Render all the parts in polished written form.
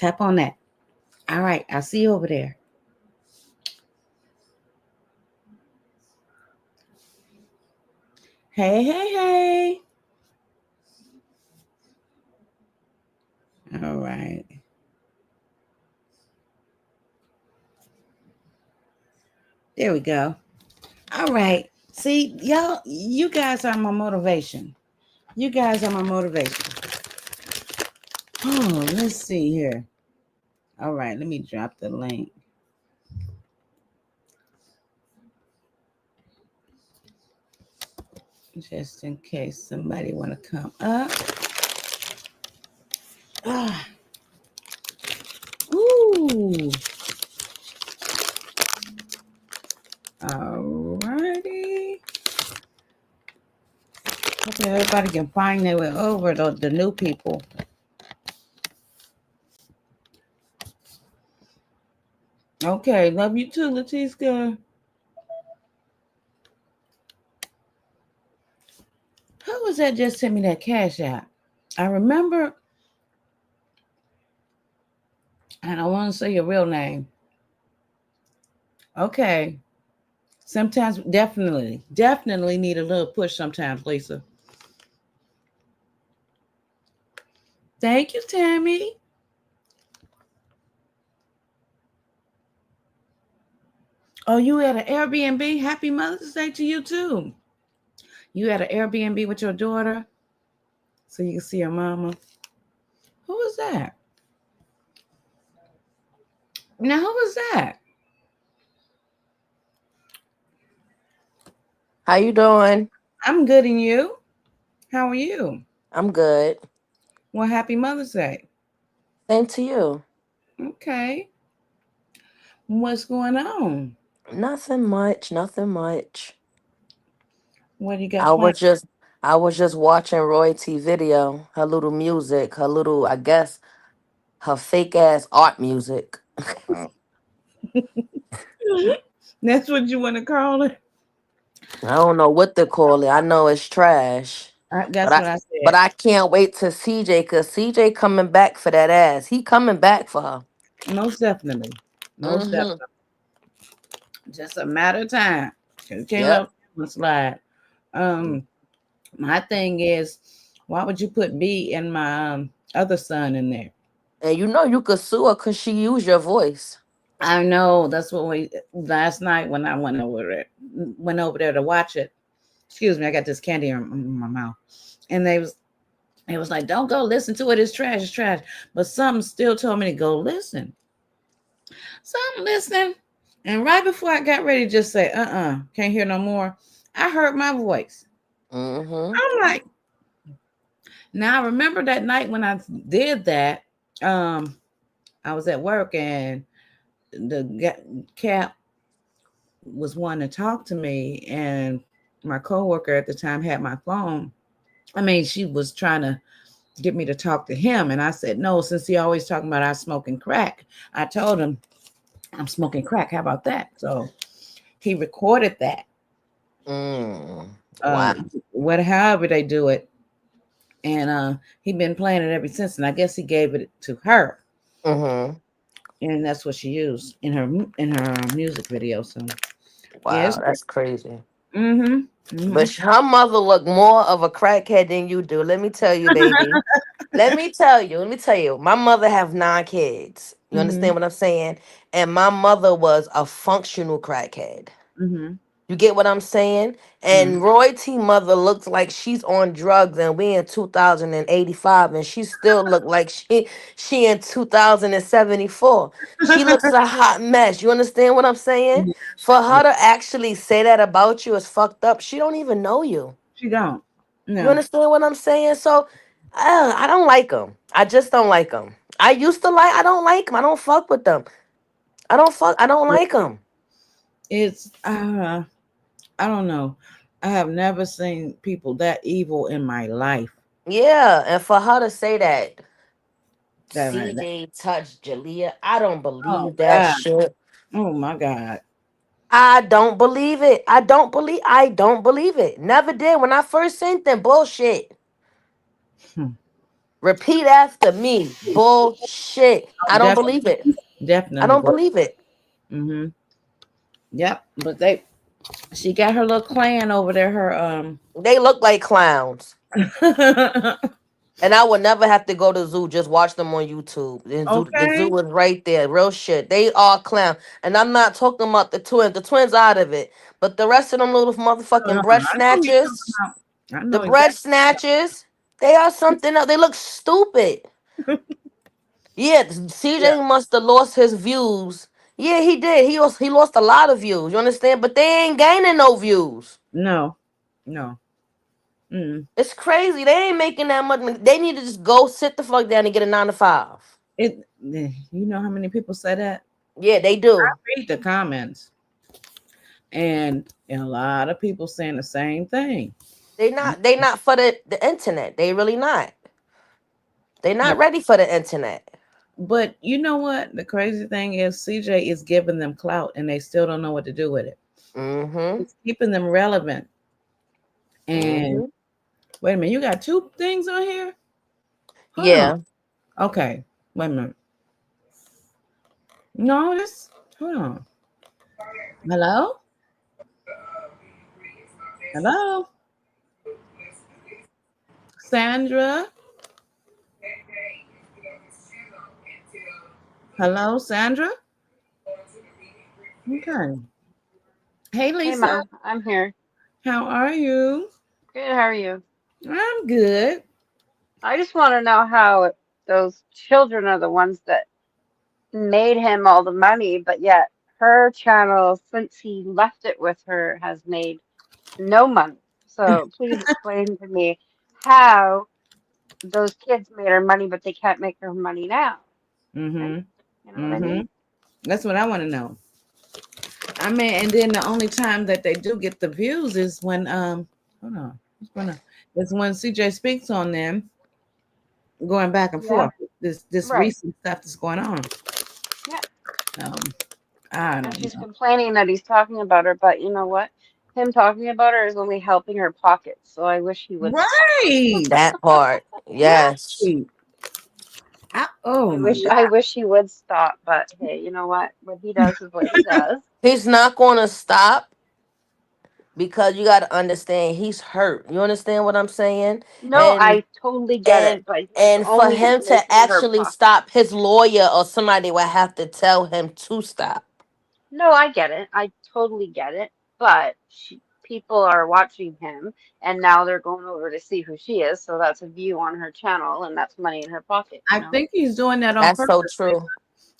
Tap on that. All right. I'll see you over there. Hey, hey, hey. All right. There we go. All right. See, y'all, you guys are my motivation. You guys are my motivation. Oh, let's see here. All right, let me drop the link just in case somebody want to come up. Ah, ooh. All righty. Hopefully everybody can find their way over the new people. Okay, love you too, Leticia. Who was that just sent me that cash out? I remember, and I want to say your real name. Okay. Sometimes definitely need a little push sometimes, Lisa. Thank you, Tammy. Oh, you at an Airbnb? Happy Mother's Day to you too. You at an Airbnb with your daughter so you can see your mama. Who was that? Now, who was that? How you doing? I'm good, and you? How are you? I'm good. Well, happy Mother's Day. Same to you. Okay. What's going on? Nothing much. Nothing much. What do you got I planned? was just I was just watching Royalty video. Her little music. Her little, I guess, her fake ass art music. That's what you want to call it? I don't know what to call it. I know it's trash. But That's I what I but said. I can't wait to CJ, cause CJ coming back for that ass. He coming back for her. Most definitely. Most Mm-hmm. definitely. Just a matter of time. You can't let Yep. them slide. Um, my thing is, why would you put B and my other son in there? And you know you could sue her cause she used your voice. I know that's what we last night when I went over there to watch it. Excuse me, I got this candy in my mouth, and it was like, don't go listen to it. It's trash. It's trash. But something still told me to go listen. So I'm listening, and right before I got ready to just say, can't hear no more, I heard my voice. Mm-hmm. I'm like, now I remember that night when I did that. Um, I was at work and the cap was wanting to talk to me, and my coworker at the time had my phone. I mean, she was trying to get me to talk to him, and I said no. Since he always talking about I smoking crack, I told him I'm smoking crack. How about that? So he recorded that. Mm. Wow. However they do it, and he been playing it ever since. And I guess he gave it to her, Mm-hmm. and that's what she used in her music video. So yeah, Wow, that's crazy. mm-hmm, mm-hmm. But her mother looked more of a crackhead than you do. Let me tell you, baby. Let me tell you. Let me tell you. My mother have 9 kids. You Mm-hmm, understand what I'm saying? And my mother was a functional crackhead. mm-hmm, You get what I'm saying? mm-hmm. And Roy T mother looks like she's on drugs and we in 2085 and she still look like she in 2074. She looks a hot mess. You understand what I'm saying? Yeah, For yeah. her to actually say that about you is fucked up. She don't even know you. She don't. You No. understand what I'm saying? So I don't like them. I just don't like them. I used to like. I don't like them. I don't fuck with them. I don't fuck. I don't like them. It's I don't know. I have never seen people that evil in my life. Yeah, and for her to say that That CJ touched Jalea, I don't oh believe that God. shit. Oh my God. I don't believe it. I don't believe. I don't believe it. Never did when I first seen them bullshit. Hmm. Repeat after me. Bullshit. I don't believe it. Definitely, I definitely. don't believe it. Mm-hmm. Yep. But she got her little clan over there. Her They look like clowns. And I would never have to go to zoo. Just watch them on YouTube. The Okay. zoo is right there. Real shit. They are clown. And I'm not talking about the twins. The twins out of it. But the rest of them little No, no, motherfucking no. bread I know who you're talking snatchers, about. I the know bread exactly. snatchers, they are something else. They look stupid. Yeah, Yeah. CJ must have lost his views. Yeah, he did. He lost a lot of views. You understand? But they ain't gaining no views. No. No. Mm. It's crazy. They ain't making that much. They need to just go sit the fuck down and get a 9 to 5. You know how many people say that? Yeah, they do. Read the comments, and a lot of people saying the same thing. They not for the internet. They really not. They No. not ready for the internet. But you know what? The crazy thing is CJ is giving them clout and they still don't know what to do with it. Mm-hmm. It's keeping them relevant. And Mm-hmm. wait a minute, you got two things on here? Hold on. Yeah. Okay. Wait a minute. No, this hold on. Hello? Hello? Sandra? Hello, Sandra? Okay. Hey Hey, Lisa, Ma, I'm here. how are you? Good, how are you? I'm good. I just want to know how those children are the ones that made him all the money, but yet her channel, since he left it with her, has made no money. So please explain to me how those kids made her money, but they can't make her money now, right? Mm-hmm. You know what I Mm-hmm. mean? That's what I want to know. I mean, and then the only time that they do get the views is when hold on, who's gonna is when CJ speaks on them, going back and Yeah, forth. This right. recent stuff that's going on. Yeah. Um, I And don't she's know. complaining that he's talking about her, but you know what? Him talking about her is only helping her pockets, so I wish he would stop. Right, That part. Yes. right. Oh my I God. wish he would stop, but hey, you know what he does is what he does. He's not gonna stop because you gotta understand he's hurt. You understand what I'm saying? No, And I totally get it, and but he's and for only him to making her actually pocket. stop, his lawyer or somebody would have to tell him to stop. No, I get it. I totally get it. But people are watching him, and now they're going over to see who she is, so that's a view on her channel, and that's money in her pocket, you I know? think he's doing that on That's so purpose. true.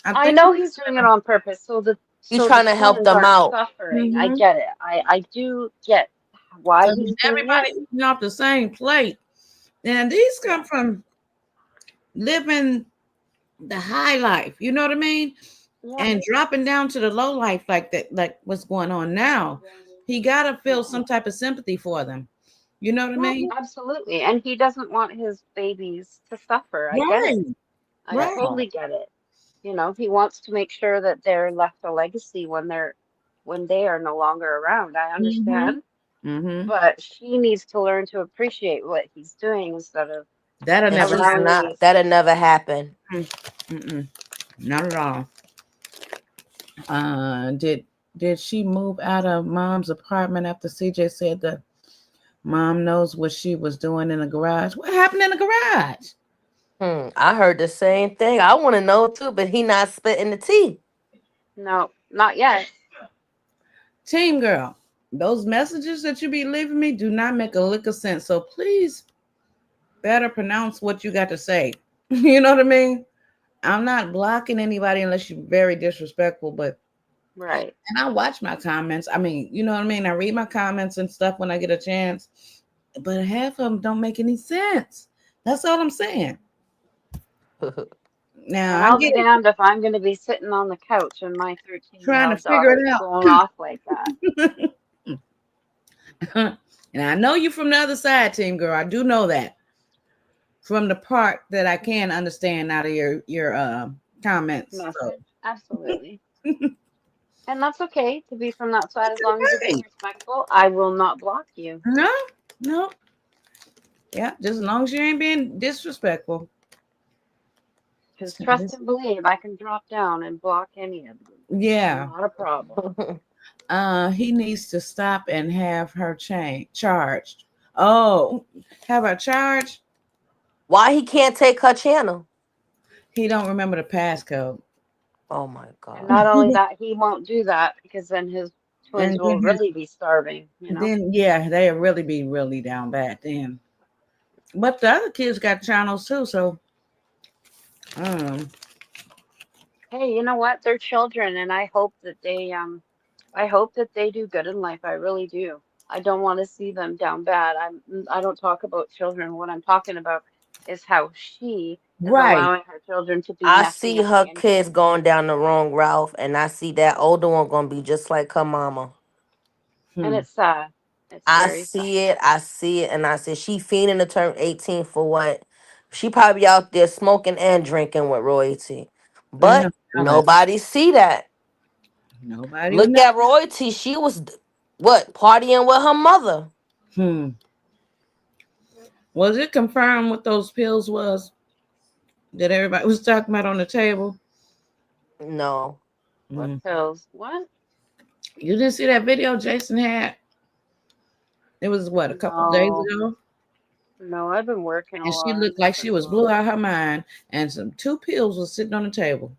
I I think. know he's doing it on purpose, so the He's so the trying to help twins them aren't out. suffering. I Mm-hmm. get it. I do get why Because he's doing it. everybody's eating off the same plate, and these come Yeah. from living the high life. You know what I mean? Yeah. And dropping down to the low life like that, like what's going on now. He gotta feel Yeah. some type of sympathy for them. You know what I No, mean? absolutely. And he doesn't want his babies to suffer. I get it. Right, I right. totally get it. You know, he wants to make sure that they're left a legacy when they are no longer around. I Mm-hmm. understand. Mm-hmm. But she needs to learn to appreciate what he's doing instead of That'll And never she's happen. allowing not. these. That'll never happen. Mm-mm. Not at all. Did she move out of mom's apartment after CJ said that mom knows what she was doing in the garage? What happened in the garage? I heard the same thing. I want to know too, but he not spitting the tea. No, not yet. Team girl, those messages that you be leaving me do not make a lick of sense. So please better pronounce what you got to say. You know what I mean? I'm not blocking anybody unless you're very disrespectful, but Right. and I watch my comments. I mean, you know what I mean? I read my comments and stuff when I get a chance, but half of them don't make any sense. That's all I'm saying. Now And I I'll be get it, damned if I'm going to be sitting on the couch and my 13-year-old trying to year old figure daughter it is out. going off like that. And I know you from the other side, team girl. I do know that from the part that I can understand out of your comments. So Message. Absolutely. And that's okay to be from that side as long as you're being hey, respectful. I will not block you. no, no, yeah, just as long as you ain't being disrespectful. Because So trust this, and believe, I can drop down and block any of you. yeah. Not a problem. He needs to stop and have her charged. Oh, have her charged? Why he can't take her channel? He don't remember the passcode. Oh my And God. not only that, he won't do that because then his twins And will really be starving, you know? then yeah, they'll really be really down bad then. But the other kids got channels too, so um, Hey, you know what? They're children, and I hope that they do good in life. I really do. I don't want to see them down bad. I don't talk about children. What I'm talking about is how she is right. allowing her children to be I messing see at the her end of kids the day. going down the wrong route, and I see that older one gonna be just like her mama. And Hmm. it's sad. It's I very sad. see it, I see it, and I said she fiending to turn 18 for what? She probably out there smoking and drinking with royalty. I know But that. nobody see that. Nobody would Look know. at royalty. She was what, partying with her mother. Hmm. Was it confirmed what those pills was that everybody was talking about on the table? No. What Hmm. pills? What? You didn't see that video Jason had? It was what, a couple of days No. ago? No, I've been working a And she lot. I looked like missed she it a was lot. blew out her mind, and some two pills was sitting on the table.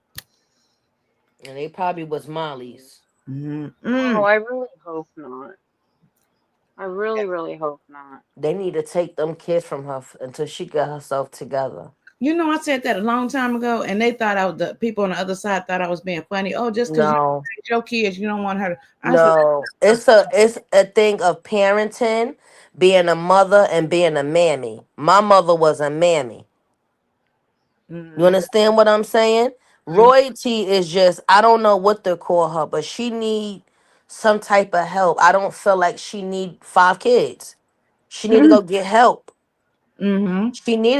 And they probably was Molly's. Mm-hmm. Oh, I really hope not. I really, really hope not. They need to take them kids from her until she get herself together. You know, I said that a long time ago, and they thought the people on the other side thought I was being funny. Oh, just because you No. raise your kids, you don't want her to. I said, No. It's a thing of parenting, being a mother and being a mammy. My mother was a mammy. You mm-hmm. understand what I'm saying? Royalty is just, I don't know what to call her, but she need some type of help. I don't feel like she need 5 kids. She need to go get help. Mm-hmm.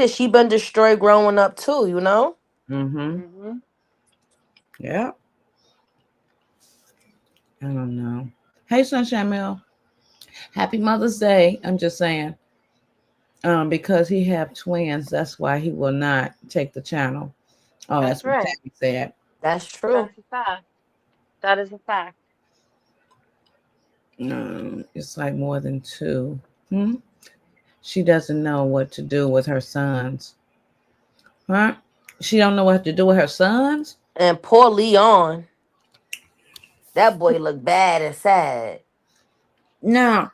She been destroyed growing up too, you know? Mm-hmm. Hmm. Yeah. I don't know. Hey, Sunshine Mill. Happy Mother's Day. I'm just saying. Because he have twins, that's why he will not take the channel. Oh, That's that's what right. Tammy said. That's true. That's a fact. That is a fact. It's like more than two. Hmm? She doesn't know what to do with her sons. Huh? She don't know what to do with her sons? And poor Leon, that boy look bad and sad. Now,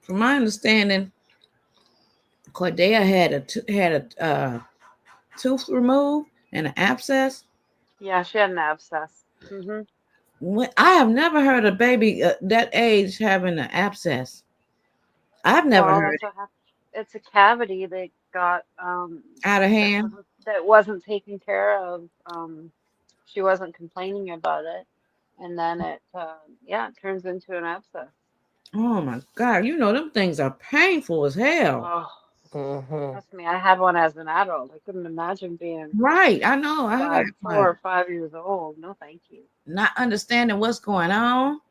from my understanding, Cordelia had a tooth removed and an abscess. Yeah, she had an abscess. Hmm. I have never heard a baby that age having an abscess. I've never Well, heard that's what happened. It's a cavity that got it out of hand. that wasn't taken care of. She wasn't complaining about it, and then yeah, it turns into an abscess. Oh my God! You know them things are painful as hell. Oh, Hmm. trust me, I had one as an adult. I couldn't imagine being Right? I know. I got four one. or 5 years old. No, thank you. Not understanding what's going on.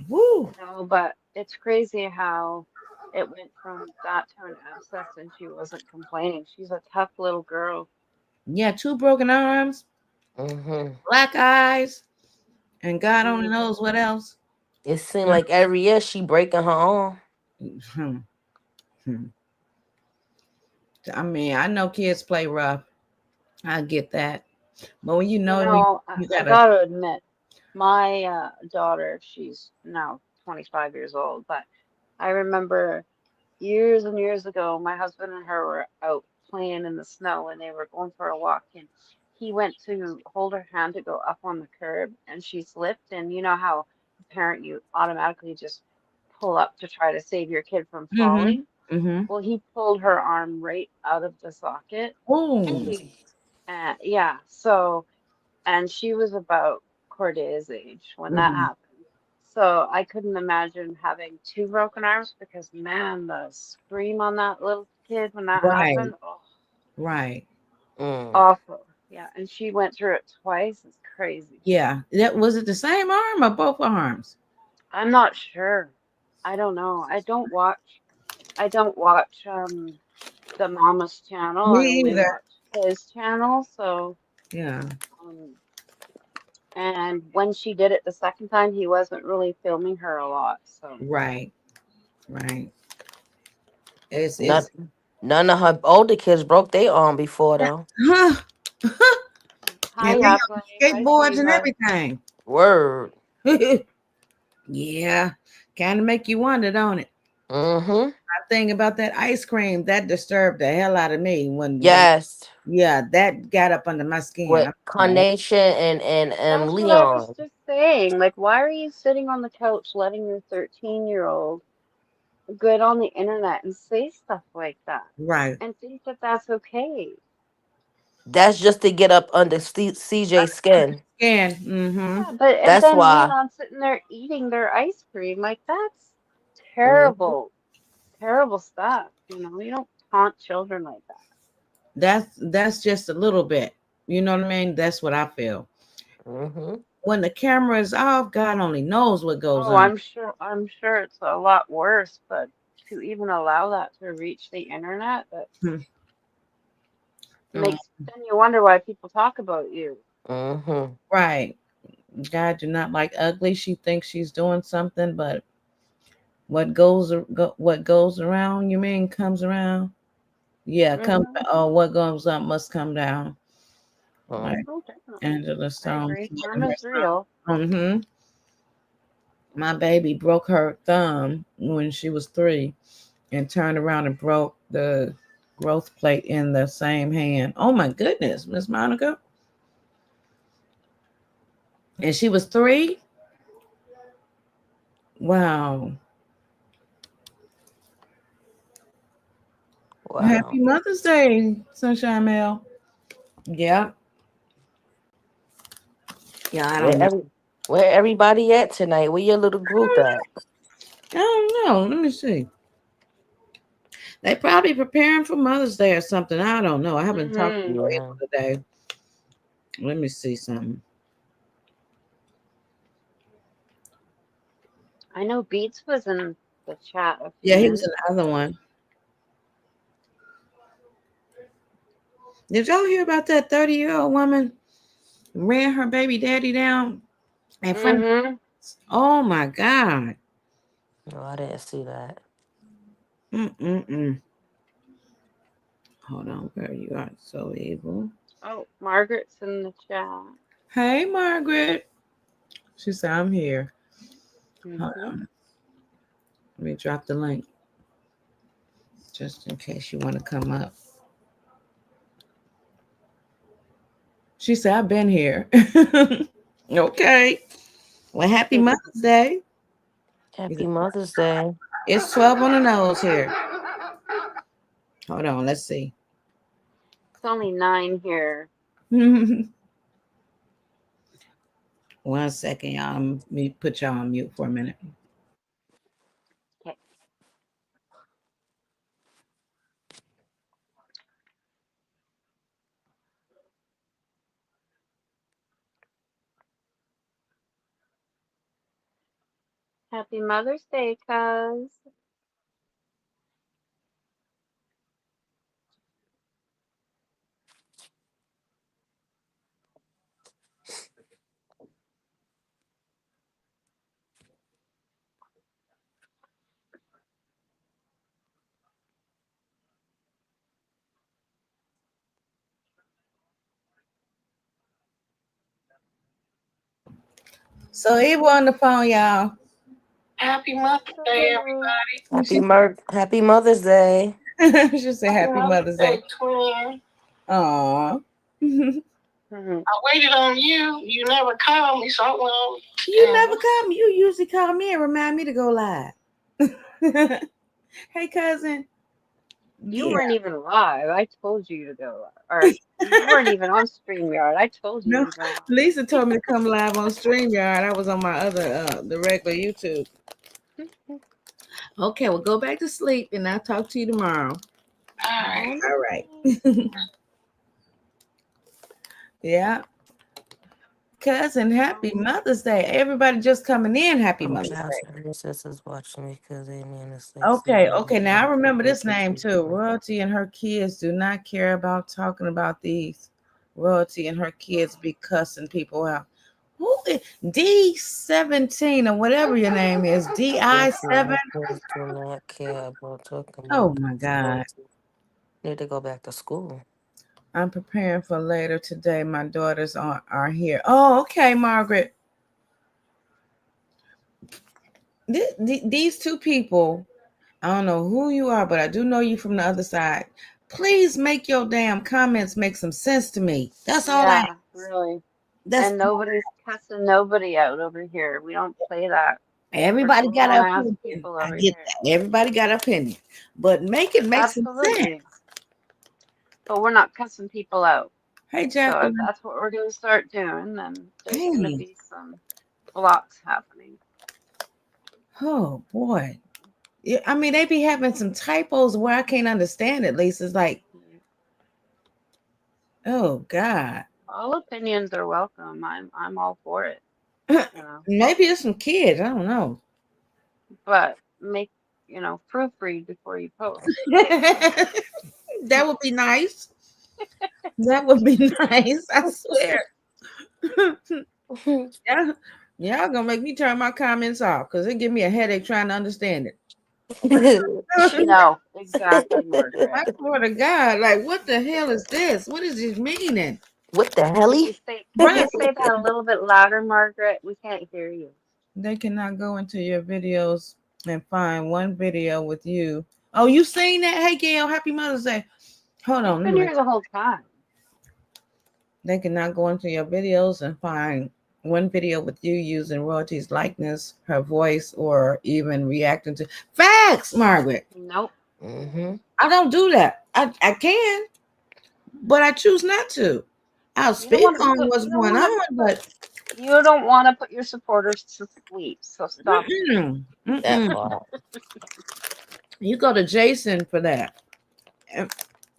Woo! No, but it's crazy how it went from that to an abscess and she wasn't complaining. She's a tough little girl. Yeah, two broken arms, Hmm. black eyes, and God only Hmm. knows what else. It seemed like every year she breaking her arm. Hmm. Hmm. I mean, I know kids play rough. I get that, but when you You know know, you I gotta. gotta admit, my daughter, she's now 25 years old, but I remember years and years ago, my husband and her were out playing in the snow and they were going for a walk and he went to hold her hand to go up on the curb and she slipped and you know how a parent you automatically just pull up to try to save your kid from Mm-hmm. falling. Mm-hmm. Well, he pulled her arm right out of the socket. Oh. And yeah, so and she was about Corday's age when that Mm-hmm. happened. So I couldn't imagine having two broken arms because man, the scream on that little kid when that Right. happened, oh, Right. Mm. awful. Yeah, and she went through it twice. It's crazy. Yeah. That was it. The same arm or both arms? I'm not sure. I don't know. I don't watch the Mama's channel. Me I only either. watch. his channel, so Yeah. um, and when she did it the second time, he wasn't really filming her a lot. So Right. Right. It's None, none of her older kids broke their arm before yeah. though. Huh. hi, And they on Ashley. Hi, skateboards and sweetheart. everything. Word. Yeah. Kind of make you wonder, don't it? Mm-hmm. I think about that ice cream that disturbed the hell out of me when Yes. yeah, that got up under my skin. With I'm like, Carnation and That's what I was Leon. just saying. Like, why are you sitting on the couch letting your 13-year-old good on the internet and say stuff like that right. and think that that's okay? That's just to get up under CJ's skin. Skin. Mm-hmm. Yeah, but and That's then why. Leon sitting there eating their ice cream. Like, that's Mm-hmm. terrible, terrible stuff. You don't taunt children like that. That's just a little bit. You know what I mean? That's what I feel. Mm-hmm. When the camera is off, God only knows what goes Oh, on. I'm sure it's a lot worse, but to even allow that to reach the internet, that Hmm. Mm, makes then you wonder why people talk about you. Mm-hmm. right. God do not like ugly. She thinks she's doing something, but what goes around, you mean comes around? Yeah, come Hmm. oh what goes up must come down. Like Oh, definitely. Angela I Stone agree. said in her Karma's real. song. Mm-hmm. My baby broke her thumb when she was 3 and turned around and broke the growth plate in the same hand. Oh my goodness, Miss Monica. And she was 3? Wow. Wow. Happy Mother's Day, Sunshine Mel. Yeah. Yeah, I Where don't know. every where everybody at tonight? Where your little group at? I don't know. Let me see. They probably preparing for Mother's Day or something. I don't know. I haven't talked to Hmm. Yeah. Abel today. Let me see something. I know Beats was in the chat a few Yeah, he was in minutes the other ago. one. Did y'all hear about that 30-year-old woman ran her baby daddy down in front of Hmm. oh my God. No, I didn't see that. Mm-mm-mm. Hold on, where you are so evil. Oh, Margaret's in the chat. Hey Margaret. She said I'm here. Hold Hmm. on. Let me drop the link just in case you want to come up. She said I've been here. Okay. Well, happy It's Mother's Day. Happy Mother's Day. It's 12 on the nose here. Hold on, let's see. only 9 here. 1 second, y'all. Let me put y'all on mute for a minute. Okay. Happy Mother's Day, cuz. So Eva on the phone, y'all. Happy Mother's Day, Hello. everybody. Happy Mother's Day. She said Happy Mother's Day, twin. Aw. Hmm. I waited on you. You never called me, so I went on. You never call me. You usually call me and remind me to go live. Hey, cousin. You Yeah. weren't even live. I told you to go live. Or you weren't even on StreamYard. I told you No, to go Lisa told me to come live on StreamYard. I was on my other, the regular YouTube. live. Okay, well, go back to sleep and I'll talk to you tomorrow. All right. Alright. All right. Yeah. cousin, happy Mother's Day. Everybody just coming in, happy I'm Mother's gonna ask Day. my sisters watching me because they mean to say Okay, something. okay. Now I remember this name too. Royalty and her kids do not care about talking about these. Royalty and her kids be cussing people out. Who is D17 or whatever your name is? Royalty and DI7? her kids do not care about talking Oh about my these God. royalty. Need to go back to school. I'm preparing for later today. My daughters are here. Oh, okay, Margaret. These two people, I don't know who you are, but I do know you from the other side. Please make your damn comments make some sense to me. That's all I. Yeah, really. That's And nobody's cussing nobody out over here. We don't play that. We're everybody got grown an ass opinion. people I over get here. that. Everybody got an opinion, but make it make some sense. Absolutely. But we're not cussing people out. Hey, So if Jacqueline. that's what we're going to start doing, then there's going to Hey. be some blocks happening. Oh boy. Yeah, I mean, they be having some typos where I can't understand it. Lisa, it's like, Yeah. oh God. All opinions are welcome. I'm all for it, you know. Maybe it's some kids. I don't know. But make, proofread before you post. That would be nice. That would be nice. I swear. Yeah, y'all gonna make me turn my comments off because it give me a headache trying to understand it. No, exactly, I Margaret. swear to God, like what the hell is this? What is this meaning? What the Could you Right. say that a little bit louder, Margaret? We can't hear you. They cannot go into your videos and find one video with you. Oh, you seen that? Hey Gail, happy Mother's Day. Hold We've on, let been me here the whole time. they cannot go into your videos and find one video with you using royalties likeness, her voice, or even reacting to facts, Margaret. Nope. hmm I don't do that. I can, but I choose not to. I'll You don't speak want to on put what's you don't going want to on, put but you don't want to put your supporters to sleep. So stop it. mm-mm, That mm-mm. part. You go to Jason for that.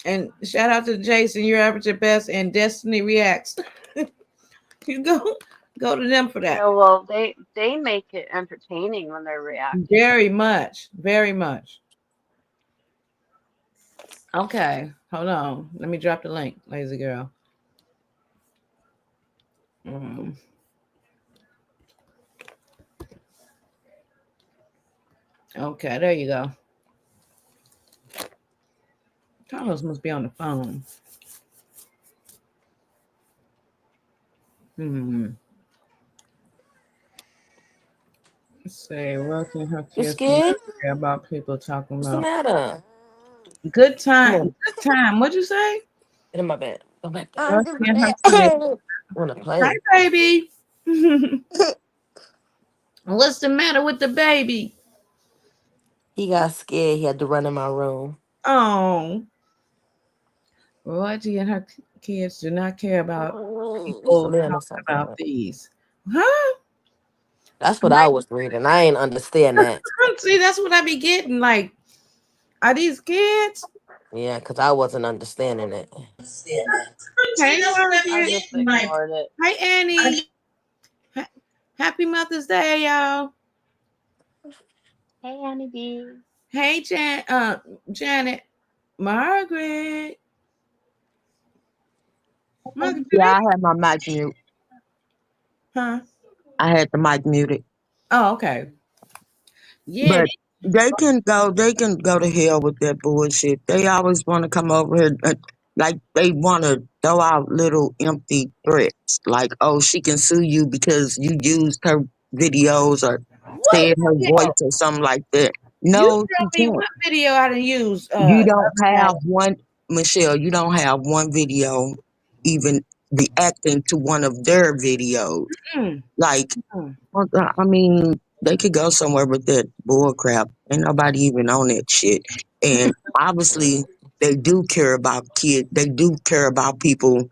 And shout out to Jason, you're average at best, and Destiny Reacts. You go to them for that. Yeah, well, they make it entertaining when they're reacting. Very much, very much. Okay, hold on. Let me drop the link, lazy girl. Mm, okay, there you go. Carlos must be on the phone. Hmm. Let's say working her You kids do not scared? care about people talking What's the about matter? good Come time. on, Good time. What'd you say? get in my bed. Go back Working her kids. there. Wanna Hi, play? baby. What's the matter with the baby? He got scared. He had to run in my room. Oh, Royalty and her kids do not care about people Liam or talking about something. these. Huh? That's what I was reading. I ain't understand that. See, that's what I be getting. Like, are these kids? Yeah, because I wasn't understanding it. Hey, I Margaret. just ignored it. Hi, Annie. Ha- Happy Mother's Day, y'all. Hey, Annie B. Hey, Janet. Margaret. Margaret, you Yeah, there? I had my mic mute. Huh? I had the mic muted. Oh, okay. Yeah. But they can go to hell with that bullshit. They always want to come over here like they want to throw out little empty threats. Like, oh, she can sue you because you used her videos or What said her voice video? or something like that. You No, tell she me can't. what video I done use, You don't Janet. have one, Michelle. You don't have one video even reacting to one of their videos. Mm, Like, mm. well, I mean, they could go somewhere with that bull crap. Ain't nobody even on that shit. And obviously, they do care about kids. They do care about people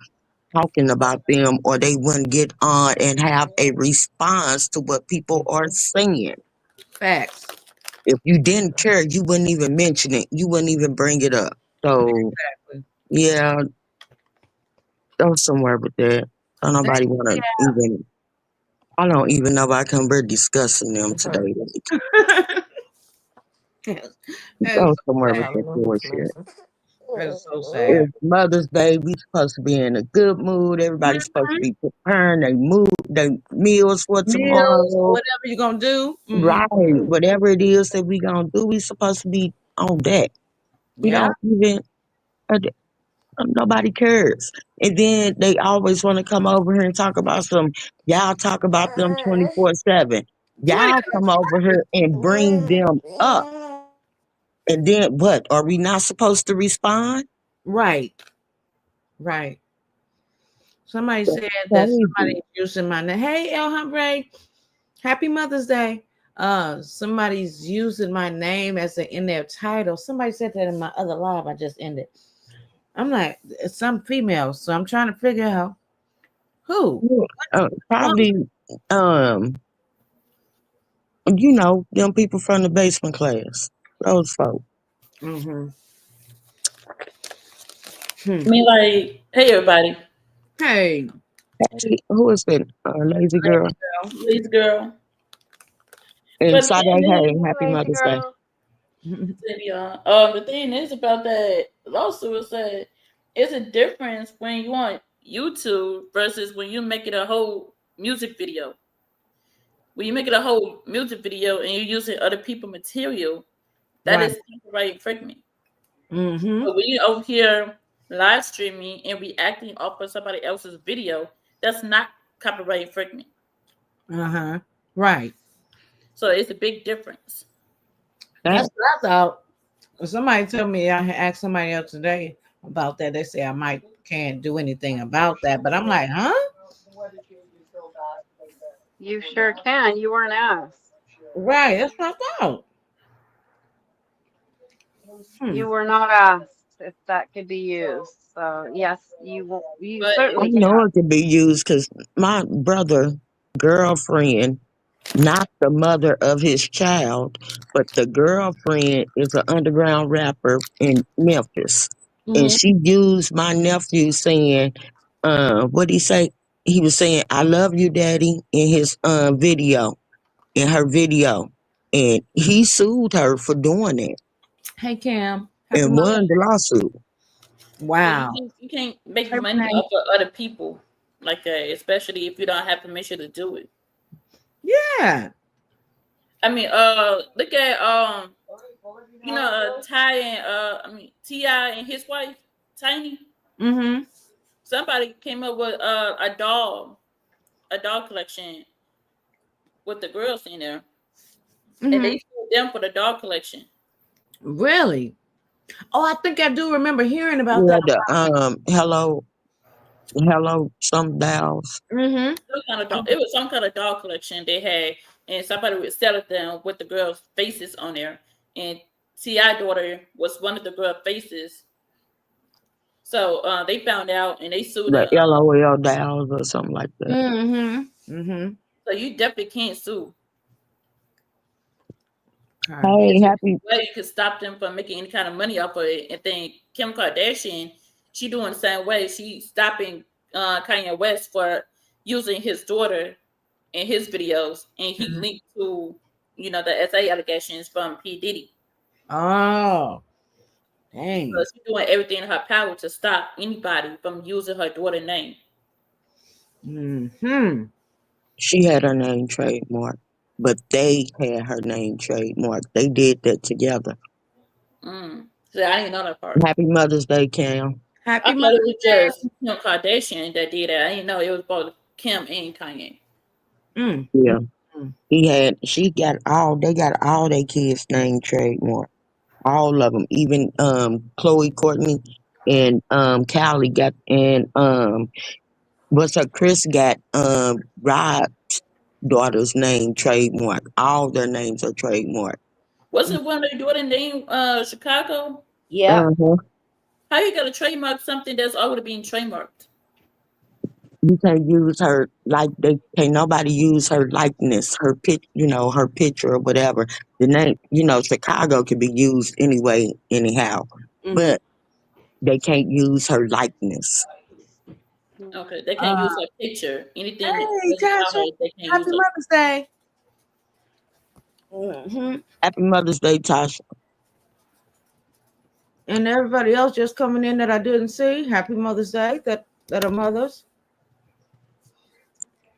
talking about them, or they wouldn't get on and have a response to what people are saying. Facts. If you didn't care, you wouldn't even mention it. You wouldn't even bring it up. So, Exactly. yeah, go somewhere with that. Don't nobody want to even. I don't even know why I come here discussing them today. Like, Yes. That is go so somewhere with sad. that bullshit. That is so sad. It's Mother's Day. We supposed to be in a good mood. Everybody's supposed to Mhm. be preparing their meals for Meals or tomorrow. whatever you're gonna do. Right. Whatever it is that we gonna do, we supposed to be on that. We Yeah. don't even uh, nobody cares. And then they always want to come over here and talk about some y'all talk about them 24/7. Twenty. Y'all come over here and bring them up. And then what? Are we not supposed to respond? Right. Right. Somebody That's said that crazy. somebody's using my name. Hey, El Humbre, happy Mother's Day. Somebody's using my name as in their title. Somebody said that in my other live I just ended. I'm like, it's some female, so I'm trying to figure out who. Yeah, One. probably them people from the basement class. Those folks. Mm-hmm. Hmm. I mean, like, hey, everybody, Hey, Hey, who is it? Lazy girl. girl. please, girl. And But the Sade, thing hey, is, happy Lazy Mother's Day. girl. the thing is about that lawsuit is that it's a difference when you on YouTube versus when you make it a whole music video. When you make it a whole music video and you're using other people material, that Right. is copyright infringement. Mm-hmm. But when you over here live streaming and reacting off of somebody else's video, that's not copyright infringement. Uh-huh. Right. So it's a big difference. That's That, what I thought. Somebody told me I had asked somebody else today about that. They say I might can't do anything about that, but I'm like, huh? You sure can. You weren't asked. Right. That's what I thought. Hmm. You were not asked if that could be used. So yes, you But I certainly know can. it could be used because my brother girlfriend, not the mother of his child, but the girlfriend is an underground rapper in Memphis. And mhm. she used my nephew saying, what he say? He was saying, I love you, daddy, in his in her video. And he sued her for doing that Hey Cam. Happy and Mother. won the lawsuit. Yeah, Wow. you can't make Hey money Renee. off of other people like that, especially if you don't have permission to do it. Yeah. I mean, look at Ty and Ti and his wife Tiny. Mm-hmm. Somebody came up with a doll collection with the girls in there, and Mm-hmm. they sued them for the doll collection. Really? Oh, I think I do remember hearing about Yeah, that. the hello, some dolls. Mm-hmm. Some kind of doll. It was some kind of doll collection they had, and somebody would sell it them with the girls' faces on there. And Ti daughter was one of the girl faces. So they found out and they sued The her. LOL dolls or something like that. Mm-hmm. Mm-hmm. So you definitely can't sue. Okay. Hey, It's a happy. way you could stop them from making any kind of money off of it. And then Kim Kardashian, she doing the same way. She stopping Kanye West for using his daughter in his videos, and he Mhm. linked to the SA allegations from P Diddy. Oh, So dang. she's doing everything in her power to stop anybody from using her daughter's name. Mm-hmm. She had her name trademarked, but they had her name trademarked. They did that together. So I didn't know that part. Happy Mother's Day, Cam. I Happy thought it Mother's was just Kim Kardashian that did that. I didn't know it was both Kim and Kanye. Day. Mm. Yeah, Mm. they got all their kids' name trademarked. All of them, even Chloe, Courtney, and Callie got, and what's her Chris got Rod's daughter's name trademarked. All their names are trademarked. Was it one of their daughter named Chicago? Yep. Uh-huh. How you gonna trademark something that's already being trademarked? You can't use her like they can't nobody use her likeness, her her picture or whatever. The name, Chicago can be used anyway, anyhow. Mm-hmm. But they can't use her likeness. Okay, they can't use Uh, her picture. Anything that hey, was about Tasha, her, they can't use happy her. Mother's Day. Hmm. Happy Mother's Day, Tasha. And everybody else just coming in that I didn't see. Happy Mother's Day that are mothers.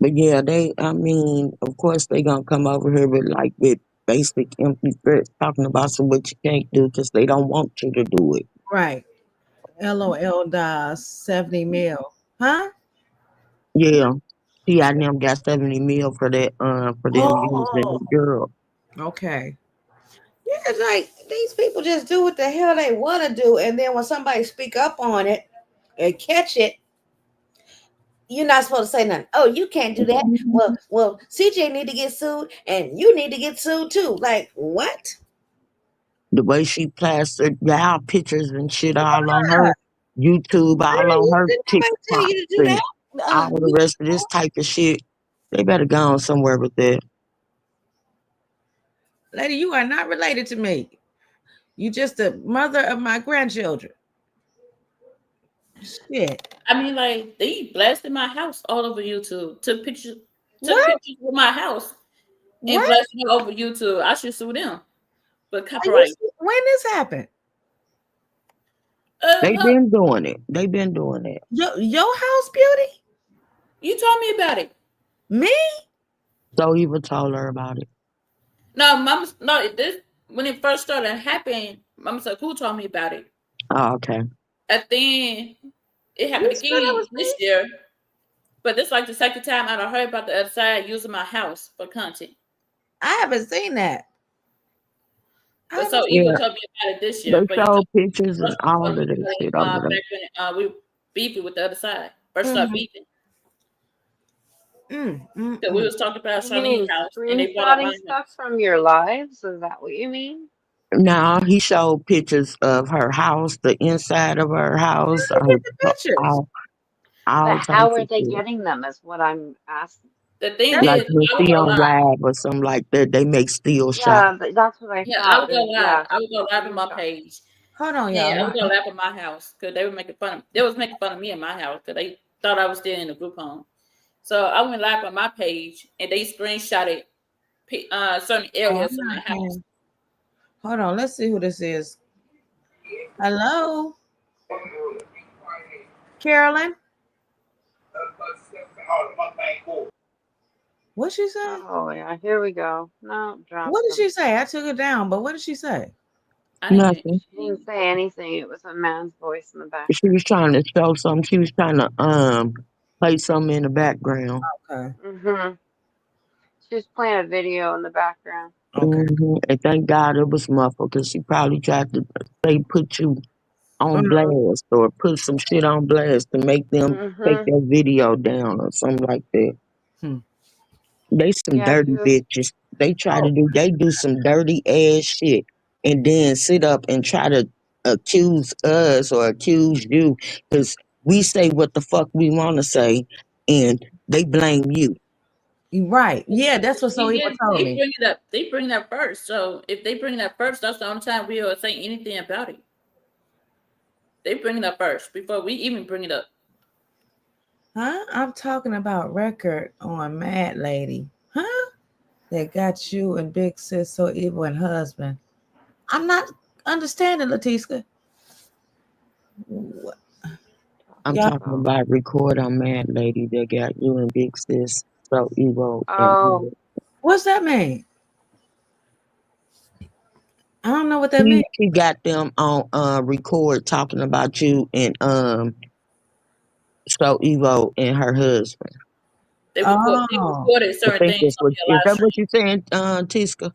But yeah, I mean, of course they gonna come over here with like with basic empty threats talking about some what you can't do because they don't want you to do it. Right. LOL dies 70 mil. Huh? Yeah. T.I. and them got 70 mil for them using the Oh, girl. okay. Yeah, it's like these people just do what the hell they want to do, and then when somebody speak up on it and catch it, you're not supposed to say nothing. Oh, you can't do that. Well, CJ need to get sued, and you need to get sued too. Like what? The way she plastered y'all pictures and shit all on her YouTube, all Right? on her Did nobody tell TikTok you to do and that? all the rest of this type of shit. They better go on somewhere with that. Lady, you are not related to me. You just the mother of my grandchildren. Shit. I mean, like they blasted my house all over YouTube. Took What? pictures of my house and What? blasted it over YouTube. I should sue them, but Are you copyright. when this happened? They Huh, been doing it. They been doing it. Your house beauty? you told me about it. Me? So Eva told her about it. No, mama. No, this when it first started happening. Mama said, "Who told me about it?" Oh, okay. And then it You happened sure that again was this me? year. But this like the second time I done heard about the other side using my house for content. I haven't seen that. I But haven't so seen Eva Yeah, told me about it this they year. But you showed told pictures and first you all told of me that about it shit over there. back when we beefing with the other side. First started that. beefing. Mm, mm, So we mm. was talking about You Charlene's mean house and they brought up my screenshotting stuff house. from your lives? Is that what you mean? Now he showed pictures of her house, the inside of her Where house, did you get the pictures? But all how types are of they shit. getting them is what I'm asking. The thing That's Like is, you'll I would see go on live. live or something like that. They make still shot. Yeah, that's what I Yeah, I thought. would go There's live. yeah, I would go live on my screenshot. page. hold on, And I y'all. would go live on my house because they were making fun of. They was making fun of me in my house because they thought I was still in the group home. So I went live on my page and they screenshotted certain Oh, areas I'm of my not house. can. Hold on, let's see who this is. Hello, Carolyn. What she say? Oh yeah, here we go. No, What dropped did them. she say? I took it down, but what did she say? I didn't. Nothing. She didn't say anything. It was a man's voice in the She was background. trying to show something. She was trying to play something in the background. Okay, Mm-hmm. She was playing a video in the background. okay. And thank God it was muffled because she probably tried to say put you on Mhm. blast or put some shit on blast to make them take Mm-hmm. that video down or something like that. Hmm. They some Yeah, he dirty was. bitches. Oh, They do some dirty ass shit and then sit up and try to accuse us or accuse you because we say what the fuck we want to say and they blame you. you right. Yeah, that's what She So Eva did. told They me. bring it up. They bring it up first. So if they bring it up first, that's the only time we'll say anything about it. They bring it up first before we even bring it up. Huh? I'm talking about record on Mad Lady. Huh? That got you and Big Sis So Evil and husband. I'm not understanding, Latiska. What? Talking I'm Y'all, talking about. about record on Mad Lady that got you and Big Sis so evil and Oh, evil. what's that mean? I don't know what that means. She got them on record talking about you and so evil and her husband. They Oh, recorded I certain think things that's on what their is live that what stream. you saying, Tiska?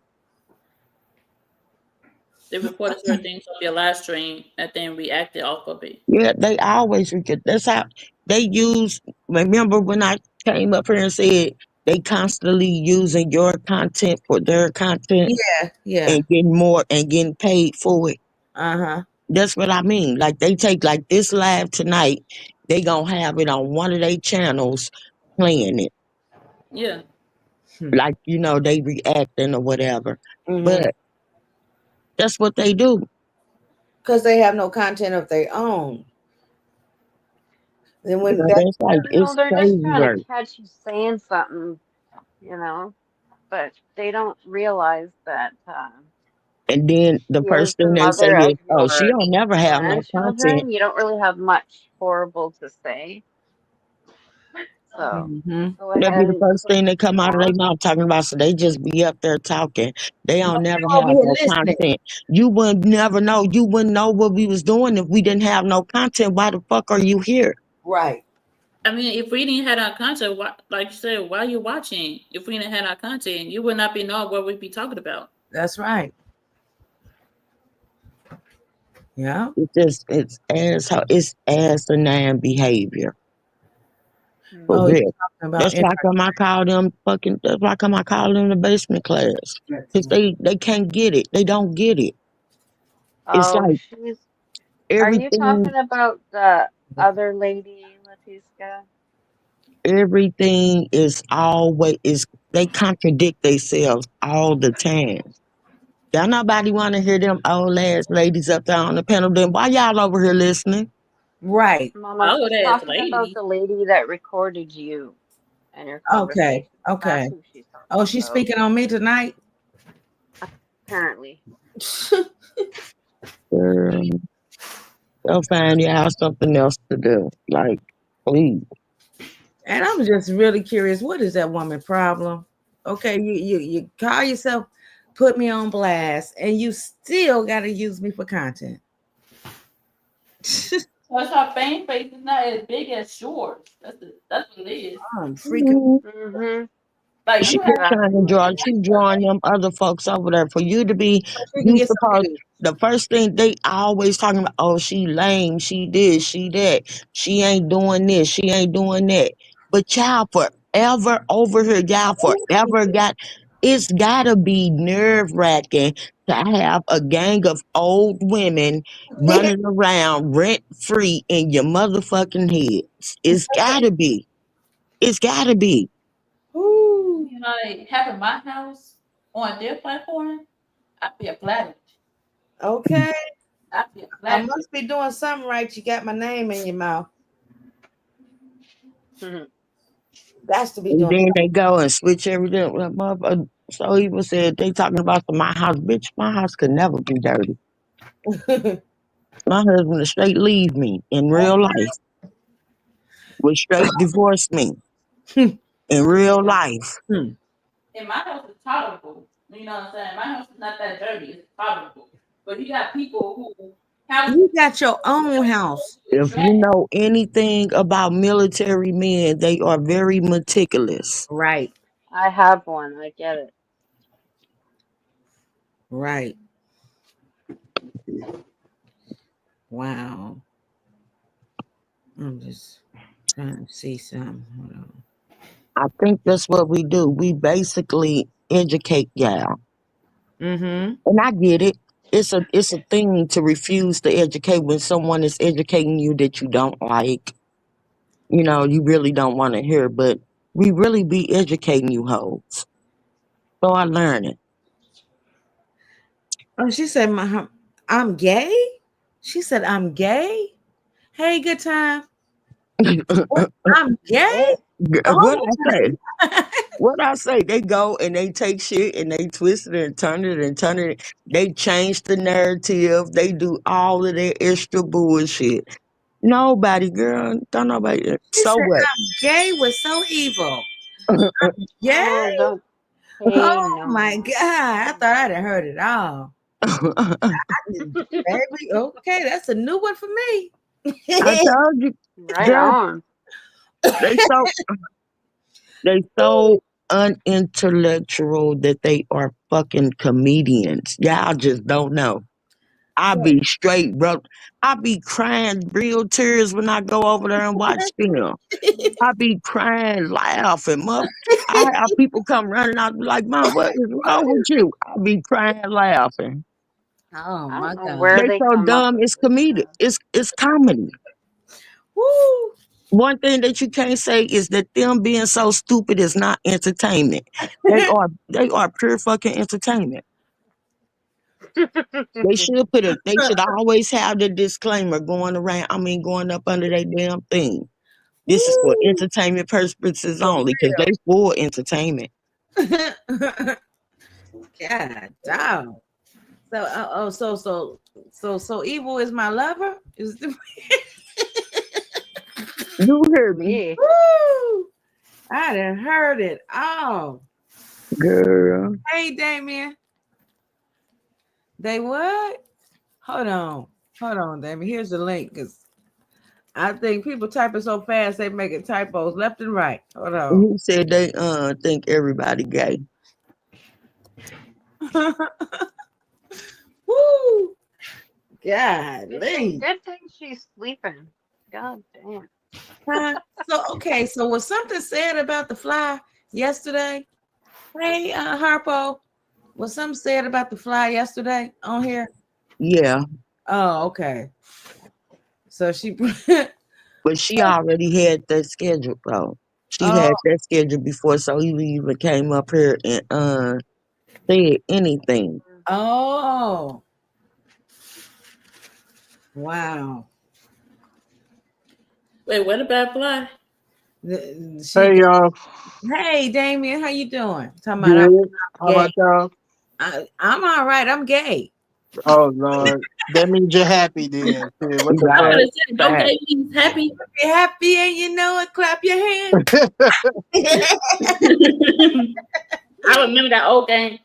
They recorded certain things on their live stream and then reacted off of it. Yeah, they always record. That's how they use. Remember when I came up here and said they constantly using your content for their content yeah, yeah. and getting more and getting paid for it. Uh huh. That's what I mean. Like they take like this live tonight, they gonna have it on one of their channels playing it. Yeah. Like, they reacting or whatever. Mm-hmm. But that's what they do. Because they have no content of their own. And You when know, that that's like No, it's they're just crazy trying to work. catch you saying something, you know, but they don't realize that And then the she is first the thing they say mother is, of "Oh, she your don't never have no content." grandchildren. You don't really have much horrible to say. So hmm go That'd ahead be the and first put thing that some come out of their more. mouth talking about. So they just be up there talking. They but don't never we over have here no listening. content. You would never know. You wouldn't know what we was doing if we didn't have no content. Why the fuck are you here? Right. I mean, if we didn't have our content, why, like you said, why you watching? If we didn't have our content, you would not be knowing what we'd be talking about. That's right. Yeah. It's just it's asinine behavior for Oh, Hmm. you're real. talking about That's why come I call them fucking. That's why come I call them the basement class. Cause entertainment. they can't get it. They don't get it. It's Oh, like she's. Are you everything talking about the other lady, Letiska? everything is always is they contradict themselves all the time. Y'all nobody want to hear them old ass ladies up there on the panel. Then why y'all over here listening? Right. Mama, Oh, she's that's talking about lady. the lady that recorded you and your Okay. conversation. That's Okay. who she's Oh, talking she's about, speaking on me tonight. apparently. Girl, they'll find y'all something else to do. Like, please. And I'm just really curious. What is that woman problem? Okay, you call yourself, put me on blast, and you still got to use me for content. That's her fan base is not as big as yours. That's what it is. I'm freaking. Mhm. Mm-hmm. Like That's She you have just trying exactly to what draw, it is. she drawing them other folks over there for you to be, So she can you get some supposed, views. the first thing they always talking about, oh, she lame, she this, she that, she ain't doing this, she ain't doing that. But y'all forever over here, y'all forever got, it's gotta be nerve wracking to have a gang of old women running around rent free in your motherfucking heads. It's gotta be. It's gotta be. Ooh, like having my house on their platform, I'd be a flattered. okay. I'd be a I flattered. must be doing something right. You got my name in your mouth. Mhm. That's to be And doing. then they go and switch everything. Well, motherfucker, so even said they talking about my house. Bitch, my house could never be dirty. My husband would straight leave me in real life. Would straight divorce me in real Yeah. life. And my house is tolerable. You know what I'm saying? My house is not that dirty. It's tolerable. But you got people who houses You got your own house. If you trash. know anything about military men, they are very meticulous. Right. I have one. I get it. Right. Wow. I'm just trying to see something. Hold on. I think that's what we do. We basically educate y'all. Mm-hmm. And I get it. It's a thing to refuse to educate when someone is educating you that you don't like. You know, you really don't want to hear, but we really be educating you hoes. So I learn it. Oh, she said I'm gay? She said I'm gay? Hey, good time. What? I'm gay? What Oh I say? What I say? They go and they take shit and they twist it and turn it and turn it. They change the narrative. They do all of that extra bullshit. Nobody, girl, don't nobody. she So said what? I'm gay was so evil. Oh, Gay? don't pay Oh no my God. I mind. thought I'd have heard it all. Baby, okay, that's a new one for me. I told you, Right girl. on. They so they so unintellectual that they are fucking comedians. Y'all just don't know. I be straight, bro. I be crying real tears when I go over there and watch them. I be crying, laughing. I have people come running out be like, "Mom, what is wrong with you?" I be crying, laughing. Oh I don't my know God. where They they so come up dumb. with It's this comedic. stuff. It's comedy. Woo. One thing that you can't say is that them being so stupid is not entertainment. They are pure fucking entertainment. They should always have the disclaimer going around, I mean going up under their damn thing. This is for Woo! entertainment purposes For only, because they for entertainment. real. God, dog. So, so evil is my lover. Is the You heard me, Me. woo? I done heard it all. girl. Hey, Damien. They what? Hold on, Damien. Here's the link because I think people typing so fast they making typos left and right. Hold on. He said they think everybody gay. Woo! It's a Golly. good thing she's sleeping. God damn. Huh? So okay, so was something said about the fly yesterday? Hey, Harpo, was something said about the fly yesterday on here? Yeah, Oh, okay. So she but she already had that schedule though. She oh, had that schedule before, so he even came up here and said anything. oh, wow. Wait, what about fly? She Hey y'all, hey Damien, how you doing? Talking about good. I'm How gay. about y'all? I'm all right. I'm gay. Oh Lord, that means you're happy then. Shit, what the I'm Right. gonna fuck? say Fact. okay means happy. Be happy and you know it. Clap your hands. I remember that old game.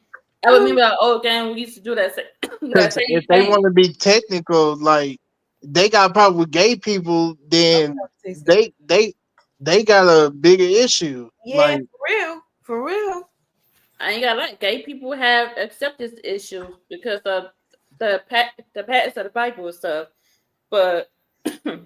I remember that old game. We used to do that. Do that Because same if they thing. want to be technical, like they got a problem with gay people, then they got a bigger issue. Yeah, Like for real. For real. I ain't got like gay people have acceptance issues because of the past of the Bible and stuff. But I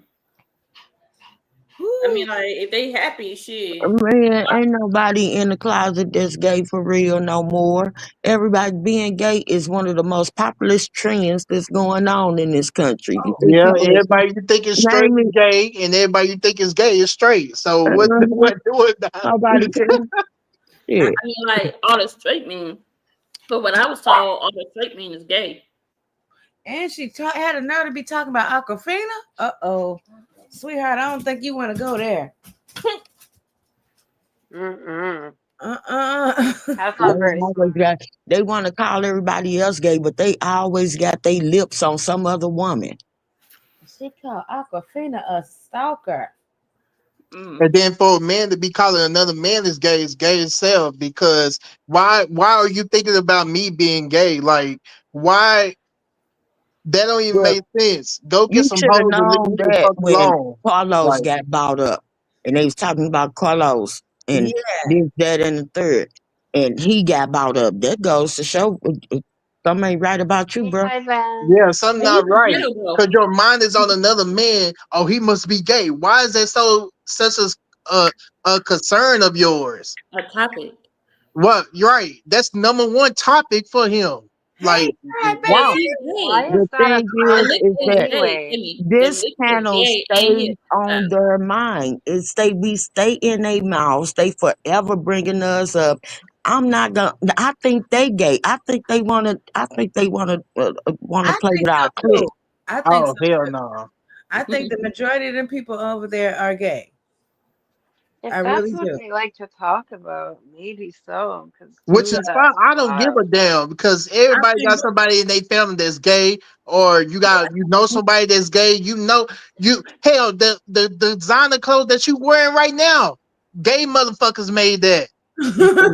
Woo. mean, like if they happy, shit. Man, ain't nobody in the closet that's gay for real no more. Everybody being gay is one of the most populous trends that's going on in this country. You think yeah, people everybody you think is straight name is it? gay, and everybody you think is gay is straight. So what? Uh, What? Now? nobody care. I Shit. mean, like all the straight men. But what I was told, all the straight men is gay. And she had a nerve to be talking about Aquafina. Uh-oh. Sweetheart, I don't think you want to go there. Mm-mm. Uh-uh. That's They not very always smart. got. They want to call everybody else gay, but they always got their lips on some other woman. She called Aquafina a stalker. Mm. And then for a man to be calling another man is gay itself. Because why are you thinking about me being gay? Like why that don't even Well, make sense. Go get you some should have hoes and leave known me the that fuck when alone. Carlos Like got bought up, and they was talking about Carlos and Yeah. this, that, and the third, and he got bought up. That goes to show something ain't right about you, Hey, bro. Ivan. yeah, something But he's not a right. ghetto Cause though. your mind is on another man. Oh, he must be gay. Why is that so such a concern of yours? A topic. What? You're right. That's number one topic for him. Hey, Like, Cause wow. baby. he's Why gay. is The that a thing Them is niggas topic is that gay. anyway? Kimmy. Them this niggas is panel gay and he stays is on their mind. It stay in their mouths. They forever bringing us up. I'm not gonna. I think they gay. I think they wanna. I think they wanna I play think with our so clique. too. I think so Oh hell too. no. I think the majority of them people over there are gay. If I that's really what do. they like to talk about, maybe so. Because to Which me, is fine. that's I don't give a wild. damn because I everybody think got somebody in their family that's gay, or you know somebody that's gay. You know you hell the designer clothes that you wearing right now, gay motherfuckers made that. Shit. I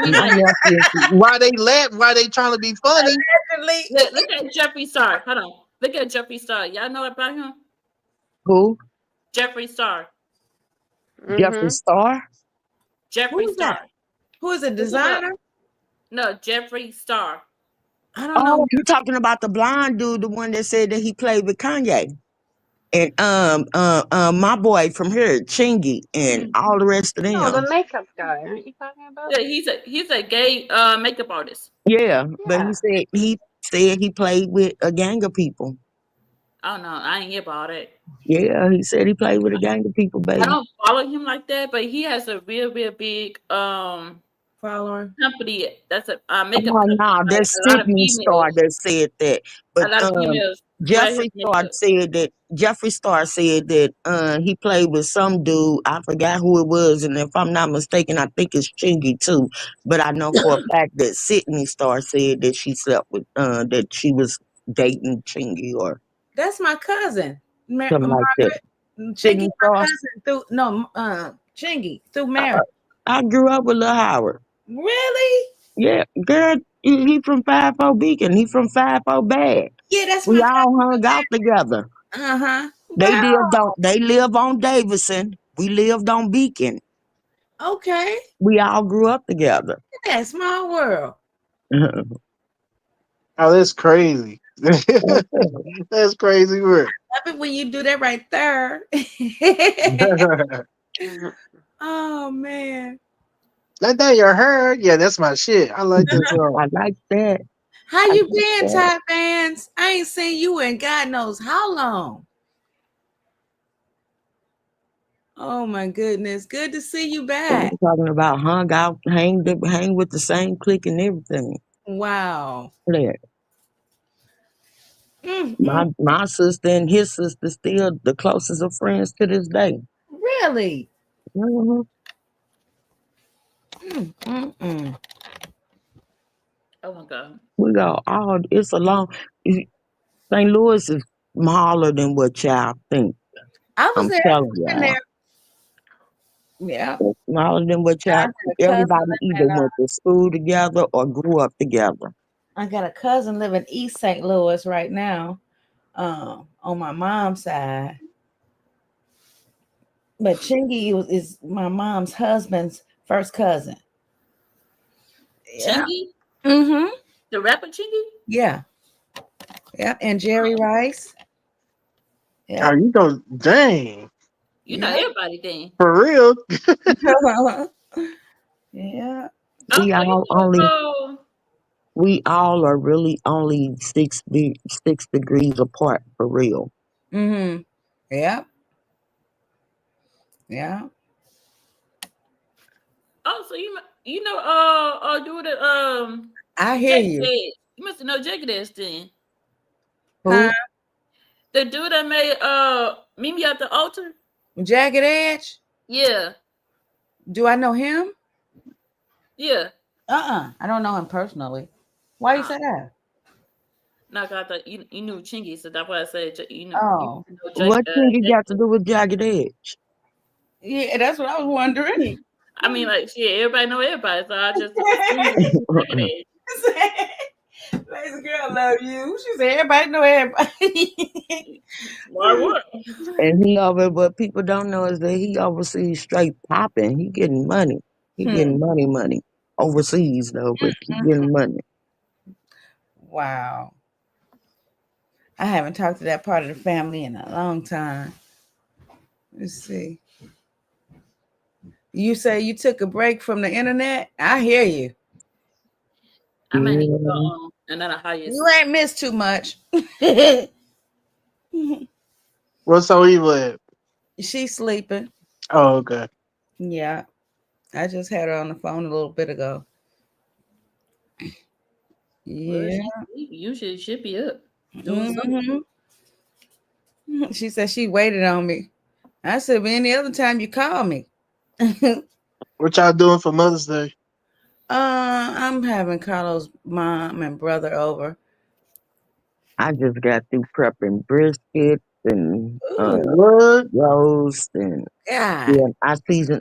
mean, My like nephew, Why they laugh? Why they trying to be funny? allegedly. look at Jeffree Star. Hold on. Look at Jeffree Star. Y'all know about him? who? Jeffree Star. Jeffree Mm-hmm. Star. Jeffree Who's that? Star. Who is a Look him up. designer? No, Jeffree Star. I don't know. Oh, you talking about the blonde dude, the one that said that he played with Kanye, and my boy from here, Chingy, and all the rest of No, the them. makeup guy. Aren't you talking about? Yeah, he's a gay makeup artist. Yeah, but Yeah. he said he played with a gang of people. I don't know. I ain't hear about it. Yeah, he said he played with a gang of people, I baby. don't follow him like that, but he has a real big Follower. company. That's a makeup Oh company. no, Like that's a lot of Sydney Star females. that said that. A But lot of females Wear his makeup. Jeffree Star said that he played with some dude. I forgot who it was, and if I'm not mistaken, I think it's Chingy too. But I know for a fact that Sydney Star said that she slept with that she was dating Chingy or That's my cousin. something like that. Chinky, Sydney my Star. cousin through no Chingy through I, marriage. I grew up with Lil Howard. Really? Yeah, girl, he from 50 Beacon. He from 50 Bad. Yeah, that's We my all hung out together. cousin. Uh-huh. They Wow. live on Davidson. We lived on Beacon. Okay. We all grew up together. Yeah, small world. Oh, that's crazy. Okay. That's crazy work. Love it when you do that right there. Oh man. Let that your hair. Yeah, that's my shit. I like that song. I like that. How I you like been, that. Ty Fans? I ain't seen you in God knows how long. Oh my goodness. Good to see you back. I'm talking about hung out, hang with the same clique and everything. Wow. Yeah. Mm, mm, My sister and his sister still the closest of friends to this day. really? hmm Mm. Oh my god. We go all. It's a long. St. Louis is smaller than what y'all think. I was I'm there. telling I've been y'all. there. Yeah. It's smaller than what I y'all. had a cousin Everybody either living. went to school together or grew up together. I got a cousin living East St. Louis right now. On my mom's side. But is my mom's husband's first cousin. Yeah. Chingy? Mm-hmm. The rapper Chingy? Yeah. Yeah. And Jerry Rice. Oh, Yeah. you go, dang, You know Yeah. everybody then. for real. Yeah. Oh, We so you all know, only. We all are really only 6 degrees apart for real. Mm-hmm. Yeah. Yeah. you know, do the I hear Jagged you. Edge. You must know Jagged Edge then. Huh? Who? The dude that made Mimi at the altar. Jagged Edge? Yeah, Do I know him? yeah. I don't know him personally. Why you Uh, say that? no, 'cause I thought you knew Chingy, so that's why I said you Oh. know What thing you got to Jagged do with Jagged Edge? Yeah, that's what I was wondering. Edge. I mean, like, yeah, everybody know everybody, so I just assumed it was Jagged Edge. Lazy girl love you. She said everybody know everybody. Why what? And he over, what people don't know is that he overseas straight popping. He getting money. He Hmm. getting money overseas though, but he getting money. Wow. I haven't talked to that part of the family in a long time. Let's see. You say you took a break from the internet? I hear you. I might need to go Yeah, on another You hiatus. ain't missed too much. She's What's so evil at? sleeping. Oh, okay. Yeah. I just had her on the phone a little bit ago. Well, Yeah. she usually should be up doing something. Hmm. She said she waited on me. I said, well, any other time you call me. What y'all doing for Mother's Day? I'm having Carlos' mom and brother over. I just got through prepping brisket and Ooh, What? roast and God. yeah.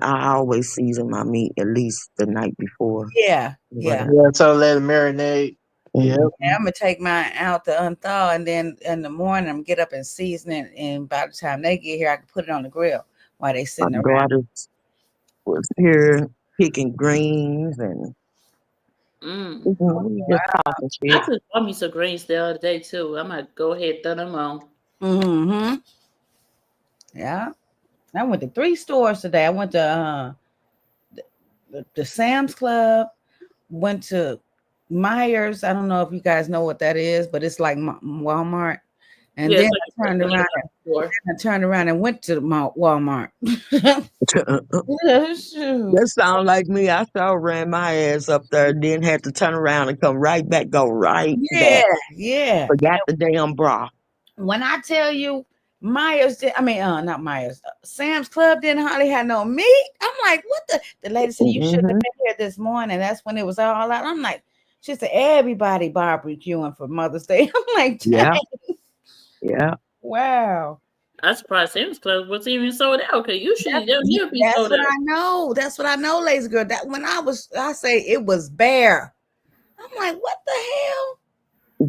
I always season my meat at least the night before. Yeah, yeah. Whatever. Yeah, so let it marinate. Yep. Yeah, Mhm. I'm gonna take mine out to unthaw, and then in the morning I'm get up and season it. And by the time they get here, I can put it on the grill while they My sitting around. daughter was here picking greens and Mm. we just talking I shit. just bought me some greens the other day too. I might go ahead and throw them on. Mm-hmm. Yeah, I went to 3 stores today. I went to the Sam's Club. Went to Myers. I don't know if you guys know what that is, but it's like Walmart. And Yeah, then it's like a big store. I turned around and went to Walmart. Shoot. That sound like me. I sure ran my ass up there, then had to turn around and come right back, go right Yeah, back. yeah. Forgot the damn bra. When I tell you Myers, I mean, not Myers, Sam's Club didn't hardly have no meat. I'm like, what the lady said, you shouldn't have Mm-hmm. been here this morning. That's when it was all out. I'm like, she said, everybody barbecuing for Mother's Day. I'm like, Yeah, dang, yeah. wow. I'm surprised Sam's Club was even sold out because usually they'll never be That's sold what out. I know. That's what I know, lazy girl. That when I say it was bare. I'm like, what the hell?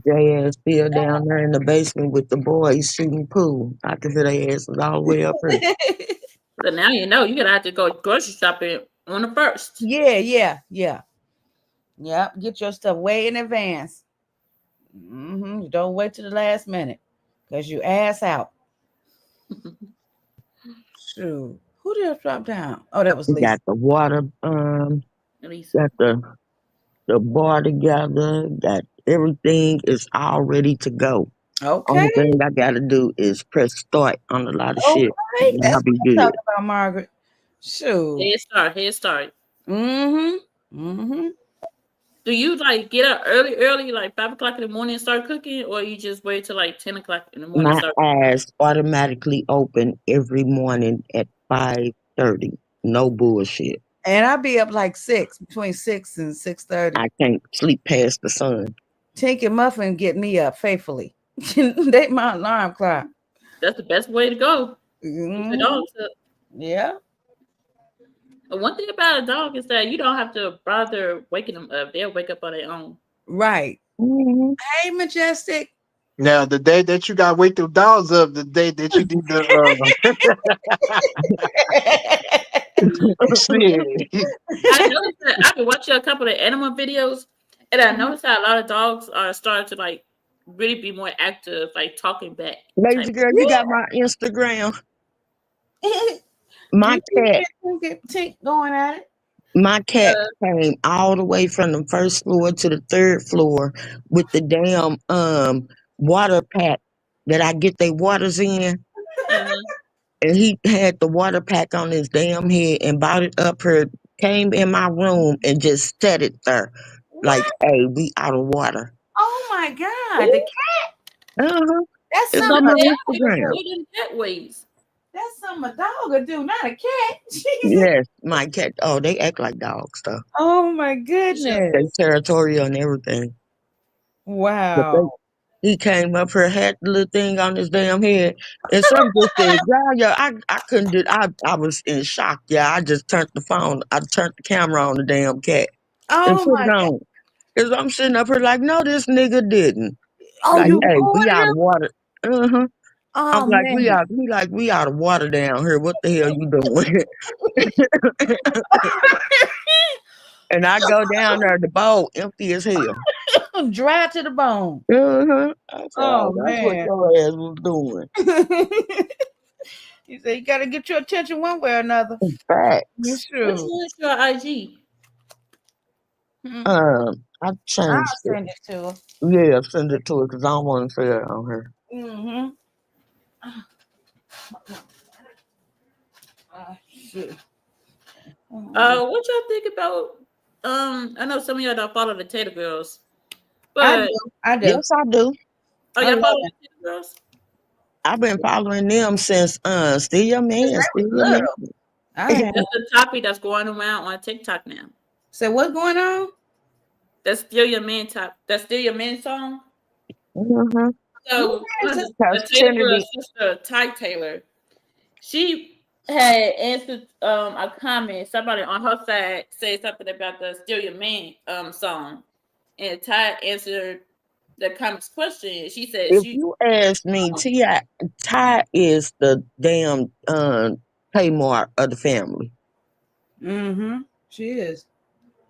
Jay ass still down there in the basement with the boys shooting pool. I can hear their asses all the way up here. So now you know you gotta have to go grocery shopping on the first. Yeah, yeah, yeah. Yep. Get your stuff way in advance. You don't wait till the last minute because you ass out. Shoot. Who just dropped down? Oh, that was We Lisa. got the water, Lisa. got the bar together, got everything is all ready to go. Okay. Only thing I gotta do is press start on a lot of shit. Okay. And That's I'll be what I'm good. talking about, Margaret. Shoot. Head start, head start. Mm-hmm. Mm-hmm. Do you like get up early, like 5 o'clock in the morning and start cooking, or you just wait till like 10 o'clock in the morning and My start? eyes automatically open every morning at 5:30. No bullshit. And I'll be up like between 6 and 6:30. I can't sleep past the sun. Tink and Muffin get me up faithfully. They my alarm clock. That's the best way to go. Keep the Hmm. dogs up. Yeah. But one thing about a dog is that you don't have to bother waking them up. They'll wake up on their own. Right. Hmm. Hey, Majestic. Now, the day that you got to wake the dogs up, the day that you need to shit. I noticed that I've been watching a couple of animal videos, and I noticed how a lot of dogs are starting to like really be more active, like talking back Lazy type. girl, you got my Instagram. Do My you cat, get Tink going at it? my cat Uh, came all the way from the first floor to the third floor with the damn water pack that I get they waters in. uh, And he had the water pack on his damn head and brought it up here, came in my room and just set it there. Like, What? hey, we out of water. Oh my God. ooh, Uh-huh. That's It's something on not my a bad. dog could Instagram. do. What in cat ways? That's something a dog could do, not a cat. Jesus. Yes, my cat. Oh, they act like dogs, though. Oh my For sure. They goodness. territorial and everything. But Wow. he came up here, had the little thing on his damn head, and some just said, yeah, I couldn't do I was in shock. Yeah, I just turned the camera on the damn cat and Oh put my it God. on. Cause I'm sitting up here like, no, this nigga didn't. Oh, Like, you hey, we ruined out him? of water. Uh-huh. I'm Oh like, man. we out of water down here. What the hell you doing? And I go down there, the bowl empty as hell. Dry to the bone. Uh-huh. I said, oh, Oh that's what man. your ass was doing. You say you gotta get your attention one way or another. You Facts. Which true. one is your IG? Hmm. I I'll changed it. send it to her. Yeah, send it to her because I don't want to say it on her. Mm-hmm. Shoot. What y'all think about? I know some of y'all don't follow the Tater Girls, I but do. I do. Yes, I do. are I y'all love follow it. the Tater Girls? I've been following them since Still Your Since Man, they Still was Your Man. little. I had. That's the topic that's going around on TikTok now. So what's going on? That's still your man top. That's still your man song. Mm-hmm. Who So one is of it? the Because Taylor Trinity, girl's sister, Ty Taylor, she had answered a comment. Somebody on her side said something about the "Still Your Man" song, and Ty answered the comment's question. She said if she, you ask me, Ty is the damn Tamar of the family. Mm-hmm. She is.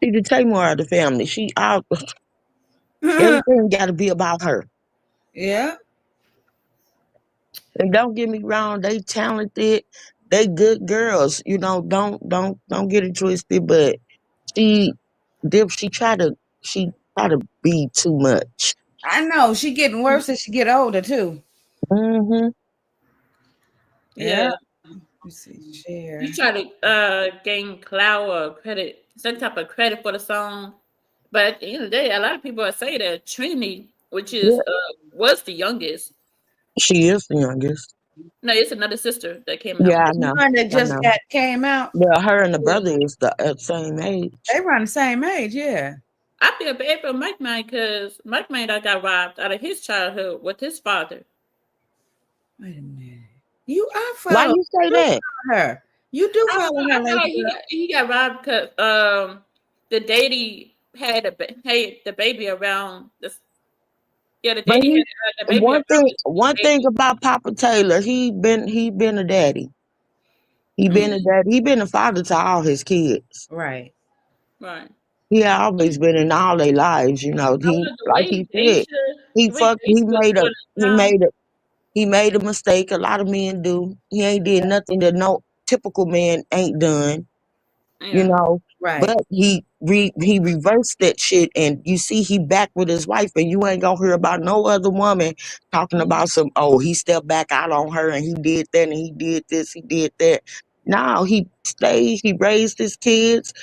She the Tamar of the family. She out everything got to be about her. Yeah. And don't get me wrong, they talented, they good girls. You know, don't get it twisted. But she, she try to be too much. I know. She getting worse as she get older too. Hmm. Yeah. yeah, You see, share. she tried to gain clout or credit, some type of credit for the song. But at the end of the day, a lot of people are saying that Trinity, which is Yeah, was the youngest, She is the youngest. No, it's another sister that came out. Yeah, I The know. one that I just know. got came out. Well, her and the Yeah. brother is the same age. They run the same age, yeah. I feel bad for Mike Man because Mike Man that got robbed out of his childhood with his father. Wait a minute. You are Why follow. you say You that? follow her. You do I don't follow know. her, I feel lady like girl. he got robbed because the daddy had had the baby around this. Yeah, the But daddy had he the baby around his one thing baby. about Papa Taylor, he been a daddy. He been a Mm, daddy. He been a father to all his kids. Right. right. He always been in all their lives. You know, he However, like he said, he The way fucked. He Asia was made a going he down, made a he made a mistake. A lot of men do. He ain't did nothing that no typical man ain't done. You yeah. know. Right. But he reversed that shit, and you see he back with his wife, and you ain't gonna hear about no other woman talking Mhm. about some. Oh, he stepped back out on her, and he did that, and he did this, he did that. No, he stayed. He raised his kids.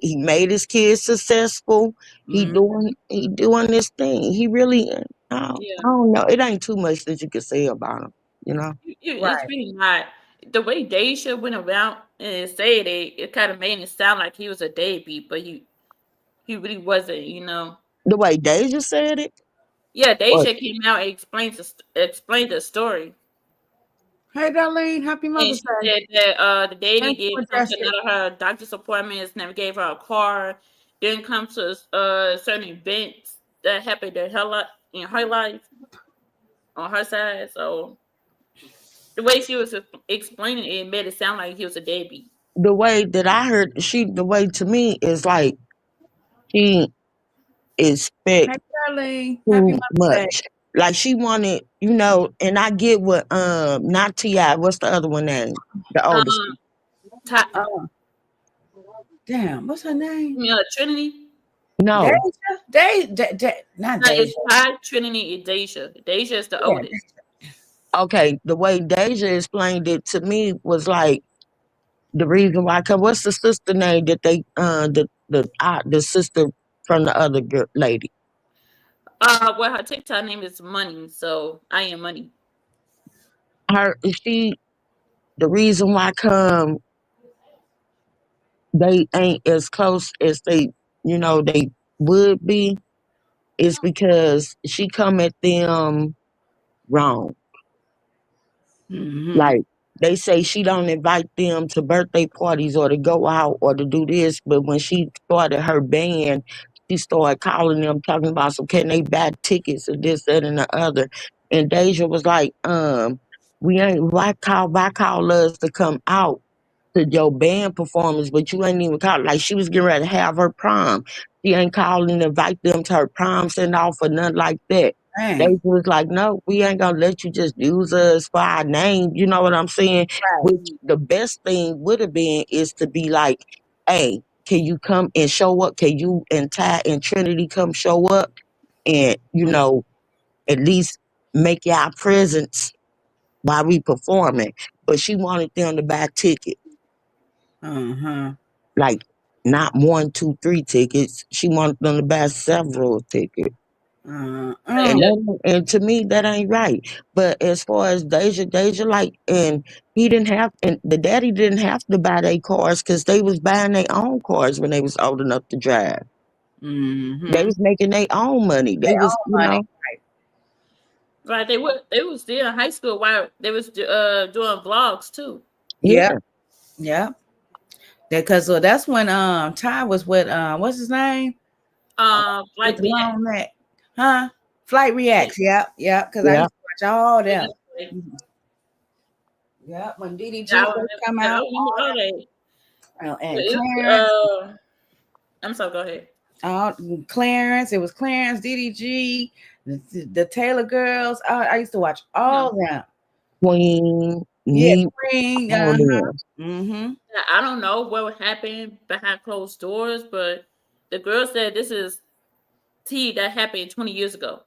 He made his kids successful. Mm. He doing this thing. He really. I Yeah. don't know. It ain't too much that you can say about him. You know. It's Right. really not. The way Deja went around and said it kind of made it sound like he was a deadbeat, but he really wasn't, you know. The way Deja said it. Yeah, Or Deja came out and explained the story. Hey, Darlene, happy And Mother's she Day. said that the daddy Thank you for didn't come to Jessica. none of her doctor's appointments, never gave her a car, didn't come to certain events that happened in her life on her side. So the way she was explaining it made it sound like he was a deadbeat. the way that I heard the way to me is like she Hey, expect Darlene, happy too Mother's Day. much. Like she wanted, and I get what not T.I., what's the other one name? The Um, oldest one. Ty- Oh, damn. What's her name? Trinity. No. Deja? Not No, Deja. it's Ty, Trinity, and Deja. Deja is the Yeah. oldest. Okay. The way Deja explained it to me was like the reason why. Cause what's the sister name that they the sister from the other girl, lady? Well, her TikTok name is Money, so I am Money. Her she the reason why come they ain't as close as they would be is because she come at them wrong. Mm-hmm. Like they say she don't invite them to birthday parties or to go out or to do this, but when she started her band, she started calling them talking about so can they buy tickets and this, that, and the other. And Deja was like, we ain't why call us to come out to your band performance, but you ain't even call. Like she was getting ready to have her prom. She ain't calling to invite them to her prom send off or nothing like that. They Dang. was like, no, we ain't gonna let you just use us for our name. You know what I'm saying? Right. Which the best thing would have been is to be like, hey, can you come and show up? Can you and Ty and Trinity come show up and at least make y'all presence while we performing? But she wanted them to buy tickets. Uh-huh. Like not one, two, three tickets. She wanted them to buy several tickets. Uh-uh. And to me that ain't right. But as far as Deja like and the daddy didn't have to buy their cars because they was buying their own cars when they was old enough to drive. They Mm-hmm. was making their own money. They They was, own money. Right. Right, they was still in high school while they was doing vlogs too. Yep. yeah. Yep. Because that's when Ty was with what's his name? With Like the React. long neck. Huh? Flight Yeah, Reacts. Yep. Yep. Because I Yeah. used to watch all yeah, them. that's right. Yep. When Yeah, DDG first come I out, remember all that. But and it Clarence. I'm sorry. Go ahead. Uh, Clarence. It was Clarence, DDG, the Taylor girls. I used to watch Yeah. all them. Queen, Yeah, Neat, Queen. all them. Mm-hmm. Yeah, I don't know what happened behind closed doors, but the girl said this is tea that happened 20 years ago.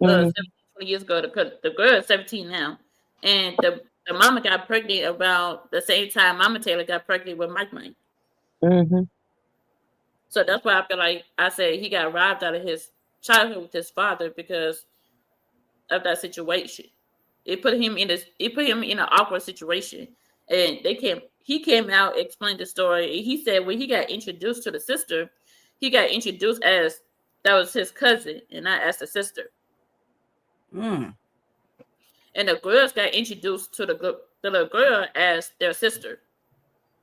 17, Mm-hmm. 20 years ago. The girl is 17 now, and the mama got pregnant about the same time Mama Taylor got pregnant with Mike Mike. Mm-hmm. So that's why I feel like I said he got robbed out of his childhood with his father because of that situation. It put him in an awkward situation, and they came. He came out, explained the story, and he said when he got introduced to the sister, he got introduced as that was his cousin and not as the sister. Mm. And the girls got introduced to the little girl as their sister.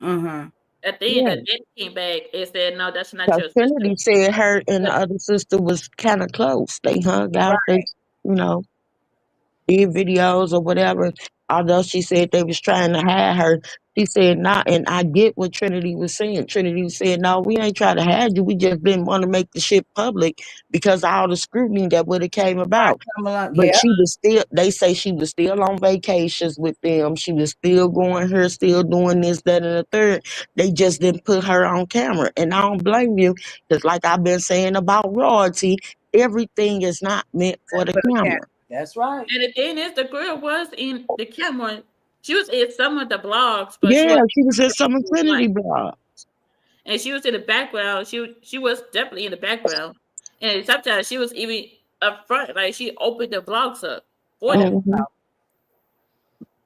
Mm-hmm. At the end, Yeah. the daddy came back and said, "No, that's not Because your sister." Trinity said her and the other sister was kind of close. They hung out. They, Right. you know, did videos or whatever. Although she said they was trying to hide her, she said not. And I get what Trinity was saying. Trinity was saying, "No, we ain't trying to hide you. We just didn't want to make the shit public because of all the scrutiny that would have came Right. about." Come along. But Yeah. she was still. They say she was still on vacations with them. She was still going here, still doing this, that, and the third. They just didn't put her on camera, and I don't blame you because, like I've been saying about royalty, everything is not meant for the For the cat. camera. That's right. And the thing is, the girl was in the camera. She was in some of the blogs, but she Yeah, was she was in some one, Infinity blog. and she was in the background. She was definitely in the background, and sometimes she was even up front, like she opened the blogs up for Oh, them. Hmm.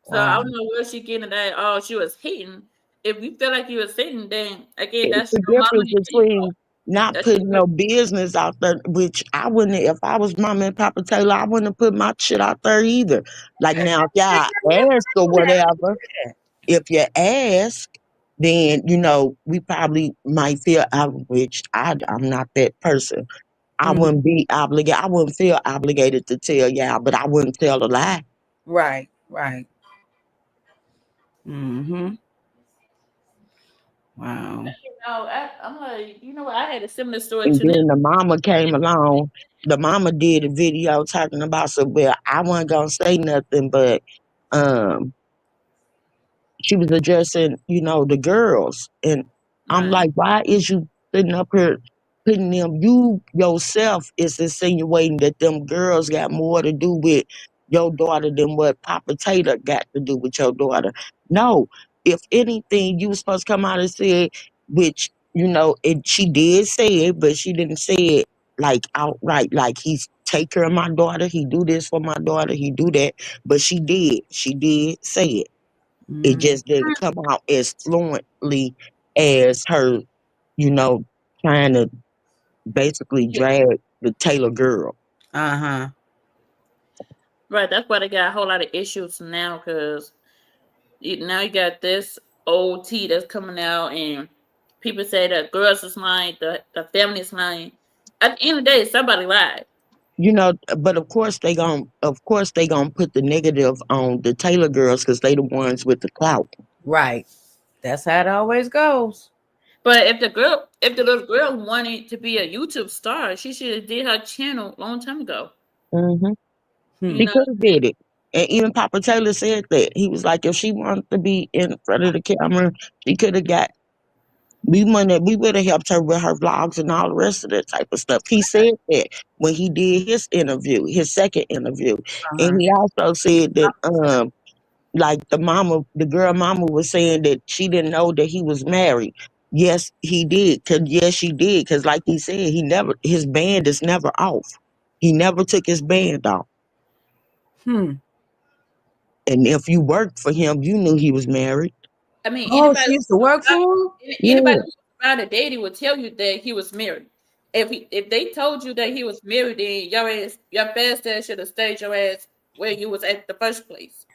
So I wow. don't know where she getting that. Oh, she was hitting. If you feel like you was hitting, then again, It's that's the your mama difference and you. between not That's putting your, your business out there, which I wouldn't, if I was Mama and Papa Taylor, I wouldn't have put my shit out there either. Like now, if y'all ask or whatever, if you ask, then, we probably might feel, which I'm not that person. I Mm. wouldn't be obligated. I wouldn't feel obligated to tell y'all, but I wouldn't tell a lie. Right. Right. Mm-hmm. Wow. I'm like, you know what? I had a similar story And to them. then the mama came along. The mama did a video talking about, so well, I wasn't gonna say nothing, but um she was addressing, the girls. And I'm Right. like, why is you sitting up here putting them, you yourself is insinuating that them girls got more to do with your daughter than what Papa Taylor got to do with your daughter. No, if anything, you was supposed to come out and say, which, she did say it, but she didn't say it like outright, like he's take care of my daughter, he do this for my daughter, he do that. But she did say it. It Mm. just didn't come out as fluently as her, you know, trying to basically drag the Taylor girl. Uh-huh. Right. That's why they got a whole lot of issues now because now you got this old tea that's coming out, and people say that girls is lying, the family's lying. At the end of the day, somebody lied. But of course they gonna put the negative on the Taylor girls because they the ones with the clout. Right. That's how it always goes. But if the little girl wanted to be a YouTube star, she should have did her channel long time ago. Hmm. You Hmm. He know, could have did it. And even Papa Taylor said that. He was like, if she wanted to be in front of the camera, she could have got we would have helped her with her vlogs and all the rest of that type of stuff. He said that when he did his interview, his second interview. And Uh-huh. he also said that like the girl mama was saying that she didn't know that he was married. Yes, he did. Yes, she did. Cause like he said, his band is never off. He never took his band off. Hmm. And if you worked for him, you knew he was married. I mean Oh, she used to work for him? anybody Yeah. who's around a daddy would tell you that he was married. If they told you that he was married, then your fast ass should have stayed your ass where you was at the first place.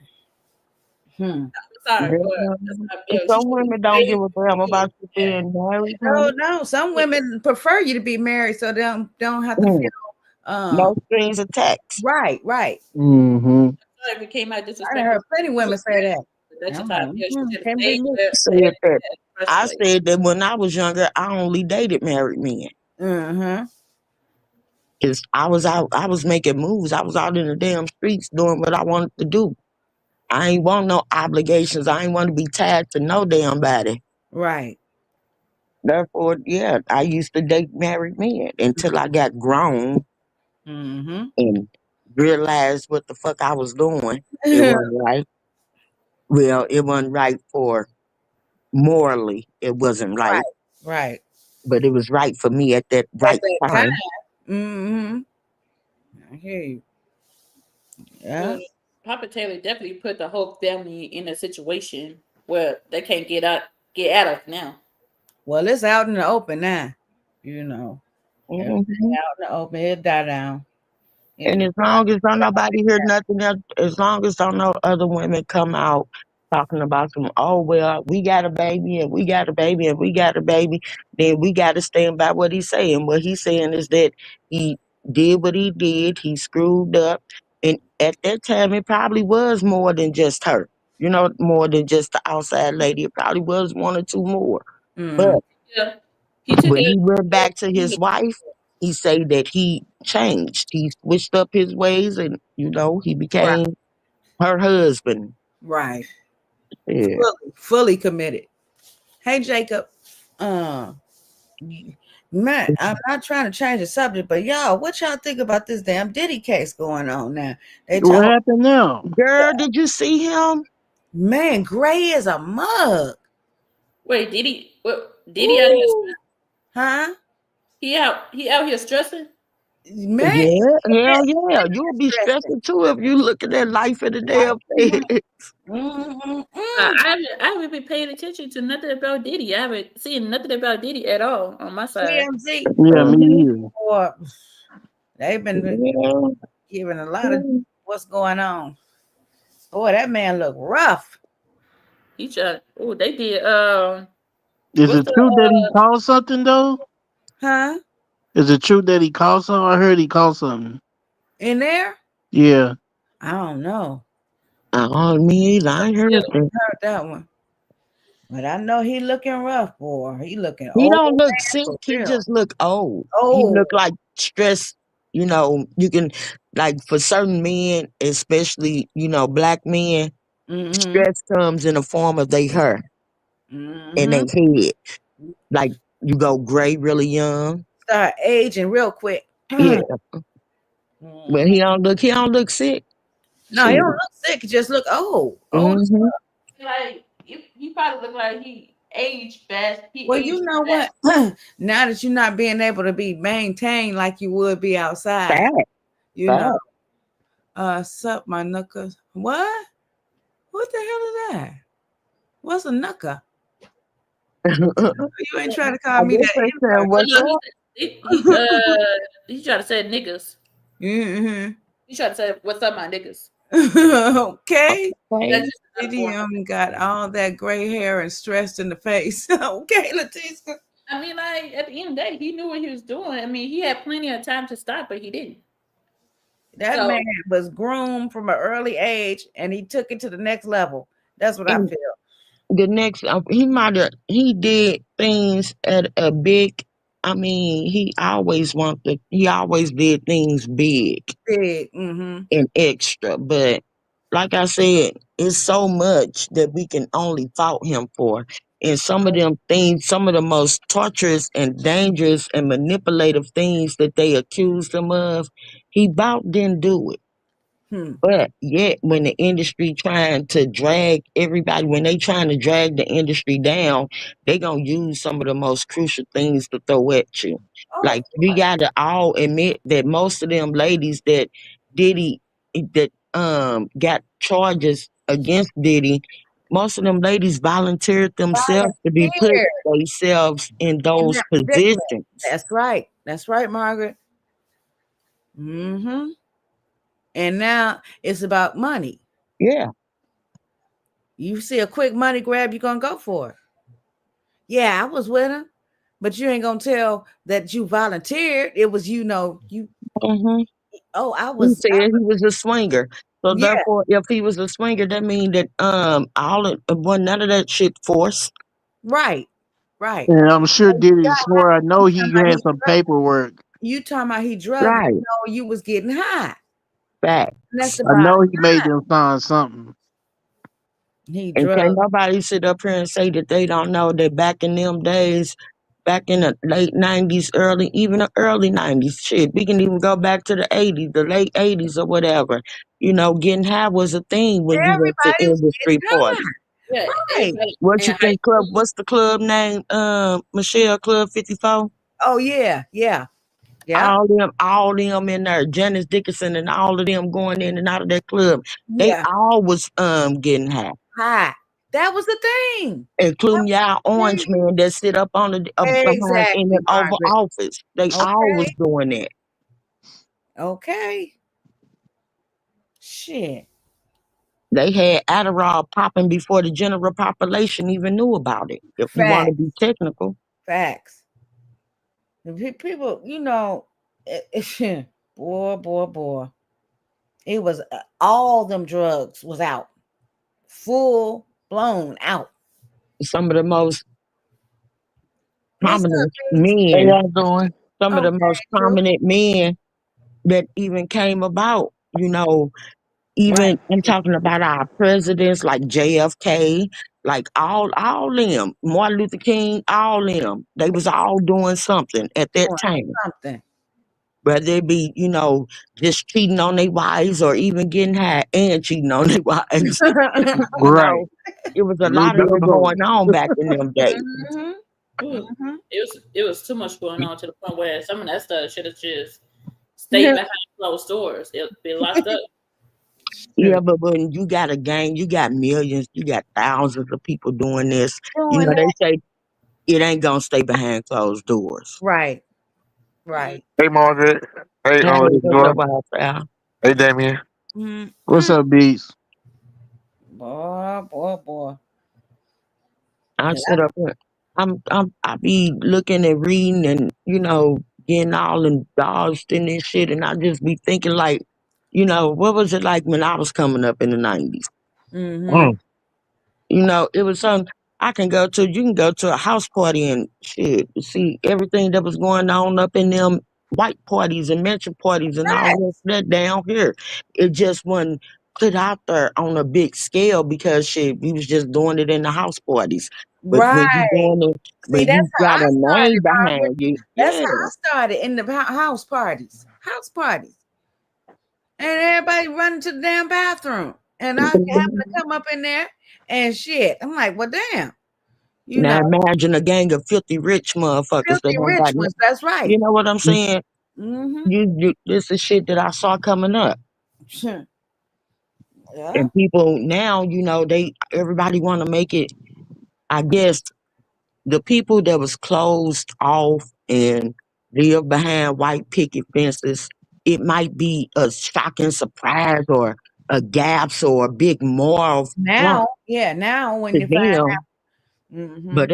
Hmm. I'm sorry, but Girl, that's how I and feel. She some should have women don't stayed give a damn where about she you was at. being married, No, honey. no. Some Yeah. women prefer you to be married so they don't have to Mm, feel um no strings attached. right, right. Mm-hmm. Sorry if it came out I done disrespectful. heard plenty She was women say married, that. but that's And I'm just how I like, feel. She mm-hmm, should have can't be stayed me. Said where she that. was at the first I place. said that when I was younger, I only dated married men. Mm-hmm. Cause I was making moves. I was out in the damn streets doing what I wanted to do. I ain't want no obligations. I ain't want to be tied to no damn body. Right. Therefore, yeah, I used to date married men until I got grown Mm-hmm. and realized what the fuck I was doing. It wasn't right. Well, it wasn't right for morally. It wasn't right, Right. Right. but it was right for me at that At right that time. time. Mm-hmm. I hear you. Yeah. Well, Papa Taylor definitely put the whole family in a situation where they can't get out of now. Well, it's out in the open now. You know, everything Hmm. out in the open. It die down. And Anyway. as long as don't nobody hear nothing else, as long as don't no other women come out talking about some, oh well, we got a baby and we got a baby and we got a baby, then we got to stand by what he's saying. What he's saying is that he did what he did. He screwed up, and at that time, it probably was more than just her. You know, more than just the outside lady. It probably was one or two more. But Mm, Yeah, he took when it. he went back to his wife, he say that he changed. He switched up his ways, and he right. became her husband. Right. Yeah. Fully committed. Hey, Jacob. Uh, man, I'm not trying to change the subject, but y'all, what y'all think about this damn Diddy case going on now? They What talk, happened now? Girl, did you see him? man, Gray is a mug. Wait, did he? What? Did he out here? Ooh, huh? He out here stressing. Man, Yeah, hell yeah. You'll be interesting. stressing too if you look at that life in the damn face. I haven't been paying attention to nothing about Diddy. I haven't seen nothing about Diddy at all on my side. TMZ, Yeah, me Mhm. either. or they've been Yeah. giving a lot of what's going on. Boy, that man look rough, He tried. Oh, they did. Is What's it the true that he called something though? huh? Is it true that he called something? I heard he called something. In there? Yeah. I don't know. Oh, me either. I ain't heard yeah? that. Heard that one, but I know he looking rough, boy. He looking He old don't look man sick. for He real. just look old. He Oh, look like stress. You can like for certain men, especially black men, mm-hmm, stress comes in the form of their hair and mm-hmm. their head. Like you go gray really young. Start aging real quick. Yeah, but Mhm. he don't look sick. No, he Shit. don't look sick. He just look old. Old. Hmm. Like he probably looked like he aged fast. He Well, you aged know fast. what? Now that you're not being able to be maintained like you would be outside, Fat, you know. fat. Sup, my knuckers. What? What the hell is that? What's a knucker? You ain't trying to call I me guess that they said, Oh "What's no, up?" he tried to say niggas. mm-hmm. He tried to say what's up, my niggas. Okay. That's Okay. just another form. Idiom got all that gray hair and stressed in the face. Okay, Leticia. I mean, like at the end of the day, he knew what he was doing. I mean, he had plenty of time to stop, but he didn't. That man So was groomed from an early age and he took it to the next level. That's what I And feel. the next, he did things at a big. I mean, he always did things big Big. Mm-hmm. and extra. But like I said, it's so much that we can only fault him for. And some of them things, some of the most torturous and dangerous and manipulative things that they accused him of, he about didn't do it. Hmm. But yet, when the industry trying to drag everybody, when they trying to drag the industry down, they gonna use some of the most crucial things to throw at you. Oh, Like we gotta all admit that most of them ladies that Diddy that got charges against Diddy, most of them ladies volunteered themselves to be put volunteer themselves in in those that predicament. positions. That's right. That's right, Margaret. Mm-hmm. And now it's about money. Yeah. You see a quick money grab, you're gonna go for it. Yeah, I was with him, but you ain't gonna tell that you volunteered. It was you. Hmm. Oh, I He was. said he was a swinger. So Yeah, therefore, if he was a swinger, that means that none of that shit forced. right, right. And I'm sure And you Diddy got swore. I you know talking he about had some paperwork. he drugged. Right. You was getting high. And that's Facts. the I bottom know he made line. them sign something. He And can't drugged. nobody sit up here and say that they don't know that back in them days, back in the late 90s, even the early 90s, shit, we can even go back to the 80s, the late 80s or whatever. Getting high was a thing when you went to Everybody was industry getting parties. yeah, high. Right. everybody What in you high think club, school. what's the club name? Michelle Club 54? Oh yeah, yeah. Yeah. all them in there, Janice Dickinson and all of them going in and out of that club. They Yeah. all was getting high, Hi. That was the thing. That including was y'all the orange thing. man that sit up on the behind in the Exactly, Oval Margaret. Office. They all was Okay. doing that. Okay. Shit. They had Adderall popping before the general population even knew about it. If you want to be Facts. technical, Facts. The people, boy, boy, boy. It was all them drugs was out, full blown out. some of the most What's up, prominent Beats? How men, y'all doing? some of the Okay, most true. prominent men that even came about, Right. even I'm talking about our presidents like JFK, like all them, Martin Luther King, all them. They was all doing something at that Doing time. something. Whether it be, just cheating on their wives or even getting high and cheating on their wives. You Right. know, it was a We lot of done that both. going on back in them days. Hmm. It was Hmm. it was too much going on to the point where some of that stuff should have just stayed behind closed doors. It be locked up. Yeah, but when you got a gang, you got millions, you got thousands of people doing this. Doing They that. say it ain't gonna stay behind closed doors. Right. Mm. Right. Hey, Margaret. Hey, Hey, what's Joy. up, Al? Hey, Damien. Mm-hmm. What's up, Beats? Boy, boy, boy. I Yeah. sit up here. I be looking and reading and getting all indulged in this shit, and I just be thinking like, what was it like when I was coming up in the '90s? Mm-hmm. Mm. It was something I can go to. You can go to a house party and shit, see everything that was going on up in them white parties and mansion parties and all Right. that, that down here. It just wasn't put out there on a big scale because shit, we was just doing it in the house parties. But when you Right. doing it, See, when that's you how got I a started, name Margaret. behind you, That's yeah. how I started in the house parties. House parties. And everybody running to the damn bathroom. And I happened to come up in there and shit. I'm like, well, damn. You Now know, imagine a gang of filthy rich motherfuckers that filthy don't rich got ones. nothing. That's right. You know what I'm saying? Mm-hmm. This is shit that I saw coming up. Yeah. And people now, everybody want to make it. I guess the people that was closed off and live behind white picket fences, it might be a shocking surprise or a gaps or a big moral flunk Now, yeah, now when to you find them. mm-hmm. But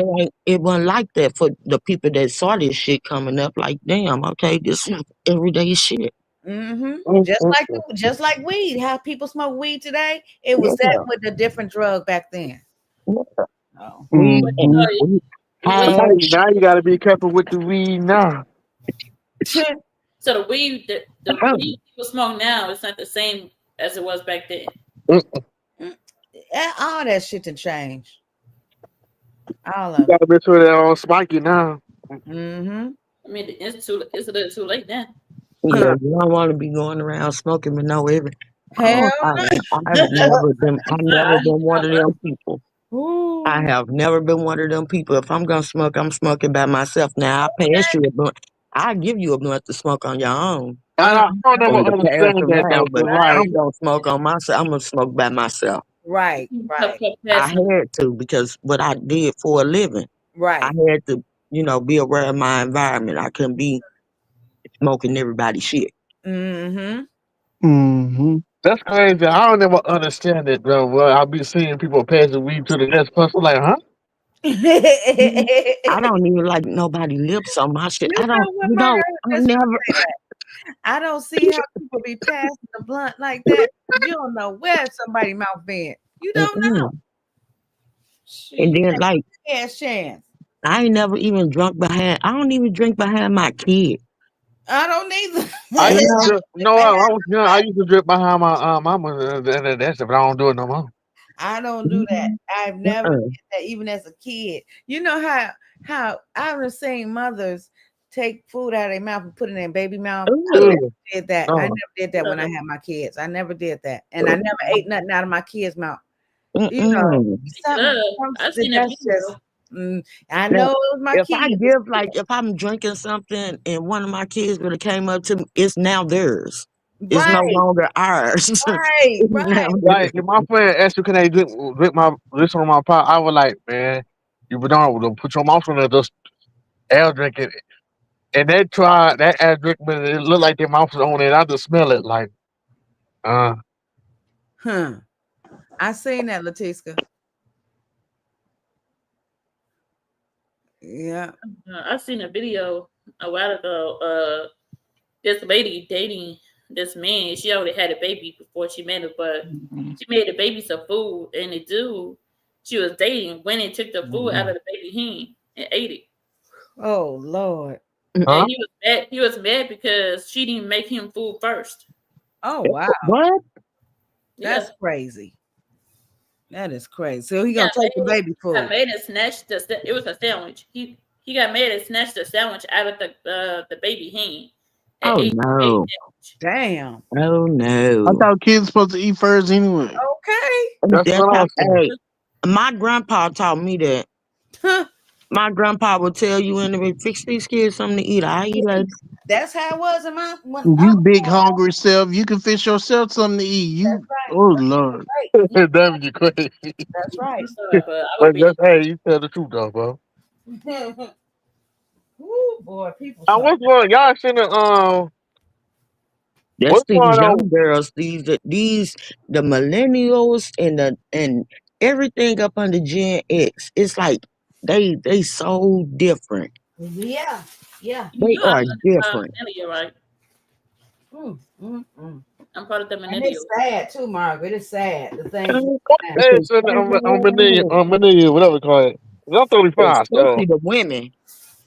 it wasn't like that for the people that saw this shit coming up. Like, damn, okay, this is everyday shit. Mm-hmm. Mm, Just mm, like mm. just like weed. How people smoke weed today, it was that Yeah, with a different drug back then. yeah. Oh. We But Mhm. we it was Now, hash. now you got to be careful with the weed now. so the weed the weed people smoke now is not the same as it was back then. Mm. Mm, all that shit to change. All You of got it. to make sure they're on spiky now. Mm-hmm. I mean, it's a little too late then. Yeah, you don't want to be going around smoking with no evidence. Hell I've never been one of them people. no. I Ooh. have never been one of them people. If I'm gonna smoke, I'm smoking by myself. Now I pass you a blunt. I give you a blunt to smoke on your own I don't Mm-hmm. never and to pass understand that though. around, but 'Cause, if like, Right. I'm gonna smoke on myself, I'm gonna smoke by myself. Right. Tough Right. I passing. had to because what I did for a living, I Right. had to, be aware of my environment. I couldn't be smoking everybody's shit. Mm-hmm. that's crazy. I don't never understand it though. Well, I'll be seeing people passing weed to the next person. Like, huh? Mhm. I don't even like nobody lips on my shit. You I don't, know what, Margaret? I I was just never. gonna say that. I don't see how people be passing the blunt like that. You don't know where somebody mouth been. You don't know. Mm-mm. Shit, And you then like take a chance. I ain't never even drunk behind. I don't even drink behind my kid. I don't either. I You used know. to, no, I was young. I used to drip behind my mama. That's if I don't do it no more. I don't do that. Mhm. I've never Uh-uh. did that, even as a kid. You know how I've seen mothers take food out of their mouth and put it in their baby mouth. I Ugh. never Ugh, did that. I no. never did that when I had my kids. I never did that, and I never ate nothing out of my kids' mouth. You know, Mm-mm. Pick it something, up. I seen a that's just video. I Now, know it was my if I kids. give like if I'm drinking something and one of my kids would have came up to me, it's now theirs. It's no Right, longer ours. right, It's now right. theirs. Like if my friend asked you, can they drink my listen on my pot? I was like, man, you don't put your mouth on there, just air drink it. And they tried that air drink, but it looked like their mouth was on it. I just smell it like, uh, Huh. I seen that, Latiska. Yeah. I seen a video a while ago. This lady dating this man. She already had a baby before she met him, but she made the baby some food, and the dude she was dating went and took the food out of the baby hen and ate it. Oh Lord. huh? And he was mad. He was mad because she didn't make him food first. Oh wow. What? Yeah, That's crazy. That is crazy. So he he gonna got take the mad. baby Got food. mad and snatched it was a sandwich. He got mad and snatched the sandwich out of the baby hen and Oh ate the baby no. sandwich. Damn. Oh I no. thought kids supposed to eat first anyway. Okay. That's That's what I how was saying. hey, my grandpa taught me that. Huh. My grandpa would tell you in the fix these kids something to eat. I eat like That's how it was in my when I You was big growing up. hungry self, you can fix yourself something to eat. That's You, right. oh Lord, Right. Damn you crazy. That's right. But I would But be just hey, you tell the truth though, bro. Ooh, boy, people Now so what's going? Y'all seen the that's what's these going on? young girls, these the millennials and everything up under Gen X. It's like they so different. yeah. Yeah. They you know I'm are different. millennial, right? Mm, mm, mm. I'm part of the And it's millennial. sad too, Margaret. It's sad. The things Uh, now. Hey, so on Manila, whatever it's called. I'm 35, so Especially the women.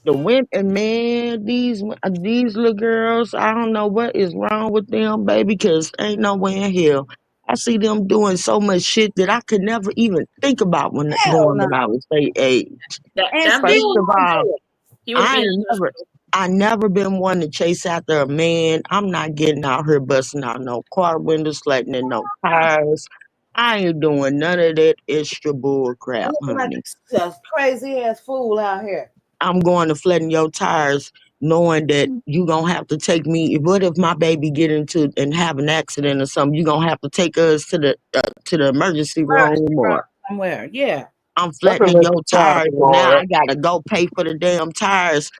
The women, man, these little girls, I don't know what is wrong with them, baby, because ain't nowhere in hell. I see them doing so much shit that I could never even think about when Hell doing no. when I was their age. And That First still man, of gonna all, do it. he would I be in ain't the never hospital. I never been one to chase after a man. I'm not getting out here busting out no car windows, flattening no tires. I ain't doing none of that extra bull crap, Looking like honey. a crazy ass fool out here. I'm going to flatten your tires knowing that you gonna have to take me. What if my baby get into and have an accident or something? You gonna have to take us to the emergency Mercy room, from or somewhere. Yeah. I'm that's a flattening little your pride tires and and all now that. I gotta go pay for the damn tires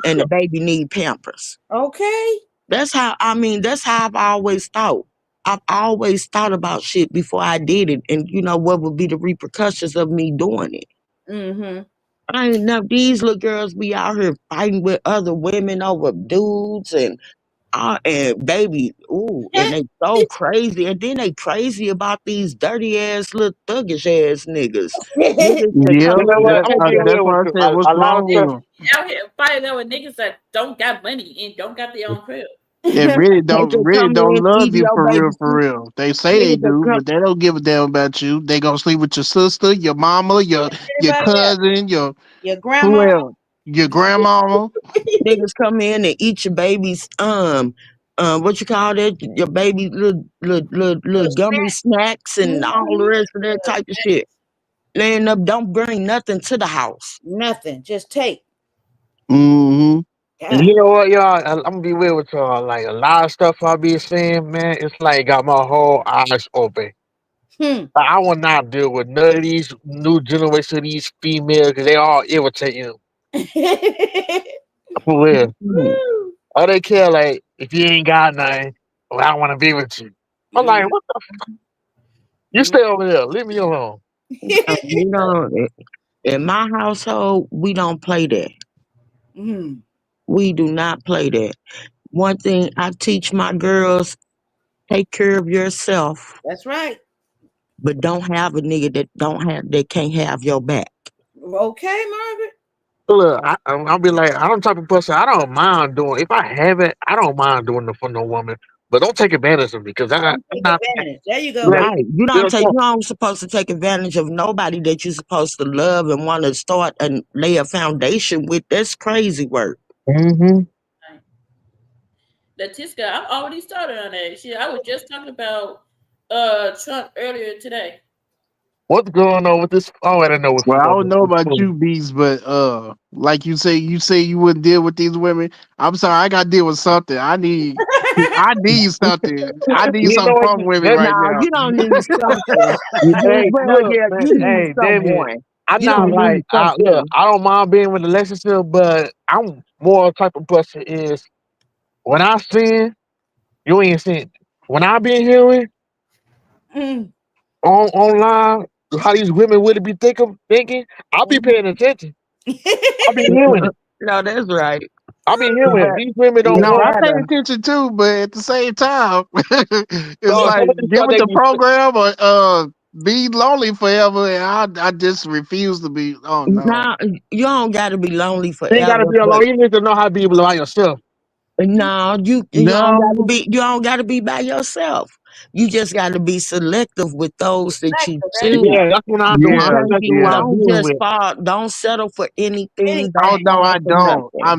and the baby need Pampers. Okay. That's how I mean. That's how I've always thought. I've always thought about shit before I did it, and you know what would be the repercussions of me doing it. Mm-hmm. I ain't know these little girls be out here fighting with other women over dudes and baby, ooh, and they so crazy, and then they crazy about these dirty ass little thuggish ass niggas, niggas that yeah, You come know in and what? I'm that, gonna take be your that's real with why I you. said, what's A lot of wrong stuff. with them? Out here fighting over niggas that don't got money and don't got their own crib. They they can really come don't in love eating you your for real, baby for food, real. They say they niggas that do, come but they don't give a damn about you. They gonna sleep with your sister, your mama, your Anybody else? cousin, your Your grandma? whoever, your grandmama. niggas come in and eat your baby's what you call that, your baby little Little gummy snack. snacks and all the Mm-hmm. rest of that type of shit. Laying up, don't bring nothing to the house. Nothing. Just take. Mm-hmm. God. You know what, y'all? I'm gonna be real with y'all. Like a lot of stuff I be seeing, man. It's like got my whole eyes open. Hmm. Like, I will not deal with none of these new generation of these females because they all irritating for real. Mm. All they care like if you ain't got nothing, well, I want to be with you. I'm like, what the? You stay over there. Leave me alone. We don't in my household, we don't play that. Hmm. We do not play that. One thing I teach my girls, take care of yourself, That's right. but don't have a nigga that can't have your back. Okay, Margaret. Look, I'll be like, I'm the type of person I don't mind doing. If I have it, I don't mind doing it for no woman. But don't take advantage of me because I'm Don't take not. advantage. There you go. Like, Right. You don't supposed to take advantage of nobody that you're supposed to love and want to start and lay a foundation with. That's crazy work. hmm Letiska, I already started on that. Shit, I was just talking about Trump earlier today. What's going on with this? Oh, I don't know what's Well, I going don't on know with about this. you, Beast, but like you say you wouldn't deal with these women. I'm sorry, I got to deal with something. I need something. I need You know something what? from women That, right No, now. you don't need something. You hey, well, look, yeah, man. you need Hey, Damien. someone. I'm You not don't like need look. something. I don't mind being with a relationship, but I'm more type of person is when I sin, you ain't sin. When I been hearing Mm. on online how these women really be thinking, I'll be Mhm. paying attention. I'll be hearing it. No, that's right. I'll be hearing it. But These women don't It no, want. I pay matter. attention too, but at the same time, it's No, some like of this give stuff it they the be. program or be lonely forever, and I just refuse to be. Oh no. Now you don't got to be lonely You ain't gotta forever, be but alone. You need to know how to be by yourself. no, you don't got to No. be. You don't got to be by yourself. You just got to be selective with those that you There you choose. go. Yeah, that's what I'm You doing. I'm Yeah, can't. selecting who yeah. I'm Don't dealing just with. fall. Don't settle for anything. Oh Don't no, fall I for don't. nothing.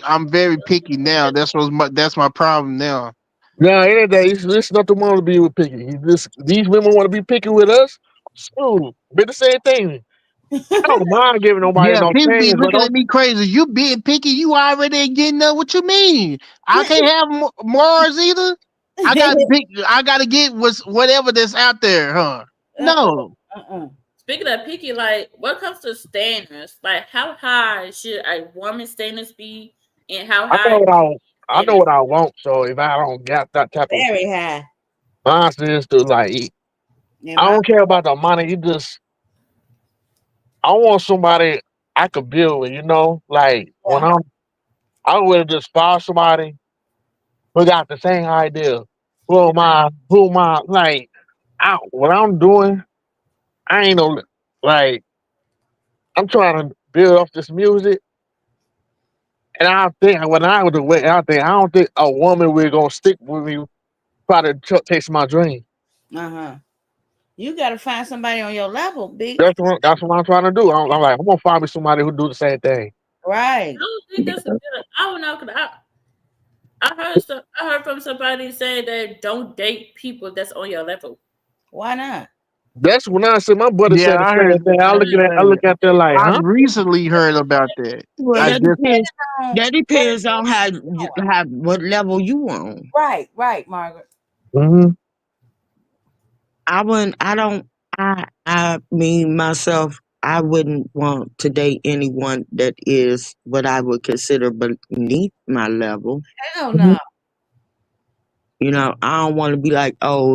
I'm very picky now. That's my problem now. No, any day, it's nothing wrong to be with picky. These women want to be picky with us. Shoot, be the same thing. I don't mind giving nobody Yeah, no people be chance, but looking at don't. me crazy. You being picky, you already getting up. What you mean? I can't have Mars either. I gotta get whatever that's out there, huh? No. Uh-uh. Speaking of picky, like what comes to standards, like how high should a woman's standards be, and how I know high what I know standards? what I want. So if I don't get that type of Very high. nonsense to like, In I my don't care about the money. You just, I want somebody I could build with. Like when yeah. I would just follow somebody who got the same idea. Who am I? Who am I? Like, what I'm doing, I ain't no like. I'm trying to build off this music, and I think when I was away, I don't think a woman will gonna stick with me, try to chase my dream. Uh-huh. You got to find somebody on your level, big. That's what I'm trying to do. I'm like, I'm gonna find me somebody who do the same thing. I Right. don't think that's a good. I don't know, cause I heard from somebody saying that don't date people that's on your level. Why not? That's when I said my brother Yeah, said the same thing. I heard the I same. look at that like, I huh? recently heard about that. Well, I that just depends. On That what depends it on is how what level you on. right, right, Margaret. Hmm. I wouldn't. I don't. I mean myself. I wouldn't want to date anyone that is what I would consider beneath my level. Hell no. I don't want to be like, oh,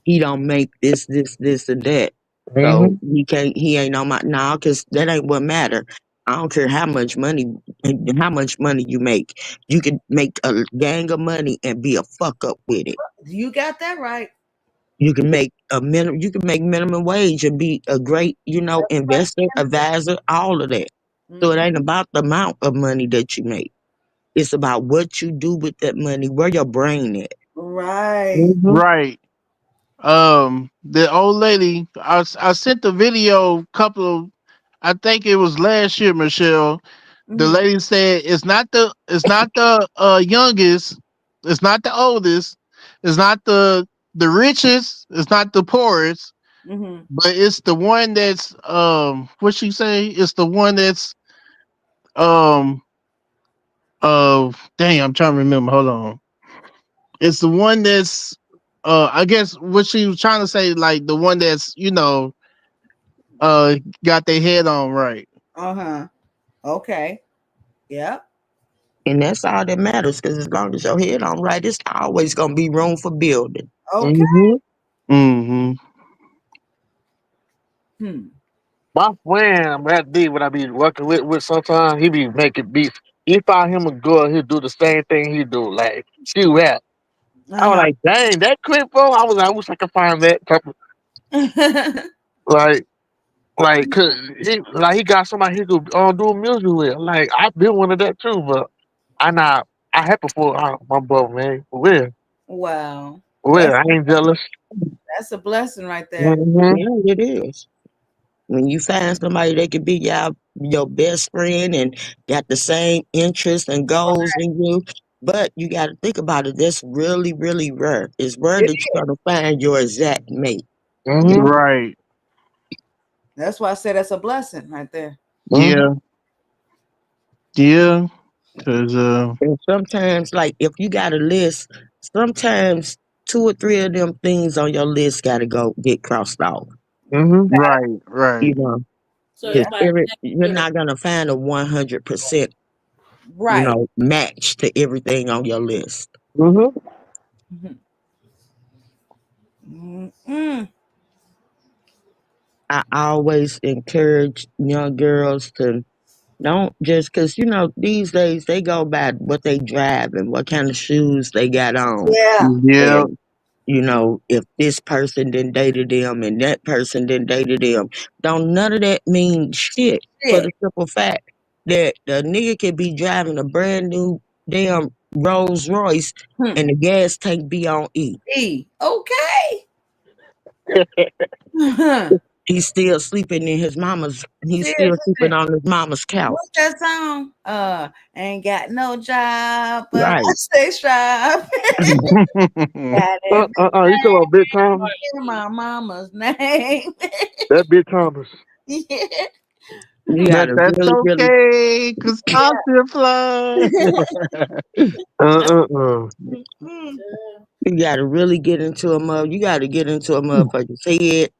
he don't make this, or that. So Hmm. he ain't on my now because that ain't what matter. I don't care how much money you make. You can make a gang of money and be a fuck up with it. You got that right. You can make minimum wage and be a great, investor, advisor, all of that. So it Mm, ain't about the amount of money that you make. It's about what you do with that money, where your brain at. right. Hmm. right. The old lady. I sent the video. Couple. I think it was last year, Michelle. The Mm-hmm. lady said it's not the youngest, it's not the oldest, it's not the richest, it's not the poorest, Mm-hmm. but it's the one that's what she say? It's the one that's um dang, I'm trying to remember. Hold on. It's the one that's I guess what she was trying to say, like the one that's, uh got their head on right. Uh-huh. Okay. Yep. And that's all that matters because as long as your head on right, it's always going to be room for building. Okay. Hmm. Mm-hmm. Hmm. My friend, that D, when I be working with sometimes, he be making beats. He find him a girl, he'll do the same thing he do, like, she rap. I was Uh-huh. like, dang, that quick, bro. I wish I could find that type of, like, cause he got somebody he could do music with. Like, I've been one of that too, but I happy for my brother, man. Wow. For real, That's I ain't jealous. that's a blessing right there. Hmm. Yeah, it is. When you find somebody that could be your best friend and got the same interests and goals in you, but you got to think about it. That's really, really rare. It's rare It that you're going to find your exact mate. Hmm. Right. That's why I said that's a blessing right there. Yeah, yeah. Cause And sometimes, like if you got a list, sometimes two or three of them things on your list got to go get crossed off. Mm-hmm. right, You right. know, So Yeah. because everybody you're connected. not gonna find a 100%, Right. match to everything on your list. Mm-hmm. Mhm. Mm-mm. I always encourage young girls to don't just because these days they go by what they drive and what kind of shoes they got on, Yeah. Yeah. and if this person then dated them and that person then dated them, don't none of that mean shit for Shit. the simple fact that the nigga could be driving a brand new damn Rolls Royce Hmm. and the gas tank be on E. E. Okay. Huh. He's still sleeping in his mama's. He's Still still sleeping living. on his mama's What's couch. that song? Ain't got no job, but I Right. stay sharp. Got You talking about Big Thomas? in my mama's name. That Big Thomas. Yeah. You But gotta that's really, really, okay, cause I still fly. Uh. Mm-mm. you gotta really get into a mother. You gotta get into a motherfucker's head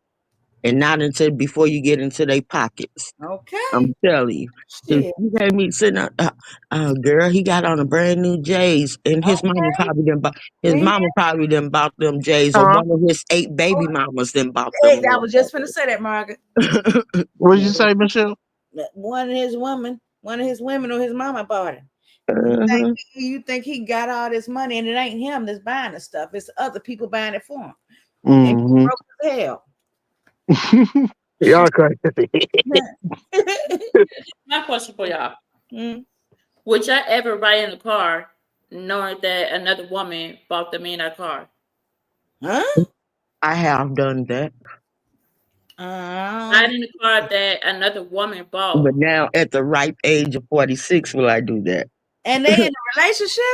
and not until before you get into their pockets. Okay. I'm telling you. 'Cause Shit. you had me sitting up, girl, he got on a brand new J's, and Okay. his Yeah. mama probably done bought them J's, or Huh? one of his 8 baby mamas then bought Hey, them I was just finna motherfuckers. say that, Margaret. What'd you say, Michelle? One of his women or his mama bought it. Uh-huh. You think he got all this money and it ain't him that's buying the stuff. It's other people buying it for him. And he Mm-hmm. broke as hell. Y'all crazy. My question for y'all: Mm. would y'all ever ride in a car knowing that another woman bought the man a car? Huh? I have done that. Um, Ride in a car that another woman But bought. now at the ripe age of 46 will I do that. and they in a relationship?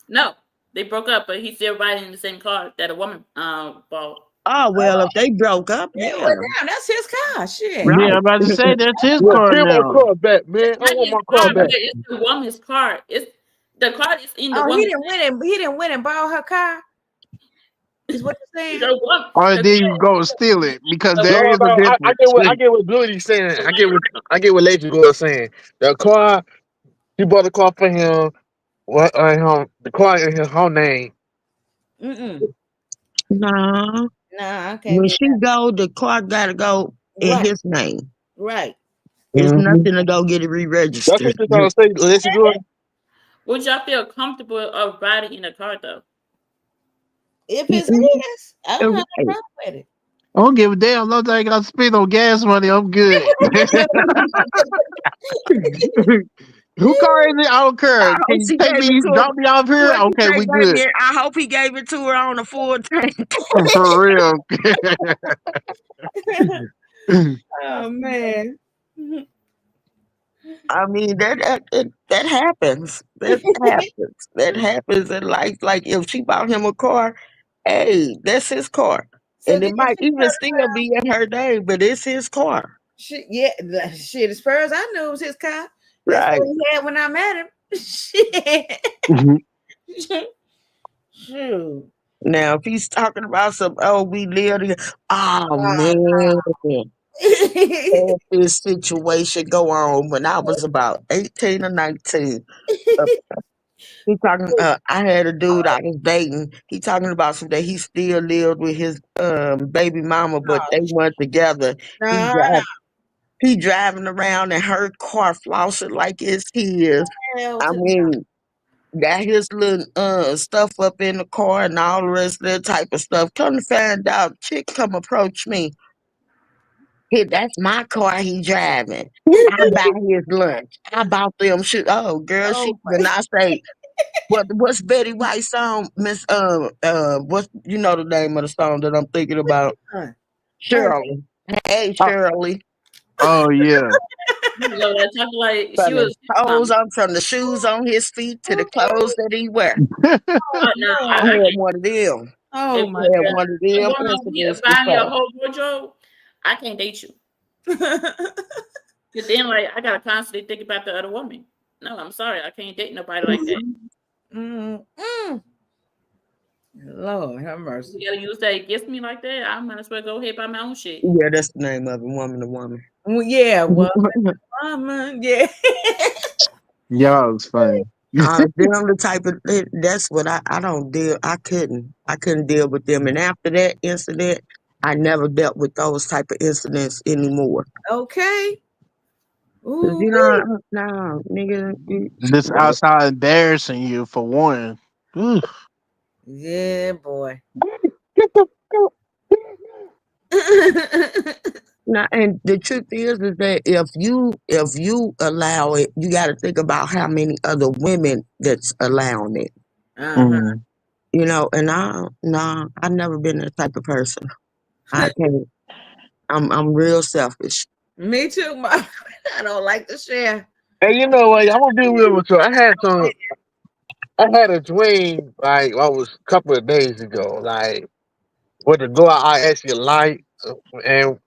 No, they broke up, but he's still riding in the same car that a woman bought. Oh well, if they broke up, Yeah, yeah. well, damn, that's his car. Shit. Yeah, I'm Right. about to say that's his Well, car give my now. car back, man. It's I not want his my car car, but back. it's the woman's car. It's the car is in the Oh, he woman's didn't win name. and he didn't win and borrow her car. Is what you're saying? Or The then you go steal it because the there No, is a no, I difference. get what Bluey's saying. I get what Lacey was saying. The car, he bought the car for him. What the car in his whole name. Mm-mm. No. Nah, I can't When do she go, the car gotta go that. in Right, his name. right. It's Mm-hmm. nothing to go get it That's what re-registered. you're trying to say, Lacey Jordan. would y'all feel comfortable of riding in a car though? If it's Mm-mm. his, I don't have no Right. problem with it. I don't give a damn. No, I got to spend on gas money. I'm good. Who car is it? I don't care. I Can hope you she take gave it me, to him. drop me off here? What she Okay, say, we good. baby? I hope he gave it to her on a full tank. For real. Oh man. I mean that happens. That happens. That happens in life. Like if she bought him a car, hey, that's his car, So and then it she might even still be in her name, but it's his car, shit, yeah, shit. As far as I knew, it was his car. That's right? what he had when I met him. Shit. Shoot. Now, if he's talking about some, oh, we live together, oh Oh, man, no. had this situation go on when I was about 18 or 19. Uh, he talking. I had a dude I was dating. He talking about some that he still lived with his baby mama, but they weren't together. He No, no. drive, he driving around in her car, flossing like it's his. Hell I to mean, got his little stuff up in the car and all the rest of that type of stuff. Come to find out, chick come approach me. Hey, that's my car he driving. I buy his lunch. I bought them shit. Oh, girl, she oh did not say what's Betty White's song, Miss what's the name of the song that I'm thinking about? my God. Shirley. Hey oh, Shirley. oh, yeah. You know, that talking like she From was his his toes mama. on, from the shoes on his feet to the clothes that he wear. Oh Oh no, I man. I had can't. one of them. Oh If my I had God. one of a them woman incidents buy me a before. whole wardrobe, I can't date you. Cause then like I gotta constantly think about the other woman. No, I'm sorry, I can't date nobody like that. Mm, mm. Lord have You mercy. gotta use that against me like that. I might as well go ahead by my own shit. Yeah, that's the name of it, woman to woman. Well, yeah, well, mama, yeah. Y'all was funny. Them the type of that's what I don't deal. I couldn't deal with them. And after that incident, I never dealt with those type of incidents anymore. Okay. 'Cause, Ooh, you know, wee. no, nigga, This outside embarrassing you for one. Oof. Yeah, boy. get the now, and the truth is that if you allow it, you got to think about how many other women that's allowing it. Uh-huh. Mm. You know, and no, I've never been that type of person. I can't. I'm real selfish. Me too, my I don't like to share. And you know what? I'm gonna be real with you. I had a dream like what was a couple of days ago. Like with the girl I actually like, and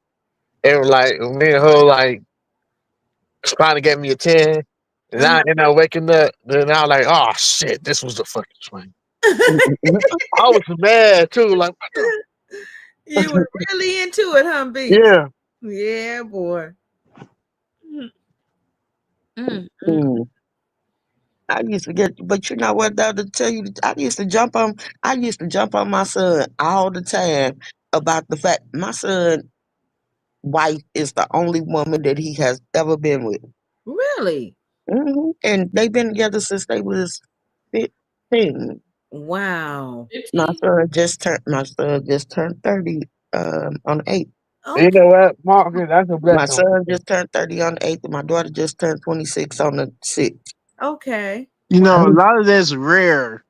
like me and her like trying to get me a 10. And Uh-huh. I end up waking up, then I was like, oh shit, this was the fucking dream. I was mad too, like what the You were really into it, huh, Beats? yeah. Yeah, boy. Mm, mm, mm. Mm. I used to get, but you know what? Though, to tell you, I used to jump on my son all the time about the fact my son wife is the only woman that he has ever been with. Really? And they've been together since they was 15. Wow. 15? My son just turned 30 on the 8th. You Okay. know what, Marcus, that's a My blessing. son just turned 30 on the 8th, and my daughter just turned 26 on the 6th. Okay. You Wow. know, a lot of that's rare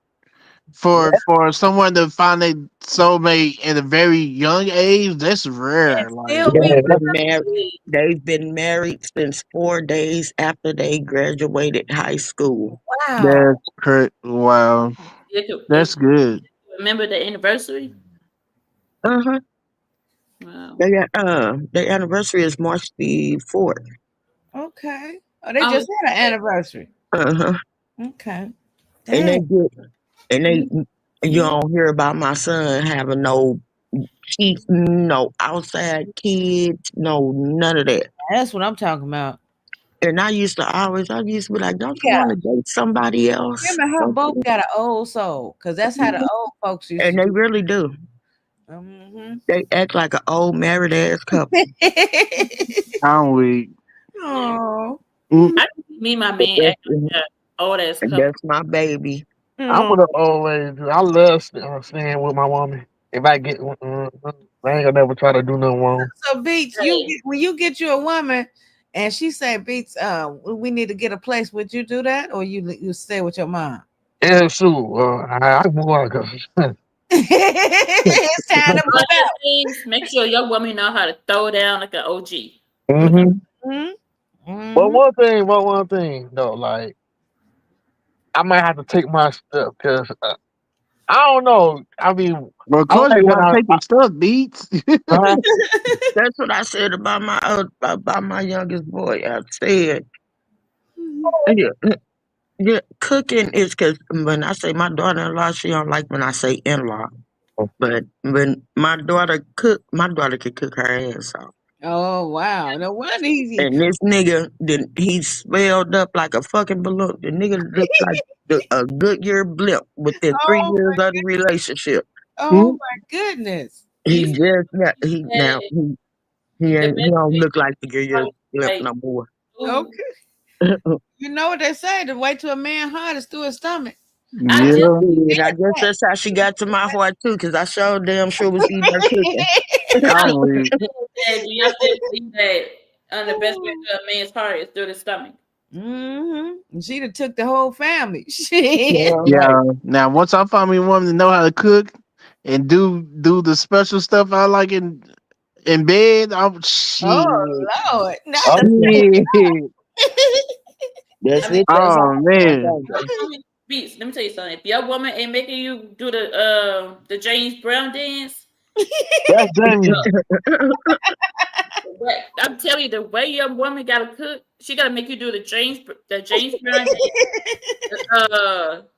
Yeah. for someone to find a soulmate at a very young age. That's And rare. Like, still be Yeah, with that's, Been married. Really? They've been married since 4 days after they graduated high school. wow. that's wow. If That's good. you remember the anniversary? Uh-huh. Wow. Their anniversary is March the 4th. Okay. Oh, they I was just had an anniversary. Uh-huh. Okay. And they Dang. get and they Mm, you mm. don't hear about my son having no outside kids, no none of that. That's what I'm talking about. And I used to be like, don't you Yeah. want to date somebody else? Him and her Don't both you? got an old soul. Cause that's how the old folks used And to they do. really do. Mm-hmm. They act like an old married ass couple. I'm weak. Oh. Mm, I can see me and my But man act like that. Old ass couple. that's my baby. I Oh. would have always. I love staying with my woman. If I get, I ain't gonna never try to do no wrong. So Beats, Hey, when you get you a woman and she say, Beats, we need to get a place, would you do that? Or you stay with your mom? Yeah, sure. I move on because It's time to all move those out. things, make sure your woman know how to throw down like an OG. Okay. hmm. Mm-hmm. But Mm-hmm. one thing though, like I might have to take my stuff because I don't know. I mean, well, of I course like you when gotta take your stuff, beats. uh, That's what I said about my youngest boy. I said, yeah, yeah, cooking is because when I say my daughter-in-law, she don't like when I say in-law. But when my daughter could cook her ass off. Oh wow. No wonder he's And this nigga, then he swelled up like a fucking balloon. The nigga looked like a Goodyear blimp within three oh years of the relationship. oh my goodness. He You just got he now said the he best don't way look like the Goodyear to blimp like no more. food. Okay. You know what they say, the way to a man heart is through his stomach. I just Yeah, And I guess that's how she got to my heart too, because I sure damn sure was eating her cooking. I I'm weak. said, do y'all still believe that the best way to a man's heart is through the stomach? Mm-hmm. She done took the whole family. Shit. Yeah, right. Yeah. Now, once I find me a woman to know how to cook and do the special stuff I like in bed, I'm shit. Oh Lord. Not the Shit. I That's mean, it. That's Oh all. That's man. all. your woman beats. Let me tell you something. If your woman ain't making you do the James Brown dance, that's Jamie. I'm telling you, the way your woman gotta cook, she gotta make you do the James Brown,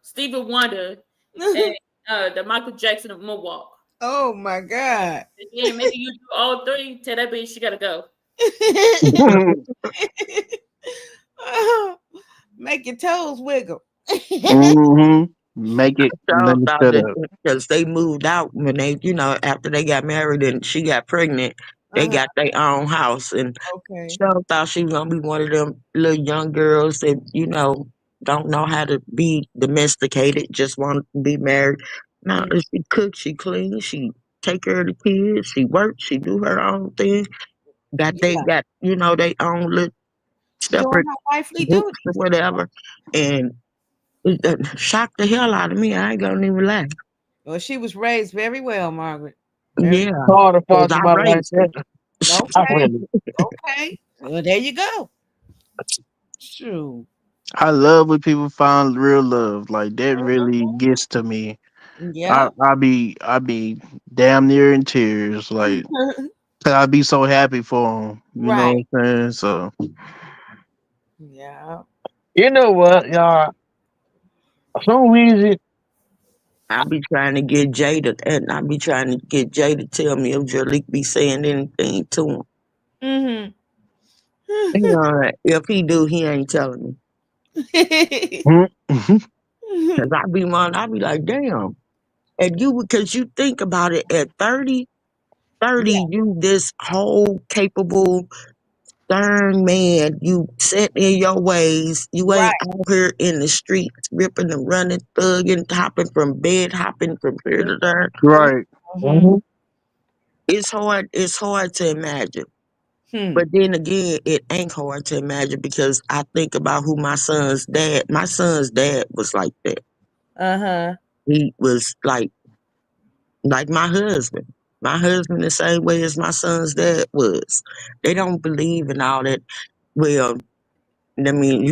Stevie Wonder, and the Michael Jackson of Moonwalk. Oh my God. If she ain't making you do all three, tell that bitch she gotta go. Make your toes wiggle. Mm-hmm. Make it. So Let me thought shut that up. because they moved out when they, after they got married and she got pregnant, they Uh-huh. got their own house. And Okay. Cheryl thought she was gonna be one of them little young girls that, don't know how to be domesticated, just want to be married. No, Mm, she cooks, she cleans, she take care of the kids, she works, she do her own thing. They yeah. got, they own little She doing separate her wifely groups or duties. whatever. And it shocked the hell out of me. I ain't gonna even lie. Well, she was raised very well, Margaret. Very Yeah, Hard to because find I somebody like raised her. that. I okay. really. Okay. Well, there you go. True. I love when people find real love. Like that really Mhm. gets to me. Yeah. I be damn near in tears. Like 'cause I be so happy for them. You know Right. what I'm saying? So Yeah. You know what, y'all? For some reason, I be trying to get Jada, and I be trying to get Jay to tell me if Jalik be saying anything to him. Mm-hmm. If he do, he ain't telling me. Mhm. Cause I be like, damn. And because you think about it, at 30, Yeah. you this whole capable, stern man. You set in your ways. You ain't Right. out here in the streets ripping and running, thugging, hopping from bed, hopping from here to there. Right. Mm-hmm. mhm, It's hard to imagine. Hmm. But then again, it ain't hard to imagine because I think about who my son's dad was like that. Uh-huh. He was like my husband. My husband the same way as my son's dad was. They don't believe in all that. Well, I mean,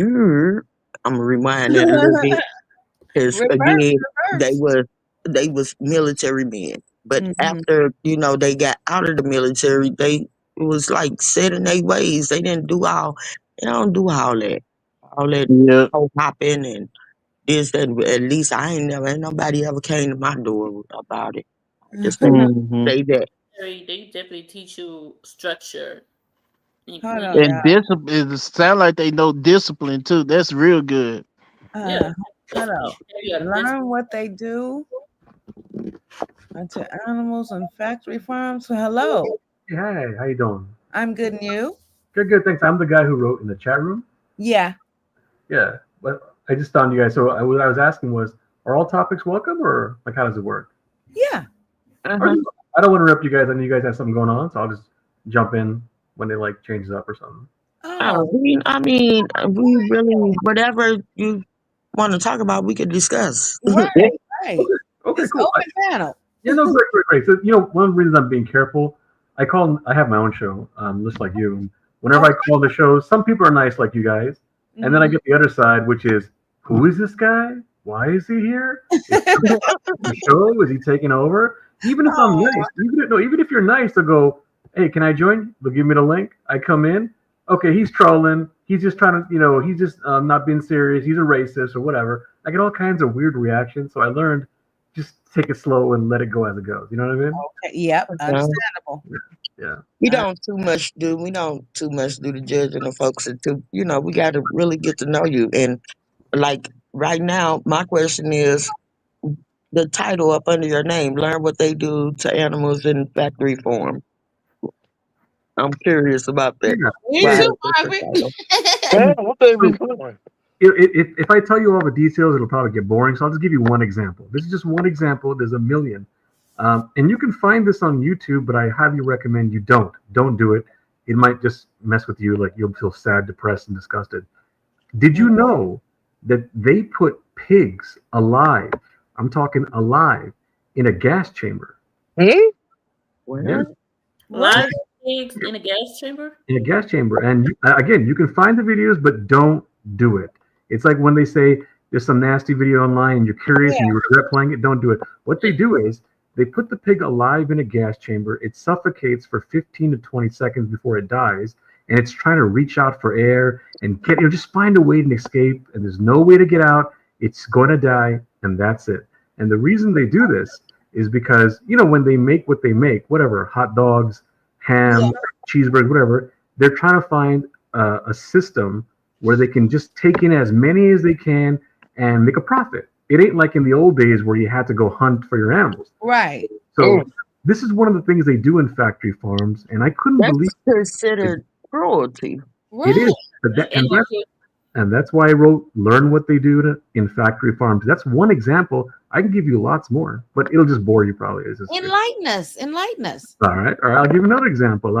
I'm gonna rewind that a little bit because Reverse, again, they reverse. were they was military men. But Mm-hmm. after they got out of the military, they it was like set in their ways. They don't do all that Yeah. whole hopping and this that. At least ain't nobody ever came to my door about it. I just Hmm. say that. They definitely teach you structure and Hold on, clean. And y'all. discipline. It sound like they know discipline too. That's real good. Yeah, Hold definitely. on. Yeah, this Learn what they do to animals on factory farms. Hello. Hey, hi, how you doing? I'm good and you? Good, good, thanks. I'm the guy who wrote in the chat room. Yeah. Yeah, but I just found you guys. So what I was asking was, are all topics welcome, or like how does it work? Yeah. Or Uh-huh. just, I don't want to interrupt you guys. I know you guys have something going on, so I'll just jump in when it like changes up or something. Oh, We really whatever you want to talk about, we could discuss. right, Yeah. right. Okay, It's cool. open panel. Yeah, no, great, great, great. So one of the reasons I'm being careful, I have my own show, just like you. And whenever Oh. I call the show, some people are nice like you guys, and then I Mhm. get the other side, which is, who is this guy? Why is he here? Is the show? Is he taking over? Even if I'm Oh. nice, even if you're nice, they'll go, hey, can I join? They'll give me the link. I come in. Okay, he's trolling. He's just trying to, he's just not being serious. He's a racist or whatever. I get all kinds of weird reactions. So I learned just take it slow and let it go as it goes. You know what I mean? Okay. Yep. Uh, Understandable. Yeah. Uh, we don't too much do the judging of folks until we got to really get to know you. And like right now, my question is the title up under your name. Learn what they do to animals in factory farm. I'm curious about that. Yeah. Me Why Yeah. too, is it the Margaret. title? man, what they be So doing? if I tell you all the details, it'll probably get boring. So I'll just give you one example. This is just one example. There's a million. And you can find this on YouTube, but I highly recommend you don't do it. It might just mess with you. Like you'll feel sad, depressed, and disgusted. Did you know that they put pigs alive? I'm talking alive in a gas chamber. Hmm? Yeah, Well, What? live pigs in a gas chamber. in a gas chamber. And again, you can find the videos, but don't do it. It's like when they say there's some nasty video online and you're curious and Yeah. you regret playing it, don't do it. What they do is They put the pig alive in a gas chamber. It suffocates for 15 to 20 seconds before it dies, and it's trying to reach out for air and get, just find a way to escape. And there's no way to get out. It's going to die, and that's it. And the reason they do this is because when they make what they make, whatever, hot dogs, Yeah. ham, cheeseburgers, whatever, they're trying to find a system where they can just take in as many as they can and make a profit. It ain't like in the old days where you had to go hunt for your animals. Right. So this is one of the things they do in factory farms, and I couldn't believe That's considered cruelty. it is. Right. But that, And you could, and that's why I wrote "Learn What They Do in Factory Farms." That's one example. I can give you lots more, but it'll just bore you probably. Enlighten us. Enlighten us. All right, all right. I'll give you another example.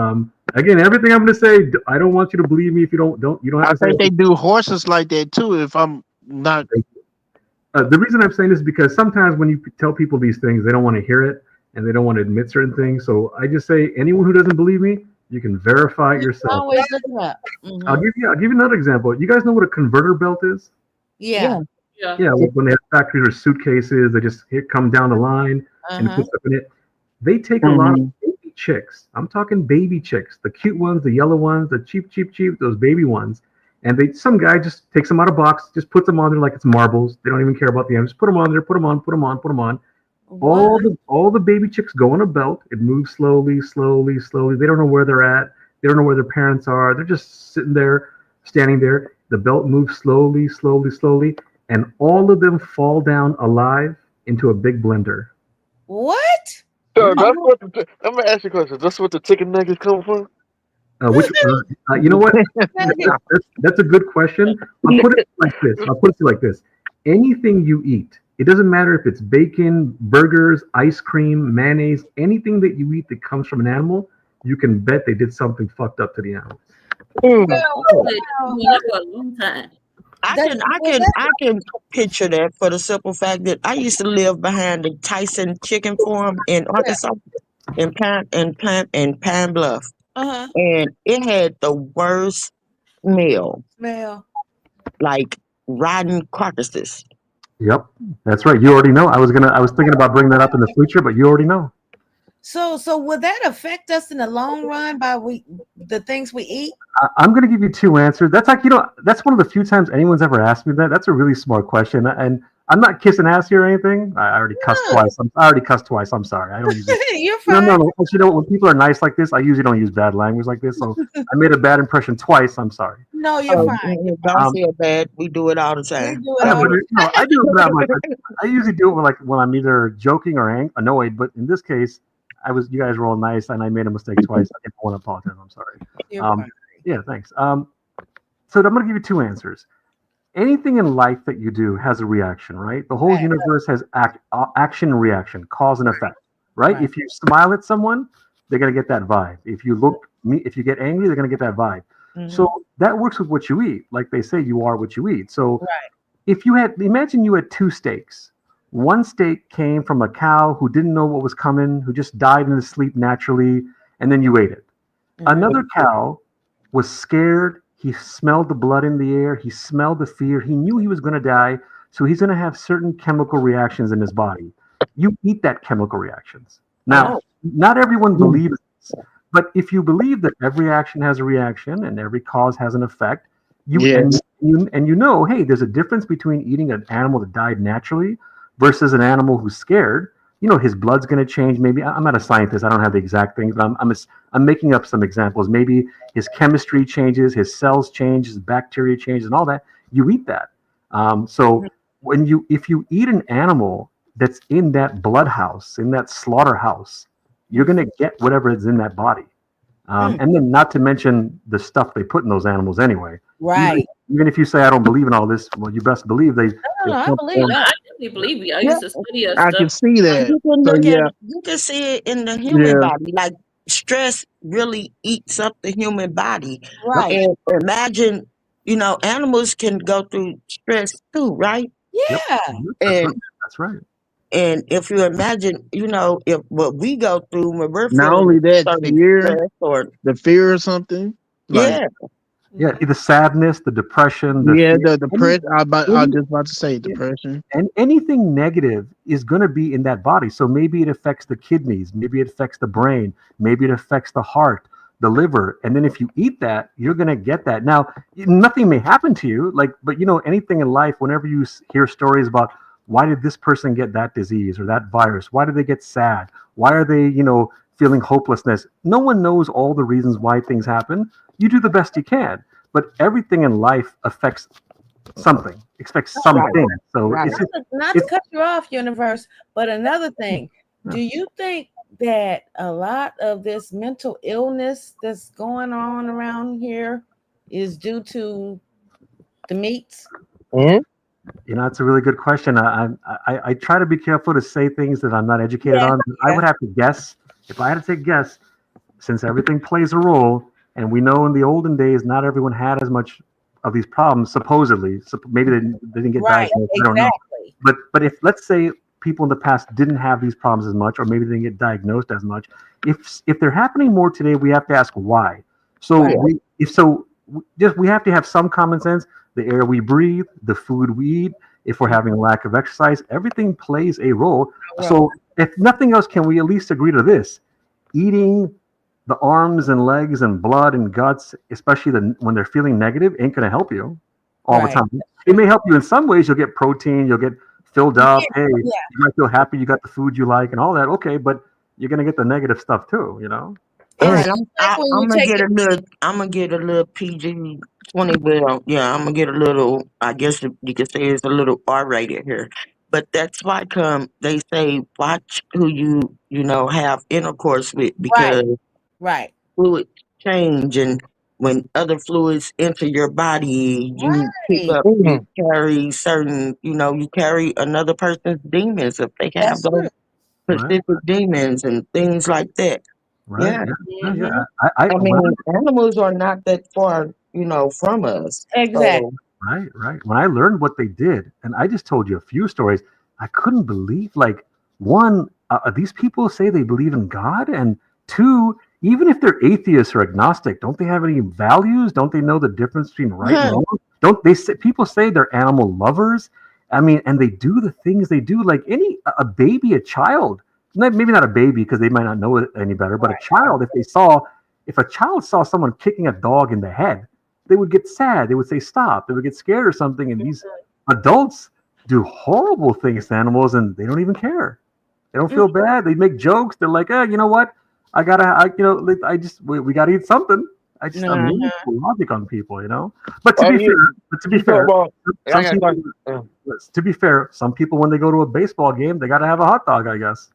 Again, everything I'm going to say, I don't want you to believe me. If you don't I have to say think they do horses like that too. If I'm not, it. The reason I'm saying this is because sometimes when you tell people these things, they don't want to hear it and they don't want to admit certain things. So I just say, anyone who doesn't believe me, you can verify it yourself. Always look it up. I'll give you another example. You guys know what a converter belt is? Yeah. yeah. Yeah, when they have factories or suitcases, they just come down the line and put stuff in it. They take a lot of baby chicks. I'm talking baby chicks, the cute ones, the yellow ones, the cheap, those baby ones. And some guy just takes them out of a box, just puts them on there like it's marbles. They don't even care about the end. Just put them on there, put them on, put them on, put them on. All the baby chicks go on a belt. It moves slowly, slowly, slowly. They don't know where they're at. They don't know where their parents are. They're just sitting there, standing there. The belt moves slowly, slowly, slowly, and all of them fall down alive into a big blender. What? So that's what. I'm gonna ask you a question. That's what the chicken nuggets come from. Which you know what? That's a good question. I'll put it like this. I'll put it like this. Anything you eat, it doesn't matter if it's bacon, burgers, ice cream, mayonnaise, anything that you eat that comes from an animal, you can bet they did something fucked up to the animal. Doing that for a long time. I can picture that for the simple fact that I used to live behind the Tyson chicken farm in Arkansas, in Pine Bluff, Uh-huh. and it had the worst smell, Smell. like rotten carcasses. Yep, that's right. You already know. I was thinking about bringing that up in the future, but you already know. So will that affect us in the long run by the things we eat? I'm going to give you two answers. That's like, that's one of the few times anyone's ever asked me that. That's a really smart question. And I'm not kissing ass here or anything. I already cussed twice. I already cussed twice. I'm sorry. I don't use it. You're fine. No. When people are nice like this, I usually don't use bad language like this. So I made a bad impression twice. I'm sorry. No, you're fine. Don't feel bad. We do it all the We time. do it all. I do it when I'm like, I usually do it when I'm either joking or annoyed. But in this case, you guys were all nice, and I made a mistake twice. I didn't want to apologize. I'm sorry. You're fine. Yeah, thanks. So I'm going to give you two answers. Anything in life that you do has a reaction, right? The whole universe has action and reaction, cause and effect, right? If you smile at someone, they're going to get that vibe. If you get angry, they're going to get that vibe. So that works with what you eat. Like they say, you are what you eat. So if imagine you had two steaks. One steak came from a cow who didn't know what was coming, who just died in his sleep naturally, and then you ate it. Another cow was scared. He smelled the blood in the air. He smelled the fear. He knew he was going to die. So he's going to have certain chemical reactions in his body. You eat that chemical reactions. Now, not everyone believes this, but if you believe that every action has a reaction and every cause has an effect, and you know, hey, there's a difference between eating an animal that died naturally versus an animal who's scared. His blood's going to change. Maybe I'm not a scientist. I don't have the exact things, but I'm making up some examples. Maybe his chemistry changes, his cells change, his bacteria changes, and all that. You eat that. So if you eat an animal that's in that blood house, in that slaughterhouse, you're going to get whatever is in that body. And then not to mention the stuff they put in those animals anyway. Right. Even if you say I don't believe in all this, well, you best believe they. I believe that. I definitely believe you. I used to study that I stuff. can see that. You can see it in the human body. Like stress really eats up the human body. Right. And imagine, animals can go through stress too, right? Yeah. Yep. That's right. And if you imagine, if what we go through when we're Not feeling only that, certain fear, stress or the fear or something. yeah, Yeah, Mhm. the sadness, the depression, the Yeah, fear, the any, depression. I was any, just about to say depression. and anything negative is going to be in that body. So maybe it affects the kidneys, maybe it affects the brain, maybe it affects the heart, the liver. And then if you eat that, you're going to get that. Now, nothing may happen to you, like, but anything in life, whenever you hear stories about why did this person get that disease or that virus, why did they get sad, why are they, feeling hopelessness, no one knows all the reasons why things happen. You do the best you can, but everything in life affects something, expect Okay. Right, something. So right. it's just Not to it's cut you off, universe, but another thing. yeah. Do you think that a lot of this mental illness that's going on around here is due to the meats? Hmm? It's a really good question. I try to be careful to say things that I'm not educated Yeah, on. I yeah, would have to guess. If I had to take a guess, since everything plays a role, and we know in the olden days not everyone had as much of these problems supposedly. So maybe they didn't get right, diagnosed. I don't know. exactly. But if, let's say, people in the past didn't have these problems as much, or maybe they didn't get diagnosed as much, if they're happening more today, we have to ask why. So Right, Yeah, just we have to have some common sense. The air we breathe, the food we eat, if we're mm, having a lack of exercise, everything plays a role. role. So if nothing else, can we at least agree to this? Eating the arms and legs and blood and guts, especially when they're feeling negative, ain't going to help you all the Right, time. that's It true. may help you in some ways. You'll get protein, you'll get filled Yeah, up. Hey, you yeah. might feel happy you got the food you like and all that. Okay, but you're going to get the negative stuff too. It's and Mm. just like when you I'm gonna take get it. a little. I'm gonna get a little PG-20. Well, yeah, I'm gonna get a little. I guess you could say it's a little R-rated here, but that's like they say watch who you have intercourse with Right, because right, fluids change and when other fluids enter your body, right. you Mm. carry you carry another person's demons if they have That's those true. Right, specific demons and things like that. right, Yeah. yeah, yeah, Hmm. yeah. I I when I mean, animals are not that far, from us. Exactly. So, Right, right. When I learned what they did, and I just told you a few stories, I couldn't believe, like, one, these people say they believe in God, and two, even if they're atheists or agnostic, don't they have any values? Don't they know the difference between right and Huh. wrong? Don't they say, people say they're animal lovers? I mean, and they do the things they do, like a baby, a child, maybe not a baby because they might not know it any better, but a Right. child, if a child saw someone kicking a dog in the head, they would get sad. They would say stop. They would get scared or something. And these adults do horrible things to animals, and they don't even care. They don't Mm, feel bad. They make jokes. They're like, you know what? Like, we gotta eat something. I'm losing uh-huh. logic on people. But to Oh, be fair, you but to be you talk fair, about? I some got a people, question. some people when they go to a baseball game, they gotta have a hot dog. I guess.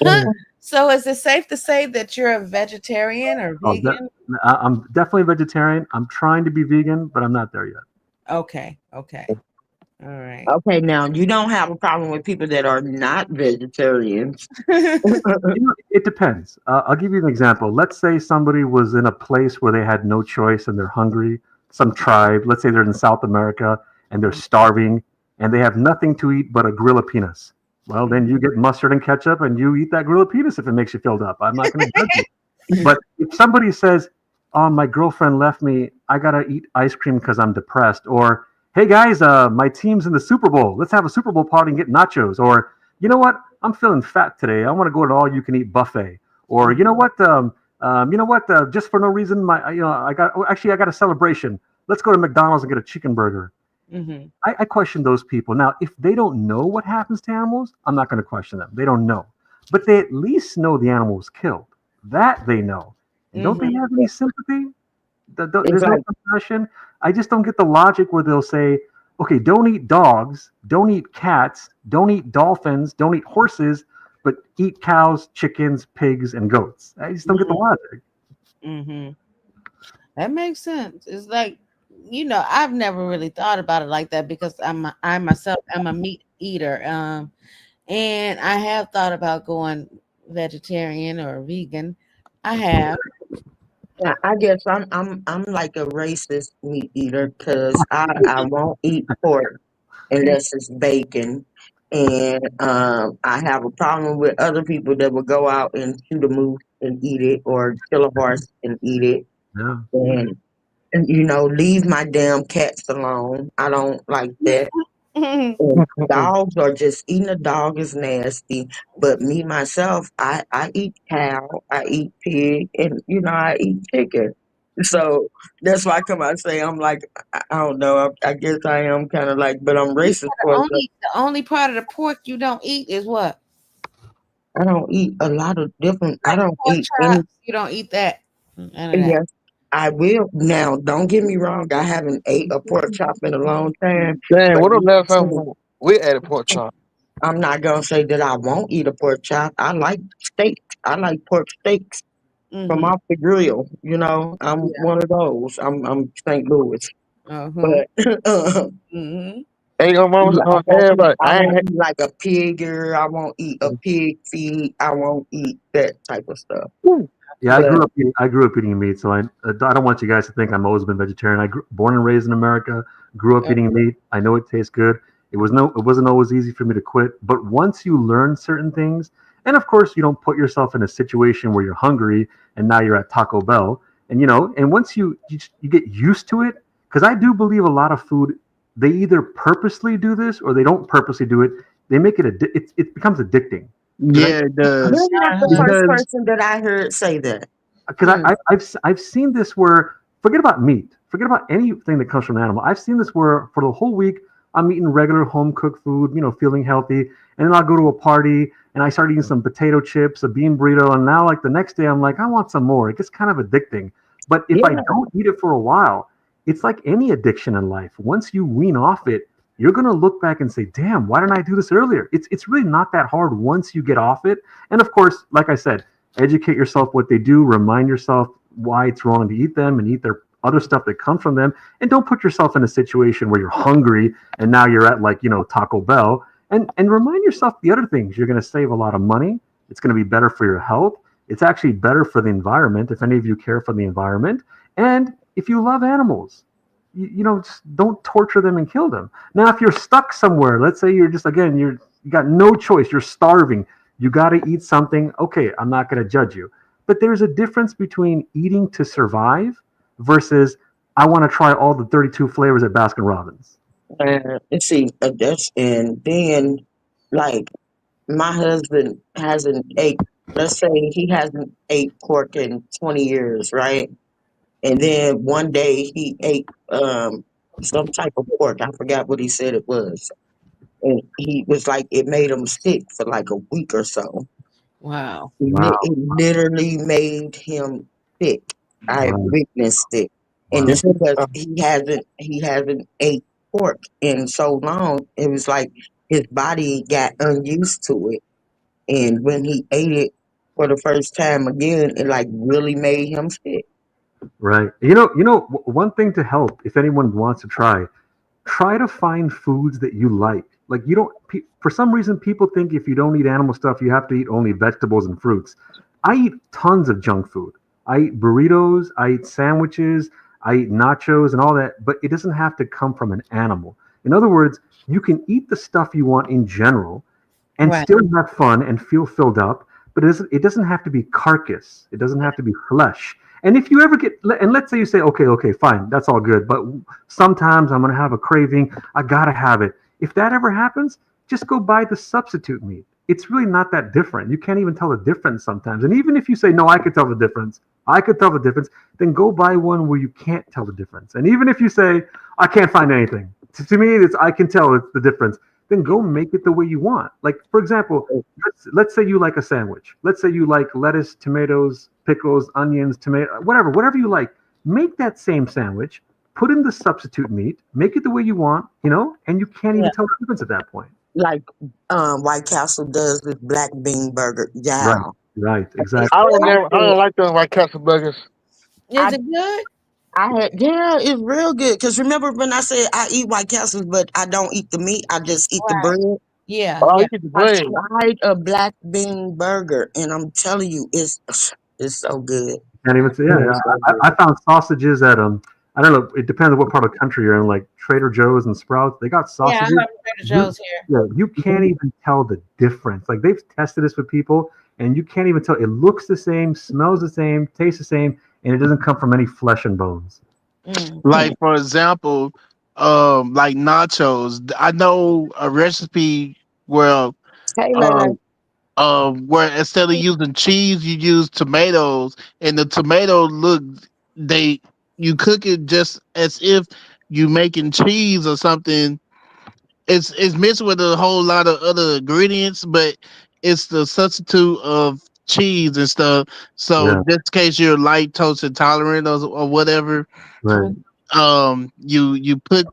Mm. So is it safe to say that you're a vegetarian or Oh, vegan? I'm definitely vegetarian. I'm trying to be vegan, but I'm not there yet. Okay, okay. All right. okay, now you don't have a problem with people that are not vegetarians. It depends. I'll give you an example. Let's say somebody was in a place where they had no choice and they're hungry. Some tribe, let's say they're in South America and they're starving and they have nothing to eat but a grill of peanuts. Well, then you get mustard and ketchup and you eat that grill of peanuts if it makes you filled up. I'm not going to judge you. But if somebody says, "Oh, my girlfriend left me. I gotta eat ice cream because I'm depressed," or "Hey guys, my team's in the Super Bowl. Let's have a Super Bowl party and get nachos," or "You know what? I'm feeling fat today. I want to go to all you can eat buffet," or "You know what? Just for no reason, I got a celebration. Let's go to McDonald's and get a chicken burger." Mm-hmm. I question those people. Now, if they don't know what happens to animals, I'm not going to question them. They don't know. But they at least know the animal was killed. That they know. And don't they Mm-hmm. have any sympathy? It's There's no like, compassion. I just don't get the logic where they'll say, okay, don't eat dogs, don't eat cats, don't eat dolphins, don't eat horses, but eat cows, chickens, pigs, and goats. I just don't get the logic. Mm-hmm. That makes sense. It's like, I've never really thought about it like that because I myself am a meat eater. And I have thought about going vegetarian or vegan. I have. yeah, I guess I'm like a racist meat eater because I won't eat pork unless it's bacon. And I have a problem with other people that will go out and shoot a moose and eat it or kill a horse and eat it. Yeah. Mm, And And, leave my damn cats alone. I don't like that. And dogs are just eating a dog is nasty. But me myself, I eat cow, I eat pig, and I eat chicken. So that's why I come out and say I'm like I don't know. I guess I am kind of like, but I'm You racist know, for the it. only part of the pork you don't eat is what? I don't eat a lot of different. I Like don't pork eat any. chops. You don't eat that. None of that. Yes, I will. Now, don't get me wrong. I haven't ate a pork chop in a long time, Dang, but what the last time we ate a pork chop? I'm not gonna say that I won't eat a pork chop. I like steak. I like pork steaks from Mm-hmm. off the grill. I'm Yeah. one of those. I'm St. Louis, Uh-huh. but Mm-hmm. Ain't your mama I won't eat. everybody? I won't eat like a pig ear. I won't eat a pig feet. I won't eat that type of stuff. Yeah, I Yeah. But grew up eating meat, so I don't want you guys to think I'm always been vegetarian. Born and raised in America, grew up Uh, eating meat. I know it tastes good. It wasn't always easy for me to quit, but once you learn certain things, and of course you don't put yourself in a situation where you're hungry and now you're at Taco Bell, and and once you get used to it, because I do believe a lot of food they either purposely do this or they don't purposely do it. They make it becomes addicting. Because Yeah, it you're does. not the uh-huh. first Because person that I heard say that. because Hmm. I've seen this where forget about meat, forget about anything that comes from an animal. I've seen this where for the whole week I'm eating regular home cooked food, feeling healthy, and then I'll go to a party and I start eating some potato chips, a bean burrito, and now like the next day I'm like I want some more. It gets kind of addicting. But if I Yeah, don't eat it for a while, it's like any addiction in life. Once you wean off it, you're gonna look back and say, "Damn, why didn't I do this earlier?" It's really not that hard once you get off it. And of course, like I said, educate yourself what they do, remind yourself why it's wrong to eat them and eat their other stuff that comes from them, and don't put yourself in a situation where you're hungry and now you're at like Taco Bell, and remind yourself the other things. You're going to save a lot of money. It's going to be better for your health. It's actually better for the environment if any of you care for the environment, and if you love animals, just don't torture them and kill them. Now if you're stuck somewhere, let's say you're just again you got no choice, you're starving, you got to eat something. Okay, I'm not going to judge you. But there's a difference between eating to survive versus I want to try all the 32 flavors at Baskin Robbins. and see, that's and then like my husband hasn't ate. Let's say he hasn't ate pork in 20 years, right? And then one day he ate some type of pork. I forgot what he said it was, and he was like it made him sick for like a week or so. Wow. Wow. It literally made him sick. I Right. witnessed it, and Wow. it's because he hasn't ate pork in so long. It was like his body got unused to it, and when he ate it for the first time again, it like really made him sick. Right. One thing to help if anyone wants to try to find foods that you like. Like you don't, for some reason, people think if you don't eat animal stuff, you have to eat only vegetables and fruits. I eat tons of junk food. I eat burritos, I eat sandwiches, I eat nachos and all that, but it doesn't have to come from an animal. In other words, you can eat the stuff you want in general and Right. still have fun and feel filled up, but it doesn't have to be carcass. It doesn't have to be flesh. And if you ever and let's say you say, okay, fine, that's all good, but sometimes I'm going to have a craving. I got to have it. If that ever happens, just go buy the substitute meat. It's really not that different. You can't even tell the difference sometimes. And even if you say, no, I could tell the difference, I could tell the difference, then go buy one where you can't tell the difference. And even if you say, I can't find anything, to me, I can tell it's the difference, then go make it the way you want. Like, for example, let's say you like a sandwich. Let's say you like lettuce, tomatoes, pickles, onions, tomato, whatever you like. Make that same sandwich, put in the substitute meat, make it the way you want, and you can't Yeah. even tell the difference at that point. Like White Castle does with black bean burger. Right, Yeah, right, It's exactly. I good. I said don't like them White Castle burgers. Is I it good? I had yeah, it's real good. Cause remember when I said I eat White Castles, but I don't eat the meat. I just eat the Right. bread. Yeah. Oh, Yeah. you get the I bread. tried a black bean burger, and I'm telling you, it's so good. Can't even say, yeah. It's so I good. found sausages at I don't know. It depends on what part of the country you're in. Like Trader Joe's and Sprouts, they got Yeah. I sausages. heard Trader You, Joe's here. yeah, you can't even tell the difference. Like they've tested this with people, and you can't even tell. It looks the same, smells the same, tastes the same, and it doesn't come from any flesh and bones. Mm. Like for example, like nachos. I know a recipe where Hey, Lele. um where instead of using cheese, you use tomatoes, and the tomato look they you cook it just as if you making cheese or something. It's mixed with a whole lot of other ingredients, but it's the substitute of cheese and stuff. So Yeah, just in case you're lactose intolerant or whatever, right. you put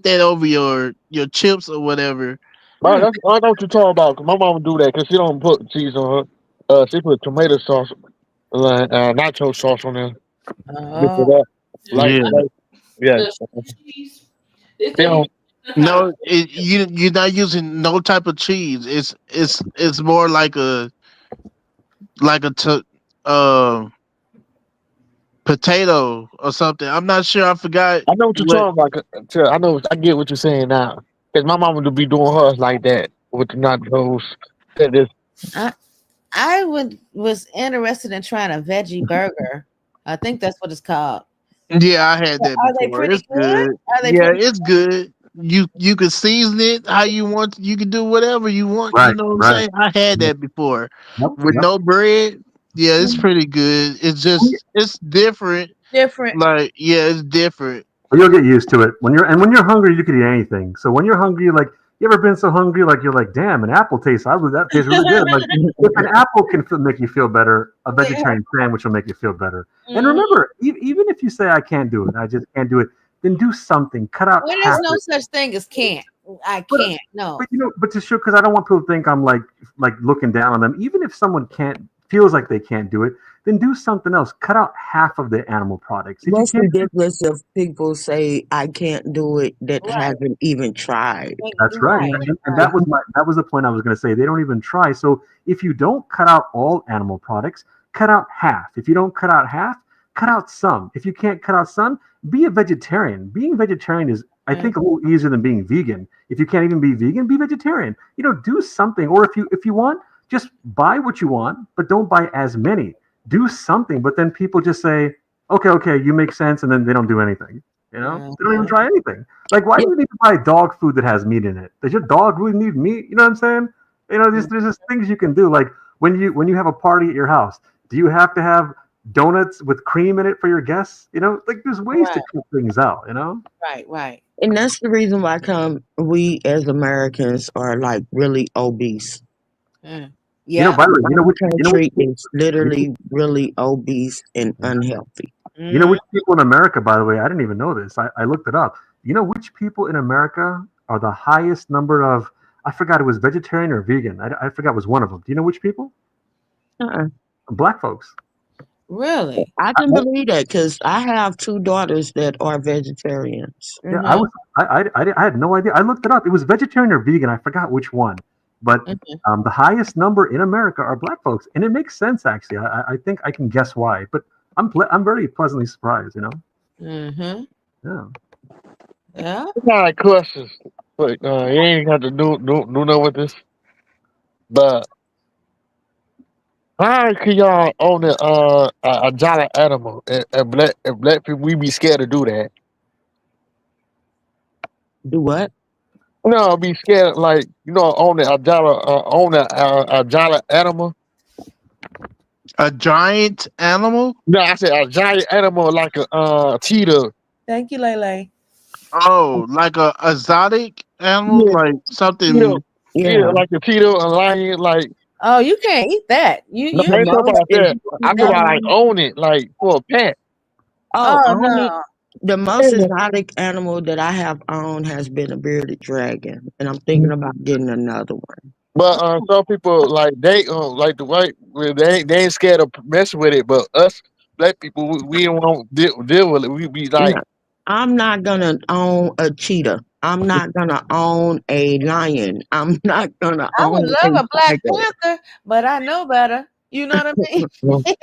that over your chips or whatever. But Mm. I know what you're talking about. 'Cause my mama do that because she don't put cheese on her. She put tomato sauce, nacho sauce on there. Mix it Oh. up. Yeah, Like, Yeah. like yeah. the cheese. They They still be don't. the hot. No, you're not using no type of cheese. It's more like a potato or something. I'm not sure. I forgot I know what you're what. talking about. I know. I get what you're saying now. Because my mama would be doing hers like that with the nachos. That is, I was interested in trying a veggie burger. I think that's what it's called. Yeah, I had that Are they before. pretty It's good? good. Are they Yeah, pretty it's good. You can season it how you want. You can do whatever you want. You Right, know what I'm right. saying? I had that before Yep, with yep. no bread. Yeah, it's good? pretty good. It's different. Different. Like yeah, it's different. But you'll get used to it when you're hungry. You could eat anything. So when you're hungry, like you ever been so hungry, like you're like, damn, an apple tastes. That tastes really good. Like if an apple can make you feel better, a Yeah. vegetarian sandwich will make you feel better. And Mhm. remember, even if you say I can't do it, I just can't do it, then do something. Cut out Well, there's half no it. such thing as can't. I But can't. No. but to show because I don't want people to think I'm like looking down on them. Even if someone can't feels like they can't do it, then do something else. Cut out half of the animal products. If you That's can't, ridiculous if people say I can't do it that Right. haven't even tried. that's right. Right. And Right. that was the point I was going to say. They don't even try. So if you don't cut out all animal products, cut out half. If you don't cut out half, cut out some. If you can't cut out some, be a vegetarian. Being vegetarian is I Mm. think a little easier than being vegan. If you can't even be vegan, be vegetarian. Do something. Or if you want, just buy what you want, but don't buy as many. Do something, but then people just say, okay, you make sense, and then they don't do anything. They don't even Uh-huh. try anything. Like, why Yeah, do you need to buy dog food that has meat in it? Does your dog really need meat? You know what I'm saying? There's just things you can do. Like when you have a party at your house, do you have to have donuts with cream in it for your guests? Like there's ways to Right. cut things out. Right. Right. and that's the reason why come we as Americans are like really obese. Mm. Yep. By the way, Our you know which country is you literally really obese and unhealthy. Hmm. which people in America, by the way, I didn't even know this. I looked it up. You know which people in America are the highest number of, I forgot it was vegetarian or vegan. I forgot it was one of them. Do you know which people? Uh-uh. Black folks. Really? I can believe that because I have two daughters that are vegetarians. Yeah, Mm-hmm. I had no idea. I looked it up. It was vegetarian or vegan. I forgot which one. But Mm-hmm. the highest number in America are black folks, and it makes sense actually. I think I can guess why. But I'm very pleasantly surprised. Mm-hmm. Yeah. Yeah. It's not like questions, but you ain't got to do know with this. But how can y'all own a giant animal and black people we be scared to do that? Do what? No, be scared like own a giant animal. A giant animal? No, I said a giant animal like a cheetah. Thank you, Lele. Oh, like a exotic animal, Yeah, like cheetah. something. Yeah, Yeah. like a cheetah, a lion. Like Oh, you can't eat that. You no, you I The ain't talking most about if that. you I can talking about like own own it, like for a pet. oh, Oh own it. no. The most exotic animal that I have owned has been a bearded dragon, and I'm thinking about getting another one. But some people like they like the white well, they ain't scared of messing with it. But us black people, we don't want to deal with it. We be like, No, I'm not gonna own a cheetah. I'm not gonna own a lion. I'm not gonna I would own a love a Black tiger. Panther, but I know better. You know what I mean?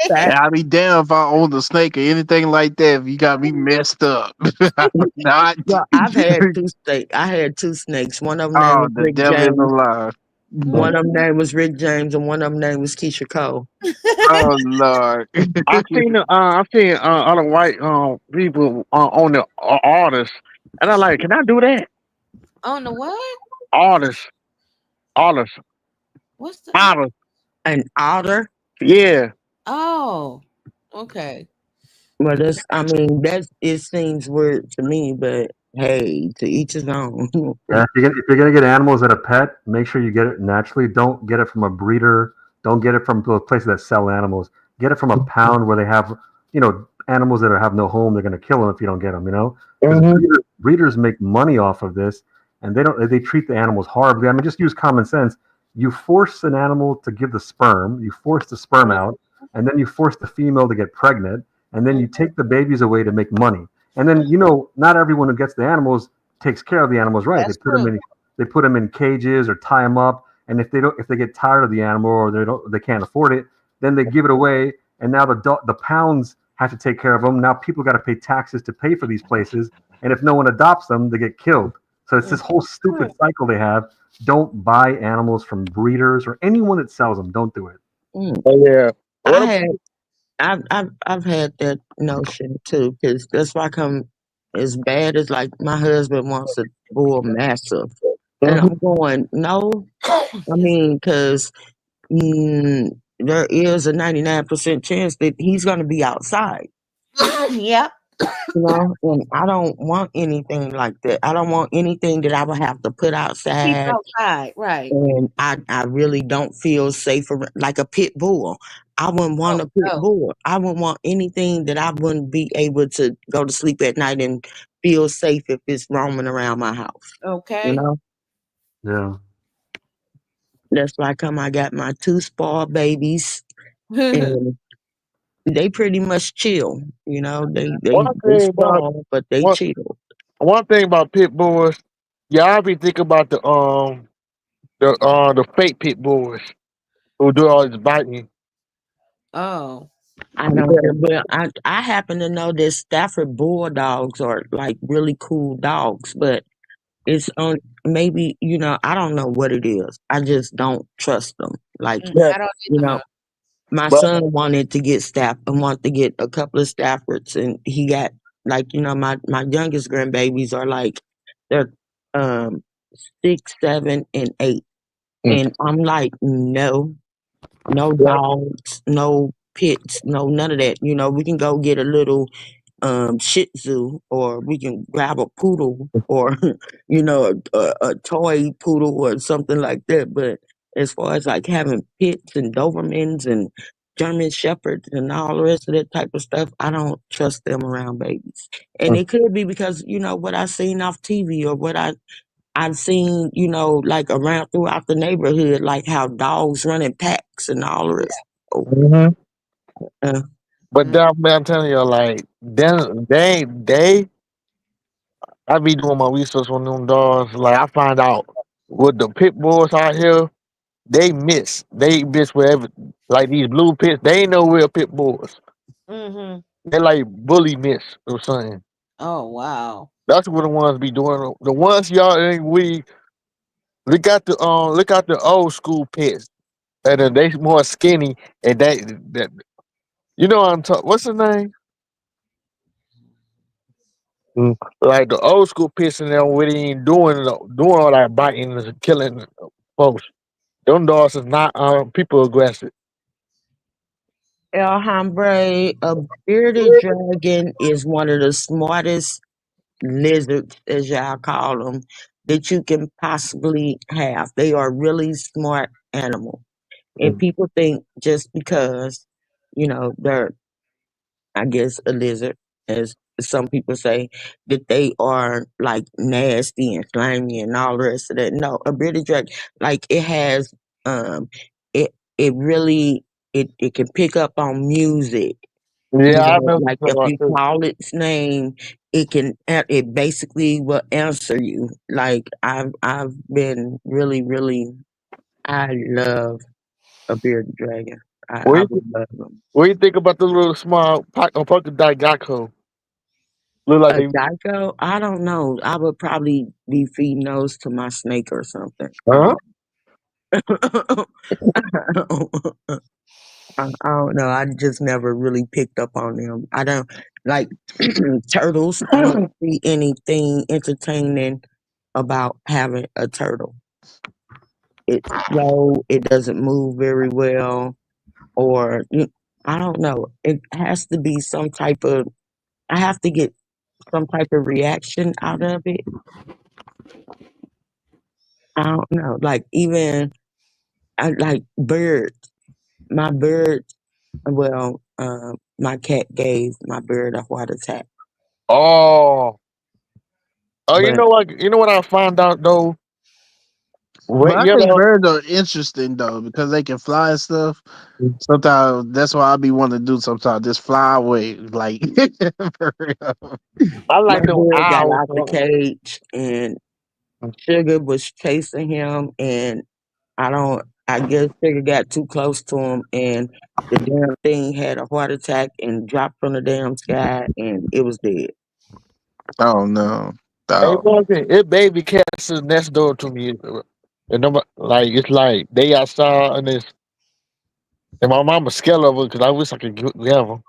That I'd be damn if I owned a snake or anything like that. If you got me messed up, I would not. well, I've had two snakes. I had two snakes. One of them name Oh, was the Rick devil is James. alive. Uh, One of them name was Rick James and one of them name was Keisha Cole. Oh Lord. I've seen other white people on the artists, and I'm like, can I do that? On the what? Artists, artists, What's the artists. An otter. Yeah, Oh, okay. Well, that's, I mean, that's, it seems weird to me, but hey, to each his own. Yeah, if you're gonna get animals at a pet, make sure you get it naturally. Don't get it from a breeder. Don't get it from those places that sell animals. Get it from a pound where they have, animals that have no home. They're gonna kill them if you don't get them. Because hmm breeders make money off of this, and they treat the animals horribly. I mean, just use common sense. You force an animal to give the sperm. You force the sperm out, and then you force the female to get pregnant, and then you take the babies away to make money. And then not everyone who gets the animals takes care of the animals right. That's true. They put them in cages or tie them up, and if they get tired of the animal or they can't afford it, then they give it away, and now the pounds have to take care of them. Now people got to pay taxes to pay for these places, and if no one adopts them, they get killed. So it's Mm. this whole stupid cycle they have. Don't buy animals from breeders or anyone that sells them. Don't do it. Mm. yeah. What I about had, I've had that notion too, because that's why I come as bad as like my husband wants a bull massive, and mhm. I'm going no. I Excuse mean, because there is a 99% chance that he's going to be outside. me. Yep. And I don't want anything like that. I don't want anything that I would have to put Keep outside, outside. Right. and I really don't feel safe like a pit bull. I wouldn't Oh want a pit no. bull. I wouldn't want anything that I wouldn't be able to go to sleep at night and feel safe if it's roaming around my house. You Okay. know, Yeah. that's why come I got my two spoiled babies, and they pretty much chill. They One thing about spoil, but they one chill. one thing about pit bulls, y'all be thinking about the fake pit bulls who do all this biting. Oh. I don't know, but I happen to know that Stafford Bulldogs are like really cool dogs, but it's on maybe I don't know what it is. I just don't trust them. Like Yeah, I don't you either. know, my but son wanted to get wanted to get a couple of Staffords, and he got like my youngest grandbabies are like they're um 6, 7, and 8, mm, and I'm like no. No yeah, dogs, no pits, no none of that. We can go get a little Shih Tzu, or we can grab a poodle, or a toy poodle or something like that. But as far as like having pits and Dobermans and German Shepherds and all the rest of that type of stuff, I don't trust them around babies. And mm, it could be because what I seen off TV, or what I've seen, like around throughout the neighborhood, like how dogs run in packs and all the rest. Oh, mhm. uh, But Mm. that man, I'm telling you, like then I be doing my research on them dogs. Like I find out with the pit bulls out here, they miss wherever. Like these blue pits, they ain't no real pit bulls. Mm-hmm. They like bully miss or something. Oh wow. That's what the ones be doing. The ones y'all ain't we look at the old school pits. And then they more skinny and that you know what I'm talking. What's the name? Like the old school pits and them really ain't doing all that biting and killing folks. Them dogs is not people aggressive. El Hombre, a bearded dragon is one of the smartest lizards, as y'all call them, that you can possibly have. They are really smart animals. And people think just because, they're, I guess, a lizard, as some people say, that they are like nasty and slimy and all the rest of that. No, a British dragon, like um, it really, it can pick up on music. Yeah, I know what Like you're if talking about you too. call its name, it basically will answer you. Like I've been really, really, I love a bearded dragon. What I do you, would love them. what do you think about the little small polka dot gecko? Look like A they. Geico? I don't know. I would probably be feeding those to my snake or something. I Huh? don't. I don't know. I just never really picked up on them. I don't like turtles. I don't see anything entertaining about having a turtle. It's slow. It doesn't move very well, or I don't know. It has to be some type of. I have to get some type of reaction out of it. I don't know. Like even I like birds. My bird. Well, my cat gave my bird a heart attack, Oh, oh, you but know what? You know what I found out though? But Red I think yellow. birds are interesting though because they can fly and stuff. Sometimes that's what I be wanting to do. Sometimes just fly away, like for real. I my like them bird got owls. out the cage and Sugar was chasing him, and I don't. I guess Sugar got too close to him, and the damn thing had a heart attack and dropped from the damn sky, and it was dead. Oh no, Hey, dog. Morgan, it baby cats is next door to me. And like it's like they outside and it's and my mama scared of her because I wish I could have them.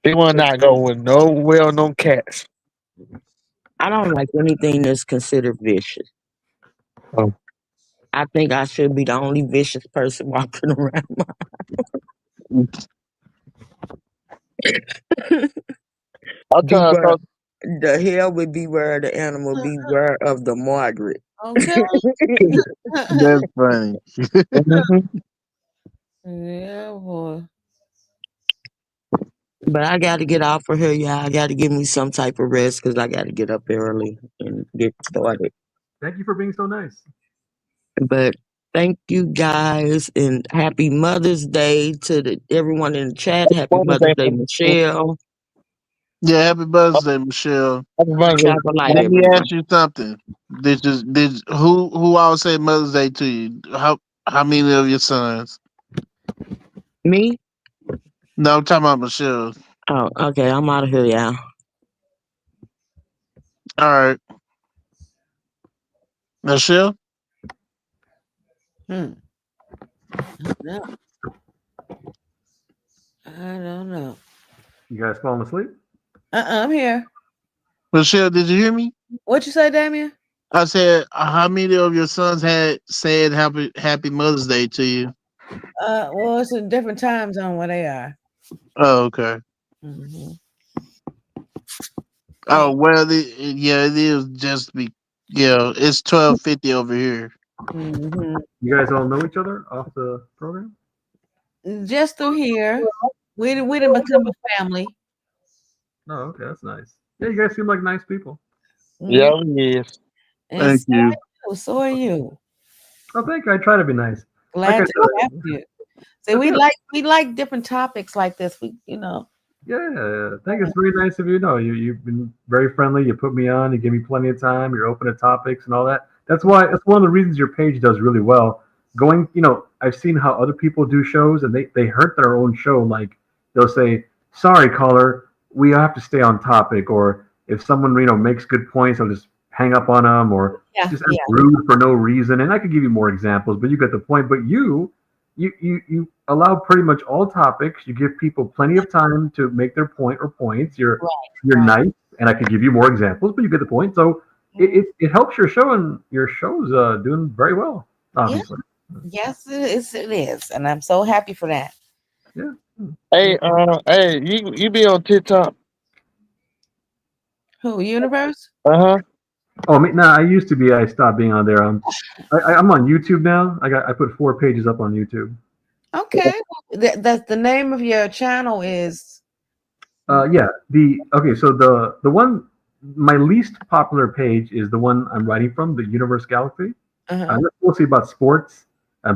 They will not go with no well known cats. I don't like anything that's considered vicious. Um, I think I should be the only vicious person walking around I'm trying to beware. talk. The hell would beware the animal, beware of the Margaret. Okay. That's funny. Mhm. Yeah, boy. But I got to get off of here, y'all. I got to give me some type of rest because I got to get up early and get started. Thank you for being so nice. But thank you guys and happy Mother's Day to everyone in the chat. Happy Mother's Mother's Day, Day, Michelle. Yeah, happy birthday, Michelle. happy Mother's Day. Have a light, Let me ask everyone. you something. Did who always say Mother's Day to you? How many of your sons? Me? No, I'm talking about Michelle. Oh, okay. I'm out of here, y'all. All right, Michelle. Hmm. No, I don't know. You guys falling asleep? I'm here. Michelle, did you hear me? What you say, Damien? I said, how many of your sons had said Happy Mother's Day to you? Well, it's a different time zone where they are. Oh, okay. Hmm. Yeah. Oh well, yeah, it is just be yeah. It's 12:50 over here. Hmm. You guys all know each other off the program? Just through here, we didn't become a family. No, okay, that's nice. Yeah, you guys seem like nice people. Mm. Yeah, yes. And Thank so you. are you. So are you. Oh, thank you. I try to be nice. Like I Glad to have said, you. See, that's good. we like different topics like this. We. Yeah, I think it's very nice of you. No, you've been very friendly. You put me on. You give me plenty of time. You're open to topics and all that. That's one of the reasons your page does really well. Going, I've seen how other people do shows, and they hurt their own show. Like they'll say, "Sorry, caller, we have to stay on topic," or if someone makes good points, I'll just hang up on them, or Yeah, just act yeah, rude for no reason. And I could give you more examples, but you get the point. But you allow pretty much all topics. You give people plenty of time to make their point or points. You're right. nice, and I could give you more examples, but you get the point. So Mhm. it helps your show, and your show's doing very well. Yeah, Obviously, yes, it is, and I'm so happy for that. yeah. Hey, you be on TikTok? Who, Universe? Uh huh. Oh, no, I used to be. I stopped being on there. I'm on YouTube now. I put 4 pages up on YouTube. Okay, that's the name of your channel is. Yeah. The okay. So the one my least popular page is the one I'm writing from, the Universe Galaxy. Uh-huh. That's mostly about sports.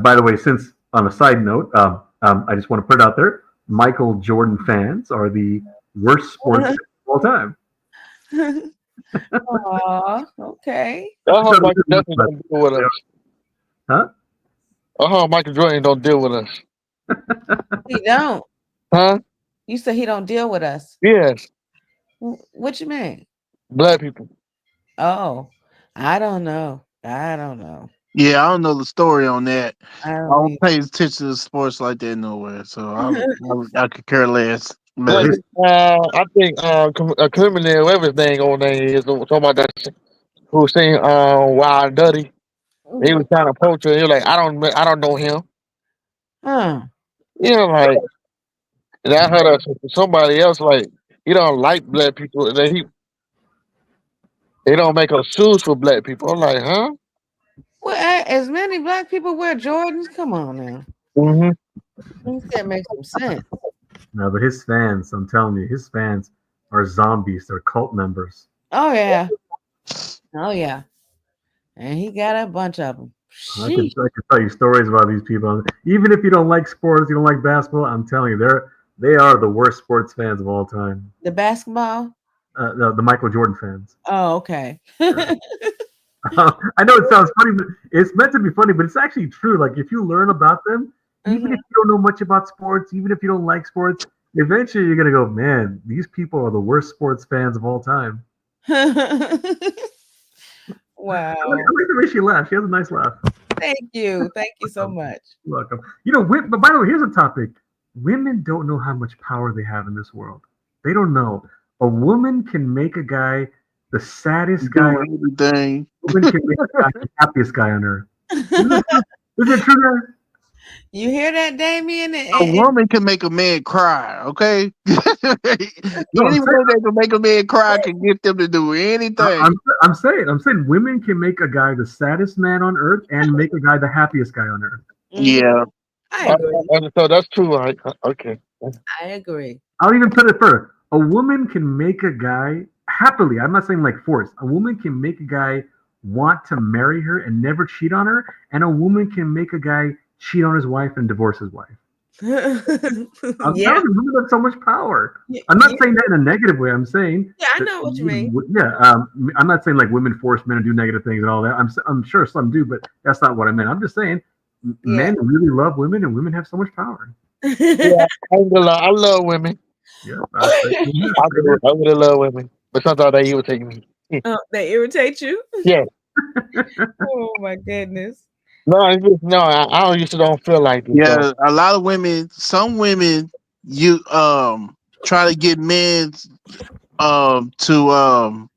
By the way, since on a side note, I just want to put it out there: Michael Jordan fans are the worst sports fans of all time. Aw, okay. I No, hope Michael Jackson but- don't deal with us. huh? I hope Michael Jordan don't deal with us. He don't. Huh? You said he don't deal with us. Yes. What you mean? Black people. Oh, I don't know. I don't know. Yeah, I don't know the story on that. I I don't don't either. pay attention to sports like that nowhere, so I could care less. Well, But his I think a criminal everything on there is talking about that who seen Wild Duddy. He was trying to poach her. He was like, I don't know him. Huh. You know, like, and I heard somebody else like he don't like black people, and then they don't make us shoes for black people. I'm like, huh? Well, as many black people wear Jordans. Come on now. Mm-hmm. That makes some sense. no, but his fans, I'm telling you, his fans are zombies. They're cult members. Oh yeah. Oh yeah. And he got a bunch of them. Sheesh. I could tell you stories about these people. Even if you don't like sports, you don't like basketball. I'm telling you, they are the worst sports fans of all time. The basketball. The Michael Jordan fans. Oh, okay. Yeah. I know it sounds funny, but it's meant to be funny, but it's actually true. Like if you learn about them, even Mhm. if you don't know much about sports, even if you don't like sports, eventually you're gonna go, man, these people are the worst sports fans of all time. I like, Wow. I like the way she laughs. She has a nice laugh. Thank you. Thank you so much. You're welcome. But by the way, here's a topic. Women don't know how much power they have in this world. They don't know. A woman can make a guy the saddest guy. A doing everything. woman can make a guy the happiest guy on earth. Isn't it true? Isn't it true, guys? You hear that, Damien? A woman can make a man cry, okay? Anyone No, I'm saying, that can make a man cry can get them to do anything. I'm, I'm saying women can make a guy the saddest man on earth and make a guy the happiest guy on earth. Mhm. Yeah. I agree. So that's true. Okay. I agree. I'll even put it further. A woman can make a guy happily. I'm not saying like force. A woman can make a guy want to marry her and never cheat on her, and a woman can make a guy cheat on his wife and divorce his wife. I'm Yeah. telling you, women have so much power. Yeah. I'm not saying that in a negative way. I'm saying Yeah, I that know what you mean. yeah. I'm not saying like women force men to do negative things and all that. I'm sure some do, but that's not what I meant. I'm just saying Yeah. men really love women, and women have so much power. Yeah, I ain't gonna lie. I love women. Yeah, I really love women, but sometimes they irritate me. Oh, they irritate you? Yeah. Oh my goodness. No, it's just, no. I don't used to don't feel like this though. Yeah, a lot of women, some women you try to get men to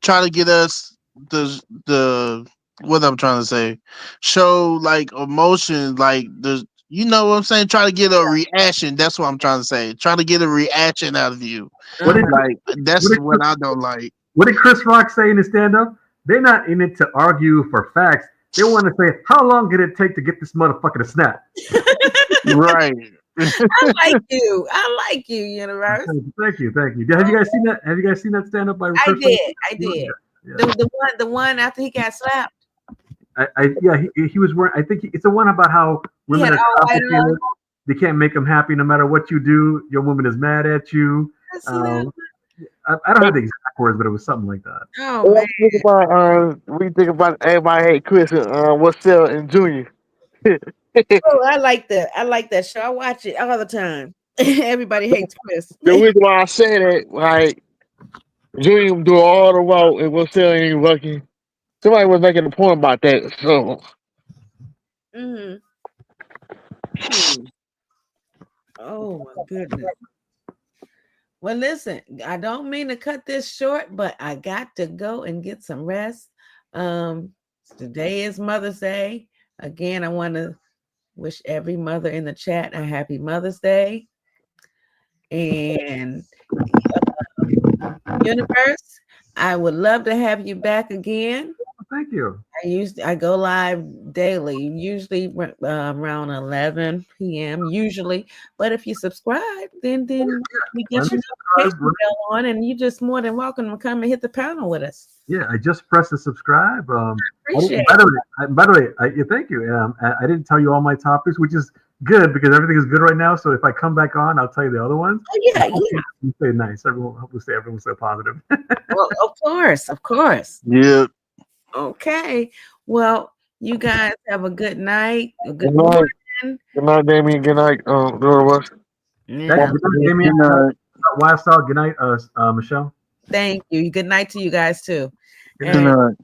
try to get us the what I'm trying to say, show like emotion, like the you know what I'm saying, try to get a reaction. That's what I'm trying to say. Try to get a reaction out of you. What did Uh-huh. Like what that's did what I don't like. what did Chris Rock say in his stand up? They're not in it to argue for facts. They want to say, how long did it take to get this motherfucker to snap? Right. I like you. I like you, Universe. Thank you, thank you. Have you guys seen that? Have you guys seen that stand up by I Chris did. Rock? I did. Yeah. The one after he got slapped. He was wearing. I think it's the one about how He women had are all white on. complicated. They can't make them happy no matter what you do. Your woman is mad at you. I see that. I don't have the exact words, but it was something like that. Oh What man. you think about we think about everybody hate Chris and what's still in Junior. The Oh, I like that show. I watch it all the time. Everybody hates Chris. reason why I say that, like Junior do all the work and what's still ain't working. Somebody was making a point about that. So hmm Hmm. Oh my goodness. Well, listen, I don't mean to cut this short, but I got to go and get some rest. Um, Today is Mother's Day. Again, I want to wish every mother in the chat a happy Mother's Day. And Universe, I would love to have you back again. Thank you. I go live daily, usually around 11 p.m. usually. But if you subscribe, then we get your notification bell on, and you're just more than welcome to come and hit the panel with us. Yeah, I just pressed the subscribe. Appreciate By the way, yeah, thank you. I didn't tell you all my topics, which is good because everything is good right now. So if I come back on, I'll tell you the other ones. Oh, yeah. You stay nice. Everyone stay positive. Well, of course. Yeah. Okay. Well, you guys have a good night. A good good night, morning. good night, Damien. Good night, Doris. Yeah. Good night, Damien. Wild Style. Good night, Michelle. Thank you. Good night to you guys too. Good And night.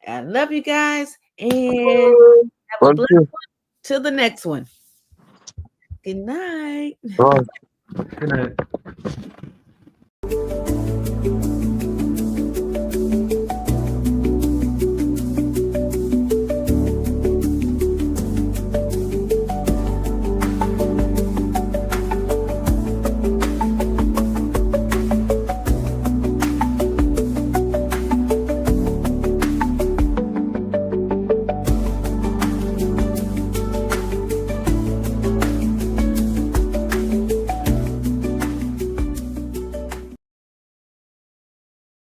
I love you guys and have a Love blessed you. till the next one. Good night. Bye. Good night.